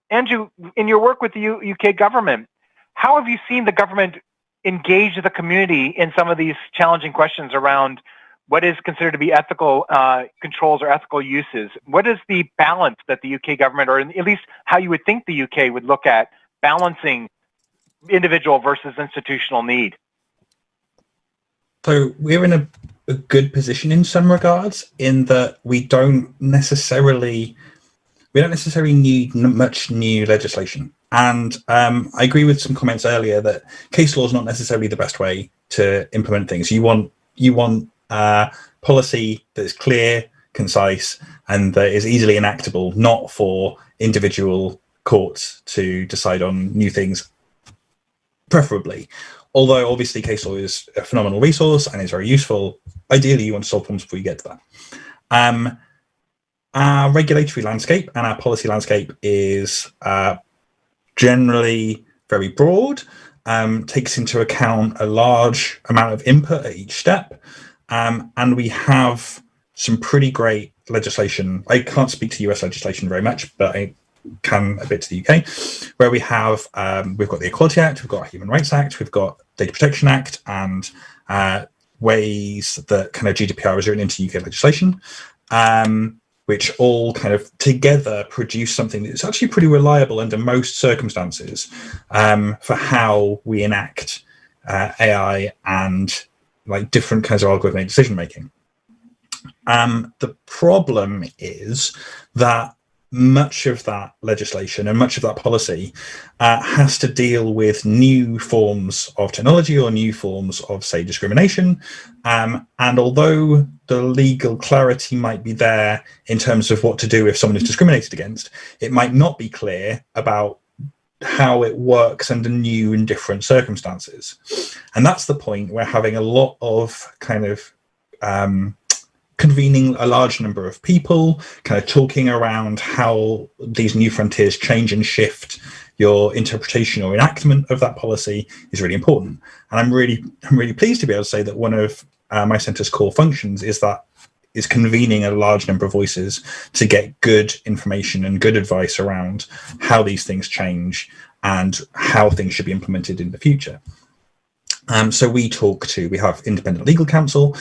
Andrew, in your work with the UK government, how have you seen the government engage the community in some of these challenging questions around what is considered to be ethical controls or ethical uses? What is the balance that the UK government, or at least how you would think the UK would look at balancing individual versus institutional need? So we're in a good position in some regards, in that we don't necessarily need much new legislation. And I agree with some comments earlier that case law is not necessarily the best way to implement things. You want policy that is clear, concise, and that is easily enactable, not for individual courts to decide on new things, preferably. Although obviously case law is a phenomenal resource and is very useful, ideally you want to solve problems before you get to that. Our regulatory landscape and our policy landscape is generally very broad, takes into account a large amount of input at each step, and we have some pretty great legislation. I can't speak to US legislation very much, but I can a bit to the UK, where we've got the Equality Act, we've got Human Rights Act, we've got Data Protection Act, and ways that kind of GDPR is written into UK legislation, which all kind of together produce something that's actually pretty reliable under most circumstances for how we enact AI and like different kinds of algorithmic decision making. The problem is that much of that legislation and much of that policy has to deal with new forms of technology or new forms of, say, discrimination. And although the legal clarity might be there in terms of what to do if someone is discriminated against, it might not be clear about how it works under new and different circumstances. And that's the point where having a lot of kind of convening a large number of people, kind of talking around how these new frontiers change and shift your interpretation or enactment of that policy is really important. And I'm really pleased to be able to say that one of my centre's core functions is convening a large number of voices to get good information and good advice around how these things change and how things should be implemented in the future. So we have independent legal counsel,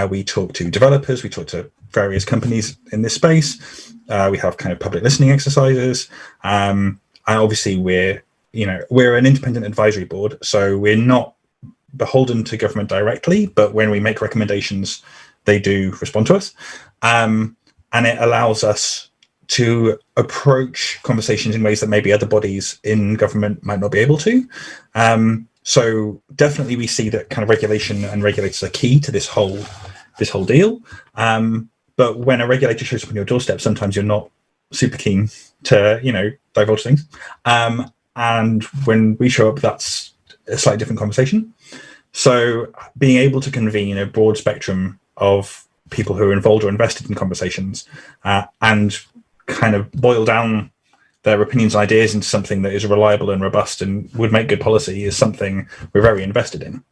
we talk to developers, we talk to various companies in this space, we have kind of public listening exercises, and obviously we're an independent advisory board, so we're not beholden to government directly, but when we make recommendations, they do respond to us, and it allows us to approach conversations in ways that maybe other bodies in government might not be able to. So definitely we see that kind of regulation and regulators are key to this whole deal. But when a regulator shows up on your doorstep, sometimes you're not super keen to, divulge things. And when we show up, that's a slightly different conversation. So being able to convene a broad spectrum of people who are involved or invested in conversations and kind of boil down their opinions and ideas into something that is reliable and robust and would make good policy is something we're very invested in.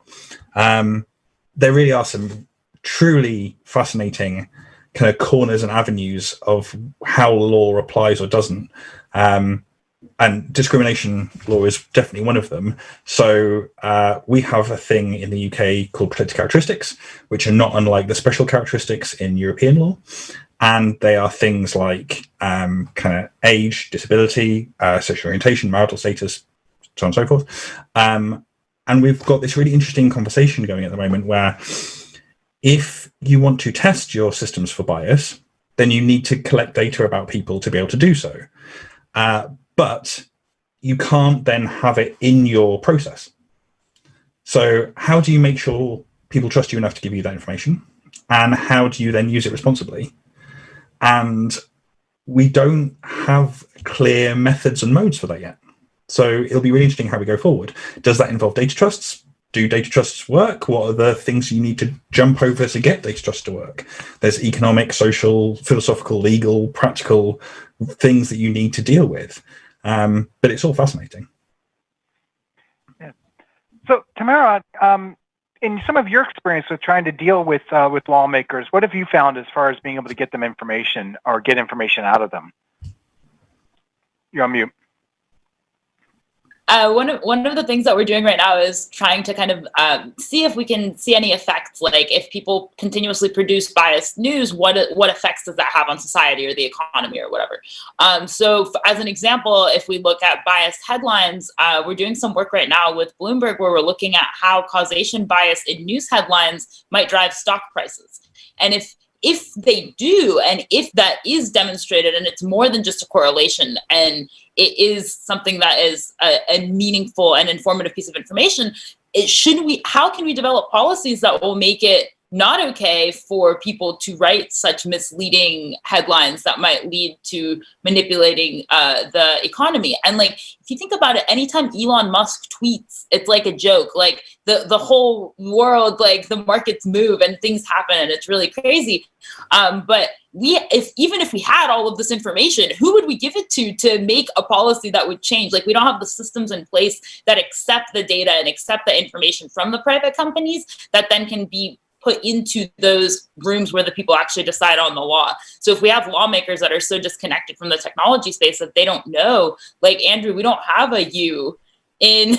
There really are some truly fascinating kind of corners and avenues of how law applies or doesn't. And discrimination law is definitely one of them. So we have a thing in the UK called protected characteristics, which are not unlike the special characteristics in European law. And they are things like kind of age, disability, sexual orientation, marital status, so on and so forth. And we've got this really interesting conversation going at the moment where if you want to test your systems for bias, then you need to collect data about people to be able to do so. But you can't then have it in your process. So how do you make sure people trust you enough to give you that information? And how do you then use it responsibly? And we don't have clear methods and modes for that yet. So it'll be really interesting how we go forward. Does that involve data trusts? Do data trusts work? What are the things you need to jump over to get data trusts to work? There's economic, social, philosophical, legal, practical things that you need to deal with. But it's all fascinating. Yeah. So Tamara, in some of your experience with trying to deal with lawmakers, what have you found as far as being able to get them information or get information out of them? You're on mute. One of the things that we're doing right now is trying to kind of see if we can see any effects, like if people continuously produce biased news, what effects does that have on society or the economy or whatever. So as an example, if we look at biased headlines, we're doing some work right now with Bloomberg where we're looking at how causation bias in news headlines might drive stock prices. And if they do, and if that is demonstrated, and it's more than just a correlation, and it is something that is a meaningful and informative piece of information, how can we develop policies that will make it not okay for people to write such misleading headlines that might lead to manipulating the economy? And like, if you think about it, anytime Elon Musk tweets, it's like a joke. Like the whole world, like the markets move and things happen, and it's really crazy. But even if we had all of this information, who would we give it to make a policy that would change? Like, we don't have the systems in place that accept the data and accept the information from the private companies that then can be put into those rooms where the people actually decide on the law. So if we have lawmakers that are so disconnected from the technology space that they don't know, like Andrew, we don't have a U in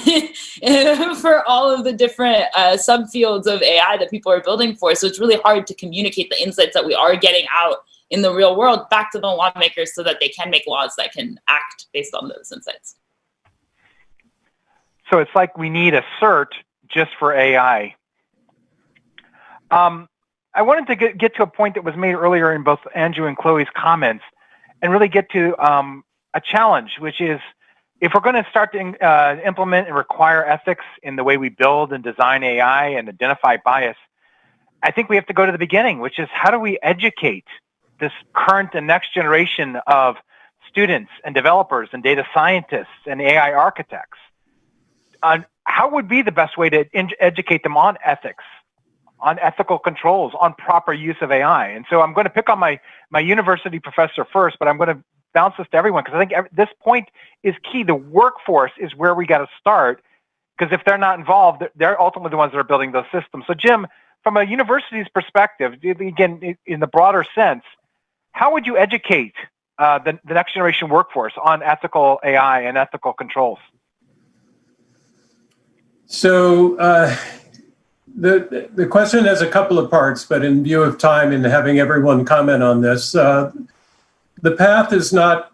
for all of the different subfields of AI that people are building for. So it's really hard to communicate the insights that we are getting out in the real world back to the lawmakers so that they can make laws that can act based on those insights. So it's like we need a cert just for AI. I wanted to get to a point that was made earlier in both Andrew and Chloe's comments and really get to a challenge, which is if we're going to start to implement and require ethics in the way we build and design AI and identify bias, I think we have to go to the beginning, which is how do we educate this current and next generation of students and developers and data scientists and AI architects? How would be the best way to educate them on ethics, on ethical controls, on proper use of AI? And so I'm going to pick on my university professor first, but I'm going to bounce this to everyone because I think this point is key. The workforce is where we got to start, because if they're not involved, they're ultimately the ones that are building those systems. So Jim, from a university's perspective, again, in the broader sense, how would you educate the next generation workforce on ethical AI and ethical controls? So the question has a couple of parts, but in view of time and having everyone comment on this, the path is not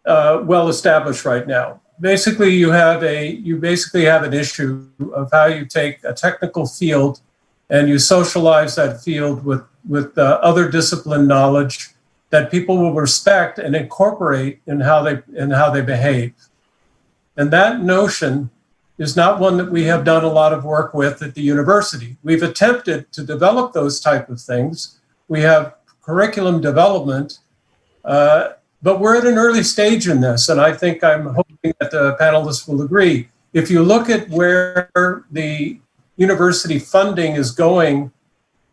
well established right now. Basically, you basically have an issue of how you take a technical field and you socialize that field with other discipline knowledge that people will respect and incorporate in how they behave. And that notion is not one that we have done a lot of work with at the university. We've attempted to develop those type of things. We have curriculum development, but we're at an early stage in this, and I think I'm hoping that the panelists will agree. If you look at where the university funding is going,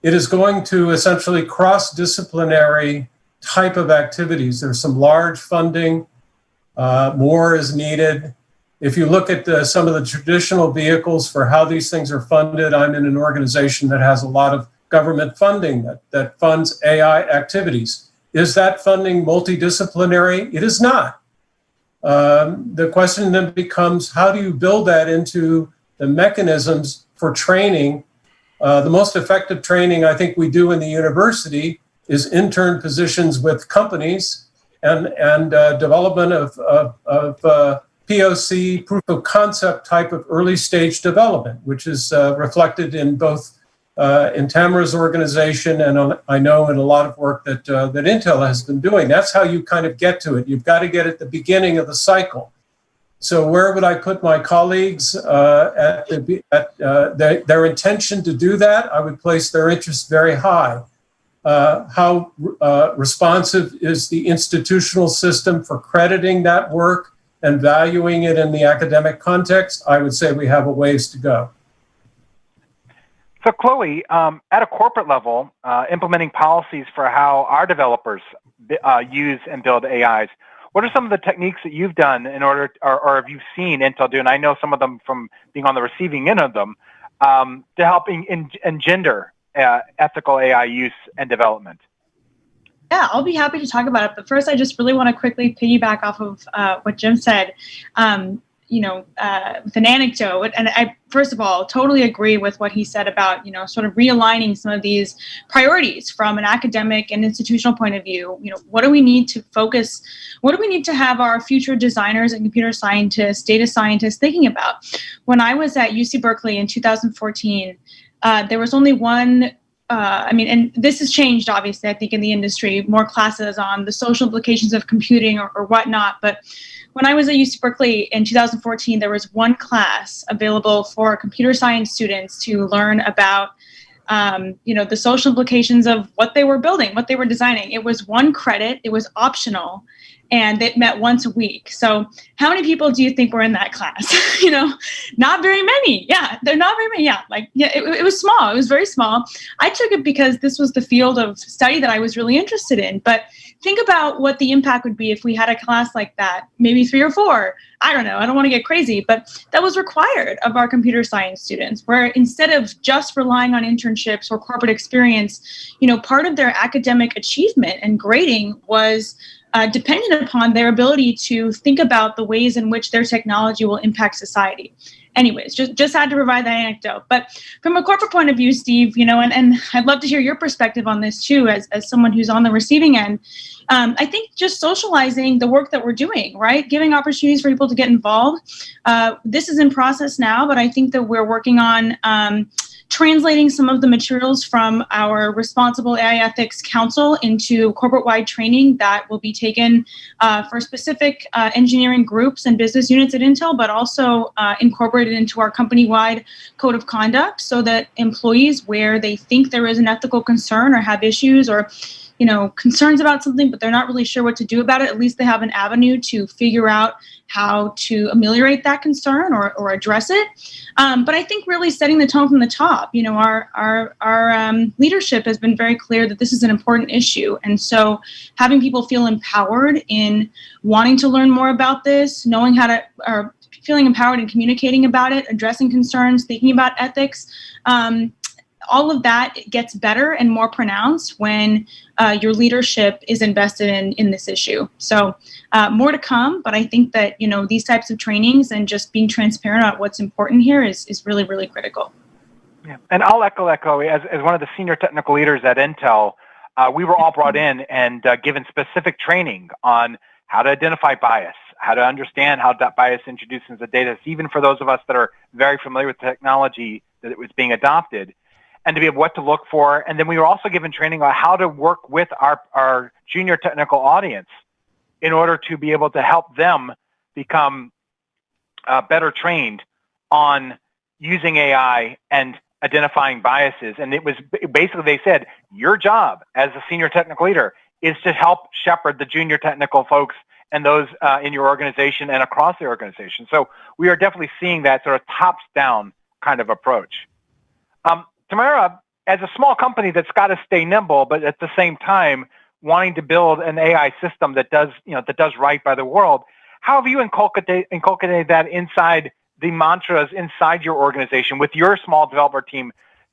it is going to essentially cross-disciplinary type of activities. There's some large funding, more is needed. If you look at some of the traditional vehicles for how these things are funded, I'm in an organization that has a lot of government funding that funds AI activities. Is that funding multidisciplinary? It is not. The question then becomes, how do you build that into the mechanisms for training? The most effective training I think we do in the university is intern positions with companies and development of POC, proof of concept type of early stage development, which is reflected in both in Tamara's organization and I know in a lot of work that Intel has been doing. That's how you kind of get to it. You've got to get at the beginning of the cycle. So where would I put my colleagues at their intention to do that? I would place their interest very high. How responsive is the institutional system for crediting that work and valuing it in the academic context? I would say we have a ways to go. So Chloe, at a corporate level, implementing policies for how our developers use and build AIs, what are some of the techniques that you've done in order, or have you seen Intel do, and I know some of them from being on the receiving end of them, to help engender ethical AI use and development? Yeah, I'll be happy to talk about it. But first, I just really want to quickly piggyback off of what Jim said, with an anecdote. And I, first of all, totally agree with what he said about, sort of realigning some of these priorities from an academic and institutional point of view. What do we need to focus? What do we need to have our future designers and computer scientists, data scientists thinking about? When I was at UC Berkeley in 2014, there was only one and this has changed, obviously, I think, in the industry, more classes on the social implications of computing or whatnot. But when I was at UC Berkeley in 2014, there was one class available for computer science students to learn about, the social implications of what they were building, what they were designing. It was one credit. It was optional. And it met once a week. So how many people do you think were in that class? Not very many. Yeah, they're not very many. Yeah, it was small. It was very small. I took it because this was the field of study that I was really interested in. But think about what the impact would be if we had a class like that, maybe 3 or 4. I don't know. I don't want to get crazy, but that was required of our computer science students, where instead of just relying on internships or corporate experience, part of their academic achievement and grading was dependent upon their ability to think about the ways in which their technology will impact society. Anyways, just had to provide that anecdote. But from a corporate point of view, Steve, and I'd love to hear your perspective on this too, as someone who's on the receiving end. I think just socializing the work that we're doing, right? Giving opportunities for people to get involved. This is in process now, but I think that we're working on translating some of the materials from our Responsible AI Ethics Council into corporate-wide training that will be taken for specific engineering groups and business units at Intel, but also incorporated into our company-wide code of conduct so that employees, where they think there is an ethical concern or have issues or concerns about something, but they're not really sure what to do about it, at least they have an avenue to figure out how to ameliorate that concern or address it. But I think really setting the tone from the top, our leadership has been very clear that this is an important issue. And so having people feel empowered in wanting to learn more about this, knowing how to, or feeling empowered in communicating about it, addressing concerns, thinking about ethics, all of that gets better and more pronounced when your leadership is invested in this issue. So more to come, but I think that, these types of trainings and just being transparent about what's important here is really, really critical. Yeah. And I'll echo as one of the senior technical leaders at Intel. We were all brought in and given specific training on how to identify bias, how to understand how that bias introduces into data, even for those of us that are very familiar with the technology that it was being adopted, and to be able what to look for. And then we were also given training on how to work with our junior technical audience in order to be able to help them become better trained on using AI and identifying biases. And it was basically, they said, your job as a senior technical leader is to help shepherd the junior technical folks and those in your organization and across the organization. So we are definitely seeing that sort of tops down kind of approach. Tamara, as a small company that's got to stay nimble, but at the same time wanting to build an AI system that does right by the world, how have you inculcated that inside the mantras inside your organization with your small developer team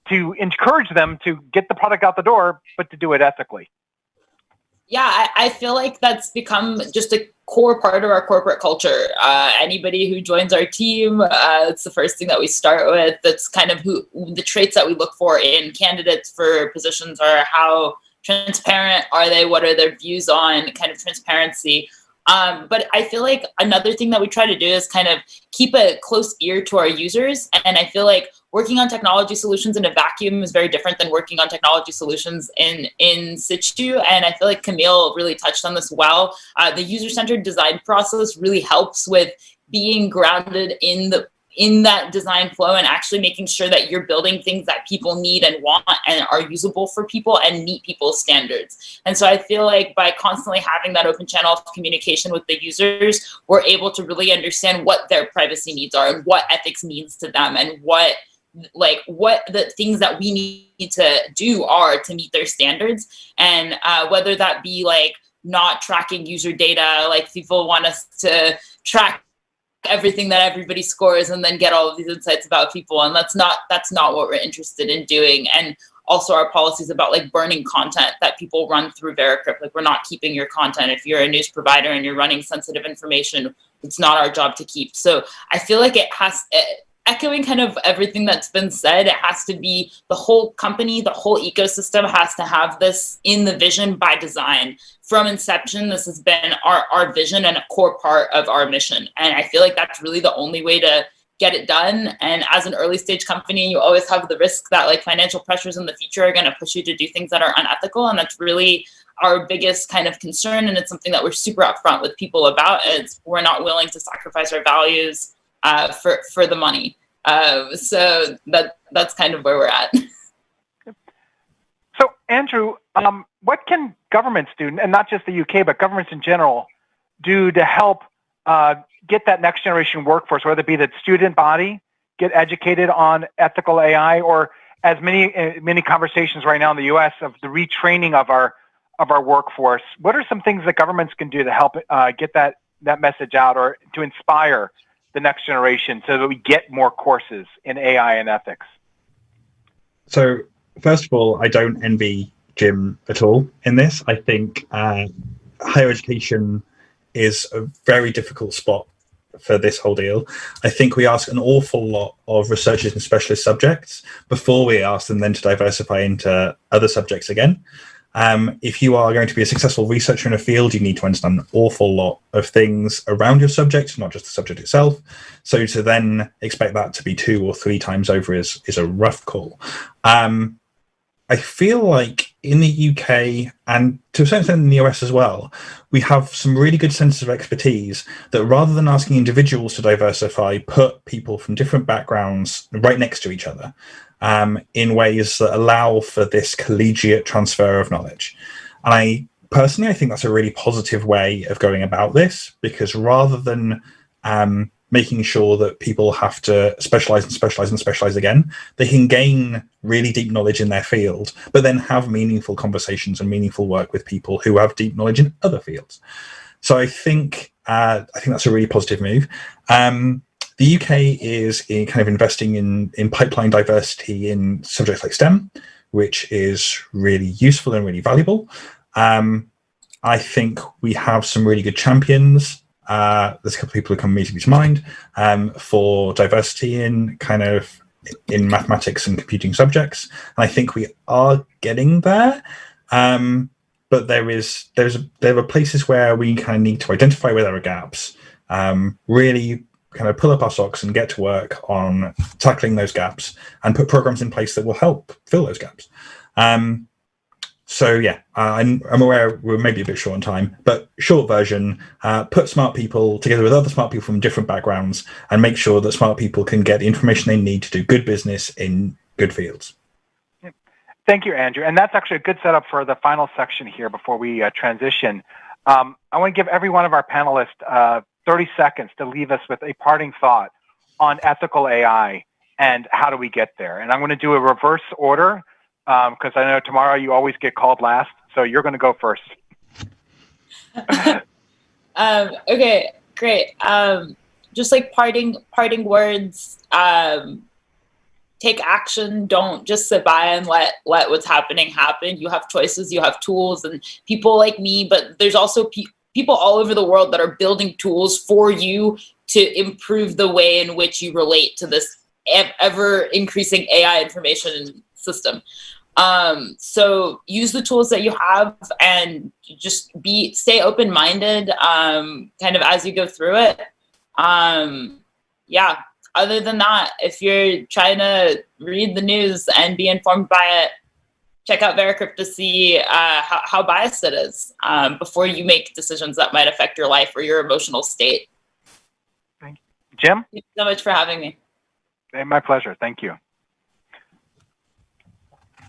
to encourage them to get the product out the door, but to do it ethically? Yeah, I feel like that's become just a core part of our corporate culture. Anybody who joins our team, it's the first thing that we start with. That's kind of the traits that we look for in candidates for positions are how transparent are they? What are their views on kind of transparency? But I feel like another thing that we try to do is kind of keep a close ear to our users. And I feel like working on technology solutions in a vacuum is very different than working on technology solutions in situ. And I feel like Camille really touched on this well. The user-centered design process really helps with being grounded in that design flow and actually making sure that you're building things that people need and want and are usable for people and meet people's standards. And so I feel like by constantly having that open channel of communication with the users, we're able to really understand what their privacy needs are and what ethics means to them and what the things that we need to do are to meet their standards. And whether that be like not tracking user data, like people want us to track everything that everybody scores and then get all of these insights about people, and that's not what we're interested in doing. And also our policies about like burning content that people run through VeriCrypt, like we're not keeping your content. If you're a news provider and you're running sensitive information, it's not our job to keep. So I feel like echoing kind of everything that's been said, it has to be the whole company, the whole ecosystem has to have this in the vision by design. From inception, this has been our vision and a core part of our mission. And I feel like that's really the only way to get it done. And as an early stage company, you always have the risk that like financial pressures in the future are going to push you to do things that are unethical. And that's really our biggest kind of concern. And it's something that we're super upfront with people about. We're not willing to sacrifice our values for the money. So that's kind of where we're at. So Andrew, what can governments do, and not just the UK, but governments in general, do to help get that next generation workforce, whether it be the student body, get educated on ethical AI, or as many conversations right now in the US of the retraining of our workforce? What are some things that governments can do to help get that message out, or to inspire the next generation so that we get more courses in AI and ethics? So first of all, I don't envy Jim at all in this. I think higher education is a very difficult spot for this whole deal. I think we ask an awful lot of researchers in specialist subjects before we ask them then to diversify into other subjects again. If you are going to be a successful researcher in a field, you need to understand an awful lot of things around your subject, not just the subject itself. So to then expect that to be 2 or 3 times over is a rough call. I feel like in the UK, and to a certain extent in the US as well, we have some really good centers of expertise that, rather than asking individuals to diversify, put people from different backgrounds right next to each other in ways that allow for this collegiate transfer of knowledge. And I think that's a really positive way of going about this, because rather than making sure that people have to specialize and specialize and specialize again, they can gain really deep knowledge in their field, but then have meaningful conversations and meaningful work with people who have deep knowledge in other fields. So I think that's a really positive move. The UK is kind of investing in pipeline diversity in subjects like STEM, which is really useful and really valuable. I think we have some really good champions. There's a couple of people who come immediately to mind for diversity in kind of in mathematics and computing subjects. And I think we are getting there. But there are places where we kind of need to identify where there are gaps, really kind of pull up our socks and get to work on tackling those gaps and put programs in place that will help fill those gaps. So yeah, I'm aware we're maybe a bit short on time, but short version, put smart people together with other smart people from different backgrounds and make sure that smart people can get the information they need to do good business in good fields. Thank you, Andrew. And that's actually a good setup for the final section here before we transition. I want to give every one of our panelists 30 seconds to leave us with a parting thought on ethical AI and how do we get there. And I'm going to do a reverse order because I know, Tamara, you always get called last, so you're going to go first. Okay, great. Just like parting words, take action. Don't just sit by and let what's happening happen. You have choices, you have tools, and people like me, but there's also people all over the world that are building tools for you to improve the way in which you relate to this ever increasing AI information system. So use the tools that you have and just stay open-minded, kind of as you go through it. Yeah. Other than that, if you're trying to read the news and be informed by it, check out VeriCrypt to see how biased it is before you make decisions that might affect your life or your emotional state. Thank you. Jim? Thank you so much for having me. Hey, my pleasure. Thank you.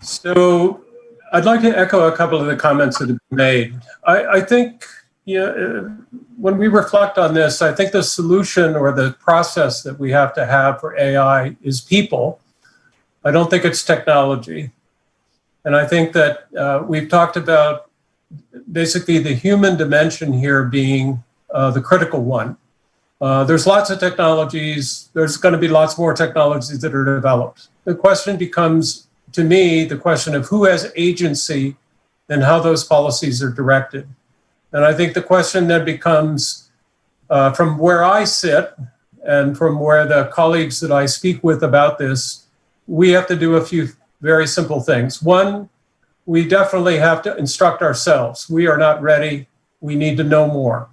So I'd like to echo a couple of the comments that have been made. I think when we reflect on this, I think the solution or the process that we have to have for AI is people. I don't think it's technology. And I think that we've talked about basically the human dimension here being the critical one. There's lots of technologies. There's going to be lots more technologies that are developed. The question becomes, to me, the question of who has agency and how those policies are directed. And I think the question then becomes, from where I sit and from where the colleagues that I speak with about this, we have to do a few very simple things. One, we definitely have to instruct ourselves. We are not ready. We need to know more.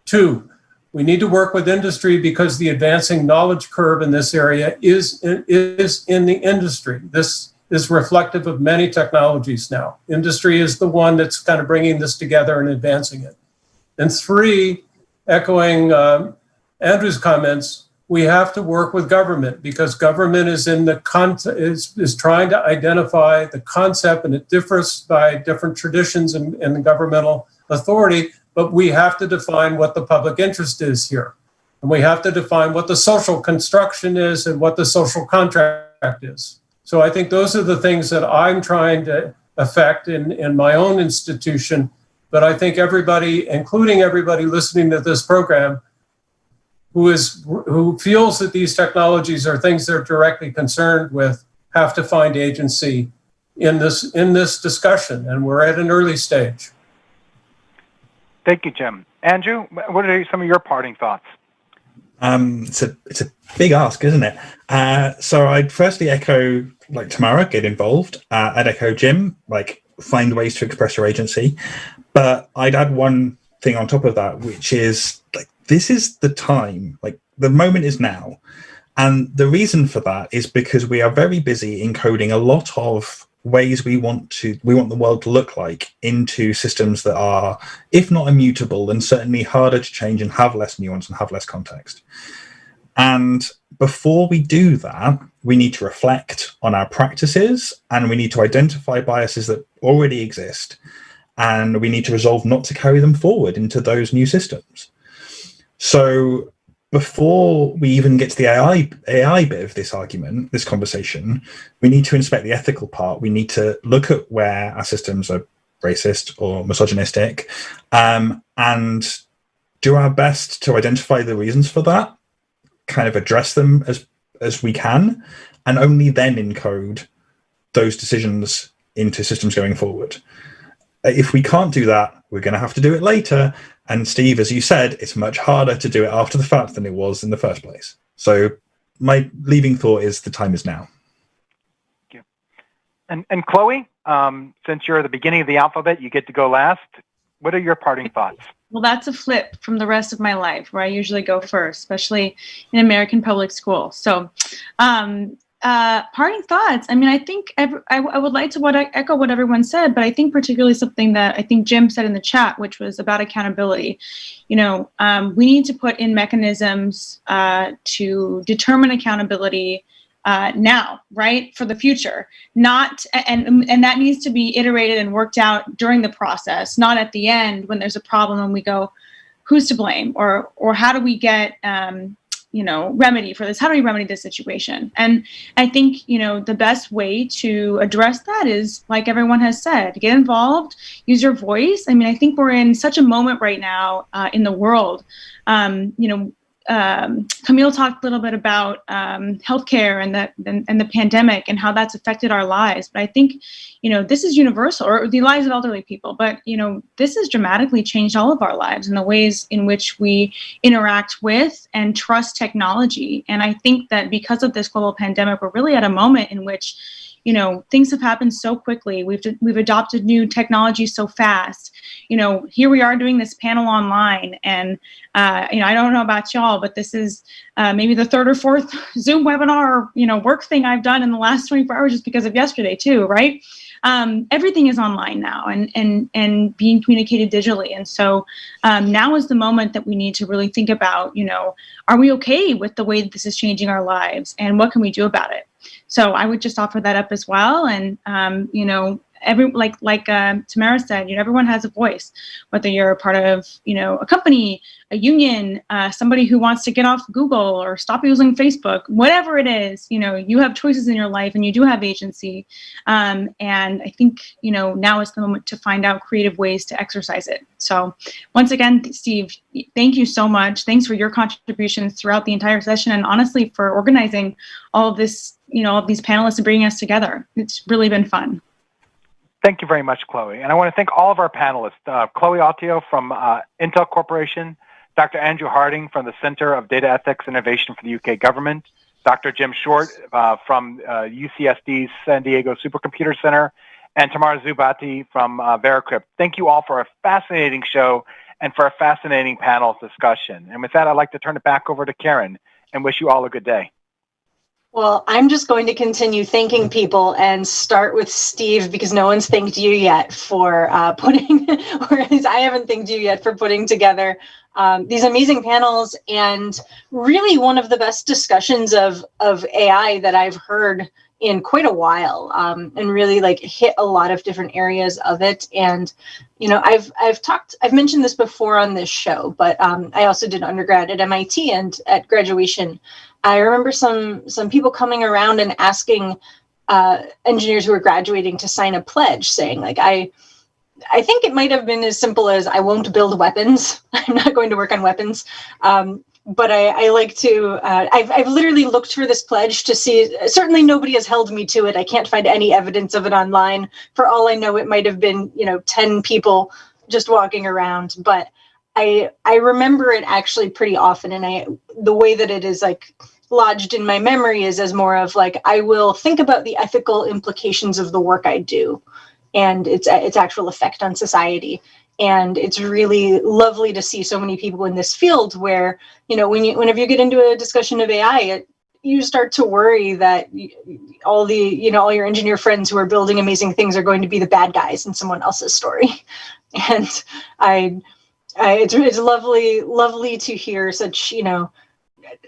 Two, we need to work with industry because the advancing knowledge curve in this area is in the industry. This is reflective of many technologies now. Industry is the one that's kind of bringing this together and advancing it. And three, echoing Andrew's comments, we have to work with government because government is in the is trying to identify the concept, and it differs by different traditions and the governmental authority, but we have to define what the public interest is here. And we have to define what the social construction is and what the social contract is. So I think those are the things that I'm trying to affect in my own institution. But I think everybody, including everybody listening to this program, who feels that these technologies are things they're directly concerned with, have to find agency in this discussion. And we're at an early stage. Thank you, Jim. Andrew, what are some of your parting thoughts? It's a big ask, isn't it? So I'd firstly echo, like Tamara, get involved. I'd echo Jim, like find ways to express your agency. But I'd add one thing on top of that, which is like this is the time, like the moment is now. And the reason for that is because we are very busy encoding a lot of ways we want the world to look like into systems that are, if not immutable, then certainly harder to change and have less nuance and have less context. And before we do that, we need to reflect on our practices and we need to identify biases that already exist. And we need to resolve not to carry them forward into those new systems. So before we even get to the AI bit of this argument, this conversation, we need to inspect the ethical part. We need to look at where our systems are racist or misogynistic, and do our best to identify the reasons for that, kind of address them as we can, and only then encode those decisions into systems going forward. If we can't do that, we're going to have to do it later. And Steve, as you said, it's much harder to do it after the fact than it was in the first place. So my leaving thought is the time is now. Thank you. And Chloe, since you're at the beginning of the alphabet, you get to go last. What are your parting thoughts? Well, that's a flip from the rest of my life, where I usually go first, especially in American public school. So, parting thoughts. I mean, I think I would like to echo what everyone said, but I think particularly something that I think Jim said in the chat, which was about accountability. We need to put in mechanisms to determine accountability now, right, for the future. And that needs to be iterated and worked out during the process, not at the end when there's a problem and we go, who's to blame, or how do we get remedy for this? How do we remedy this situation? And I think, the best way to address that is, like everyone has said, get involved, use your voice. I mean, I think we're in such a moment right now in the world. Camille talked a little bit about healthcare and the pandemic and how that's affected our lives. But I think, this is universal, or the lives of elderly people. But, this has dramatically changed all of our lives and the ways in which we interact with and trust technology. And I think that because of this global pandemic, we're really at a moment in which, things have happened so quickly. We've adopted new technology so fast. Here we are doing this panel online, and I don't know about y'all, but this is maybe the third or fourth Zoom webinar, work thing I've done in the last 24 hours just because of yesterday too, right? Everything is online now and being communicated digitally. And so now is the moment that we need to really think about, are we okay with the way that this is changing our lives, and what can we do about it? So I would just offer that up as well. And, like Tamara said, everyone has a voice, whether you're a part of, a company, a union, somebody who wants to get off Google or stop using Facebook, whatever it is, you have choices in your life and you do have agency. And I think, now is the moment to find out creative ways to exercise it. So once again, Steve, thank you so much. Thanks for your contributions throughout the entire session, and honestly for organizing all of this, all of these panelists and bringing us together. It's really been fun. Thank you very much, Chloe. And I want to thank all of our panelists, Chloe Autio from Intel Corporation, Dr. Andrew Harding from the Center of Data Ethics and Innovation for the UK Government, Dr. Jim Short from UCSD's San Diego Supercomputer Center, and Tamara Zubatiy from VeriCrypt. Thank you all for a fascinating show and for a fascinating panel discussion. And with that, I'd like to turn it back over to Karen and wish you all a good day. Well, I'm just going to continue thanking people and start with Steve, because no one's thanked you yet for putting, or I haven't thanked you yet for putting together these amazing panels, and really one of the best discussions of AI that I've heard in quite a while, and really hit a lot of different areas of it. And I've mentioned this before on this show, but I also did undergrad at MIT, and at graduation I remember some people coming around and asking engineers who were graduating to sign a pledge saying, I think it might have been as simple as, I won't build weapons. I'm not going to work on weapons. But I like to, I've literally looked for this pledge to see, certainly nobody has held me to it. I can't find any evidence of it online. For all I know, it might have been, 10 people just walking around. But I remember it actually pretty often. And the way that it is lodged in my memory is as more of I will think about the ethical implications of the work I do and its actual effect on society. And it's really lovely to see so many people in this field where, whenever you get into a discussion of AI, you start to worry that all your engineer friends who are building amazing things are going to be the bad guys in someone else's story. And it's lovely to hear such,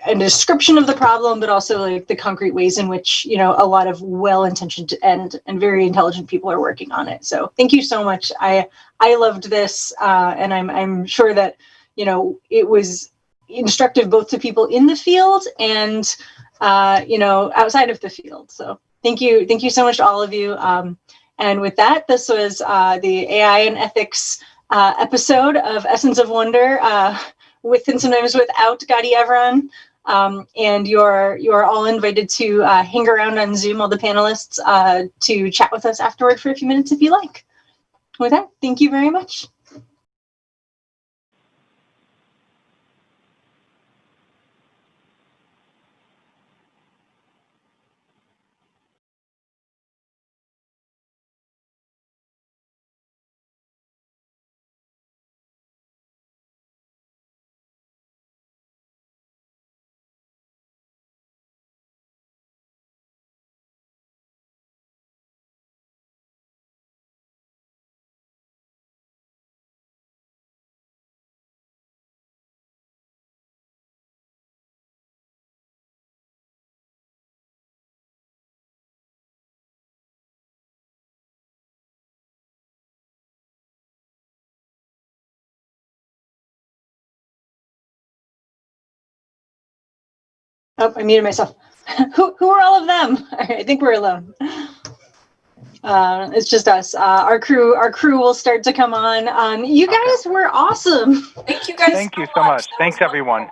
a description of the problem, but also the concrete ways in which, a lot of well-intentioned and very intelligent people are working on it. So thank you so much. I loved this, and I'm sure that, it was instructive both to people in the field and, outside of the field. So thank you so much to all of you. And with that, this was the AI and Ethics episode of Essence of Wonder, with and sometimes without Gadi Evron. And you're all invited to hang around on Zoom, all the panelists, to chat with us afterward for a few minutes if you like. With that, thank you very much. Oh, I muted myself. Who are all of them? I think we're alone. It's just us. Our crew will start to come on. You guys were awesome. Thank you guys. Thank you so much. Thanks, everyone.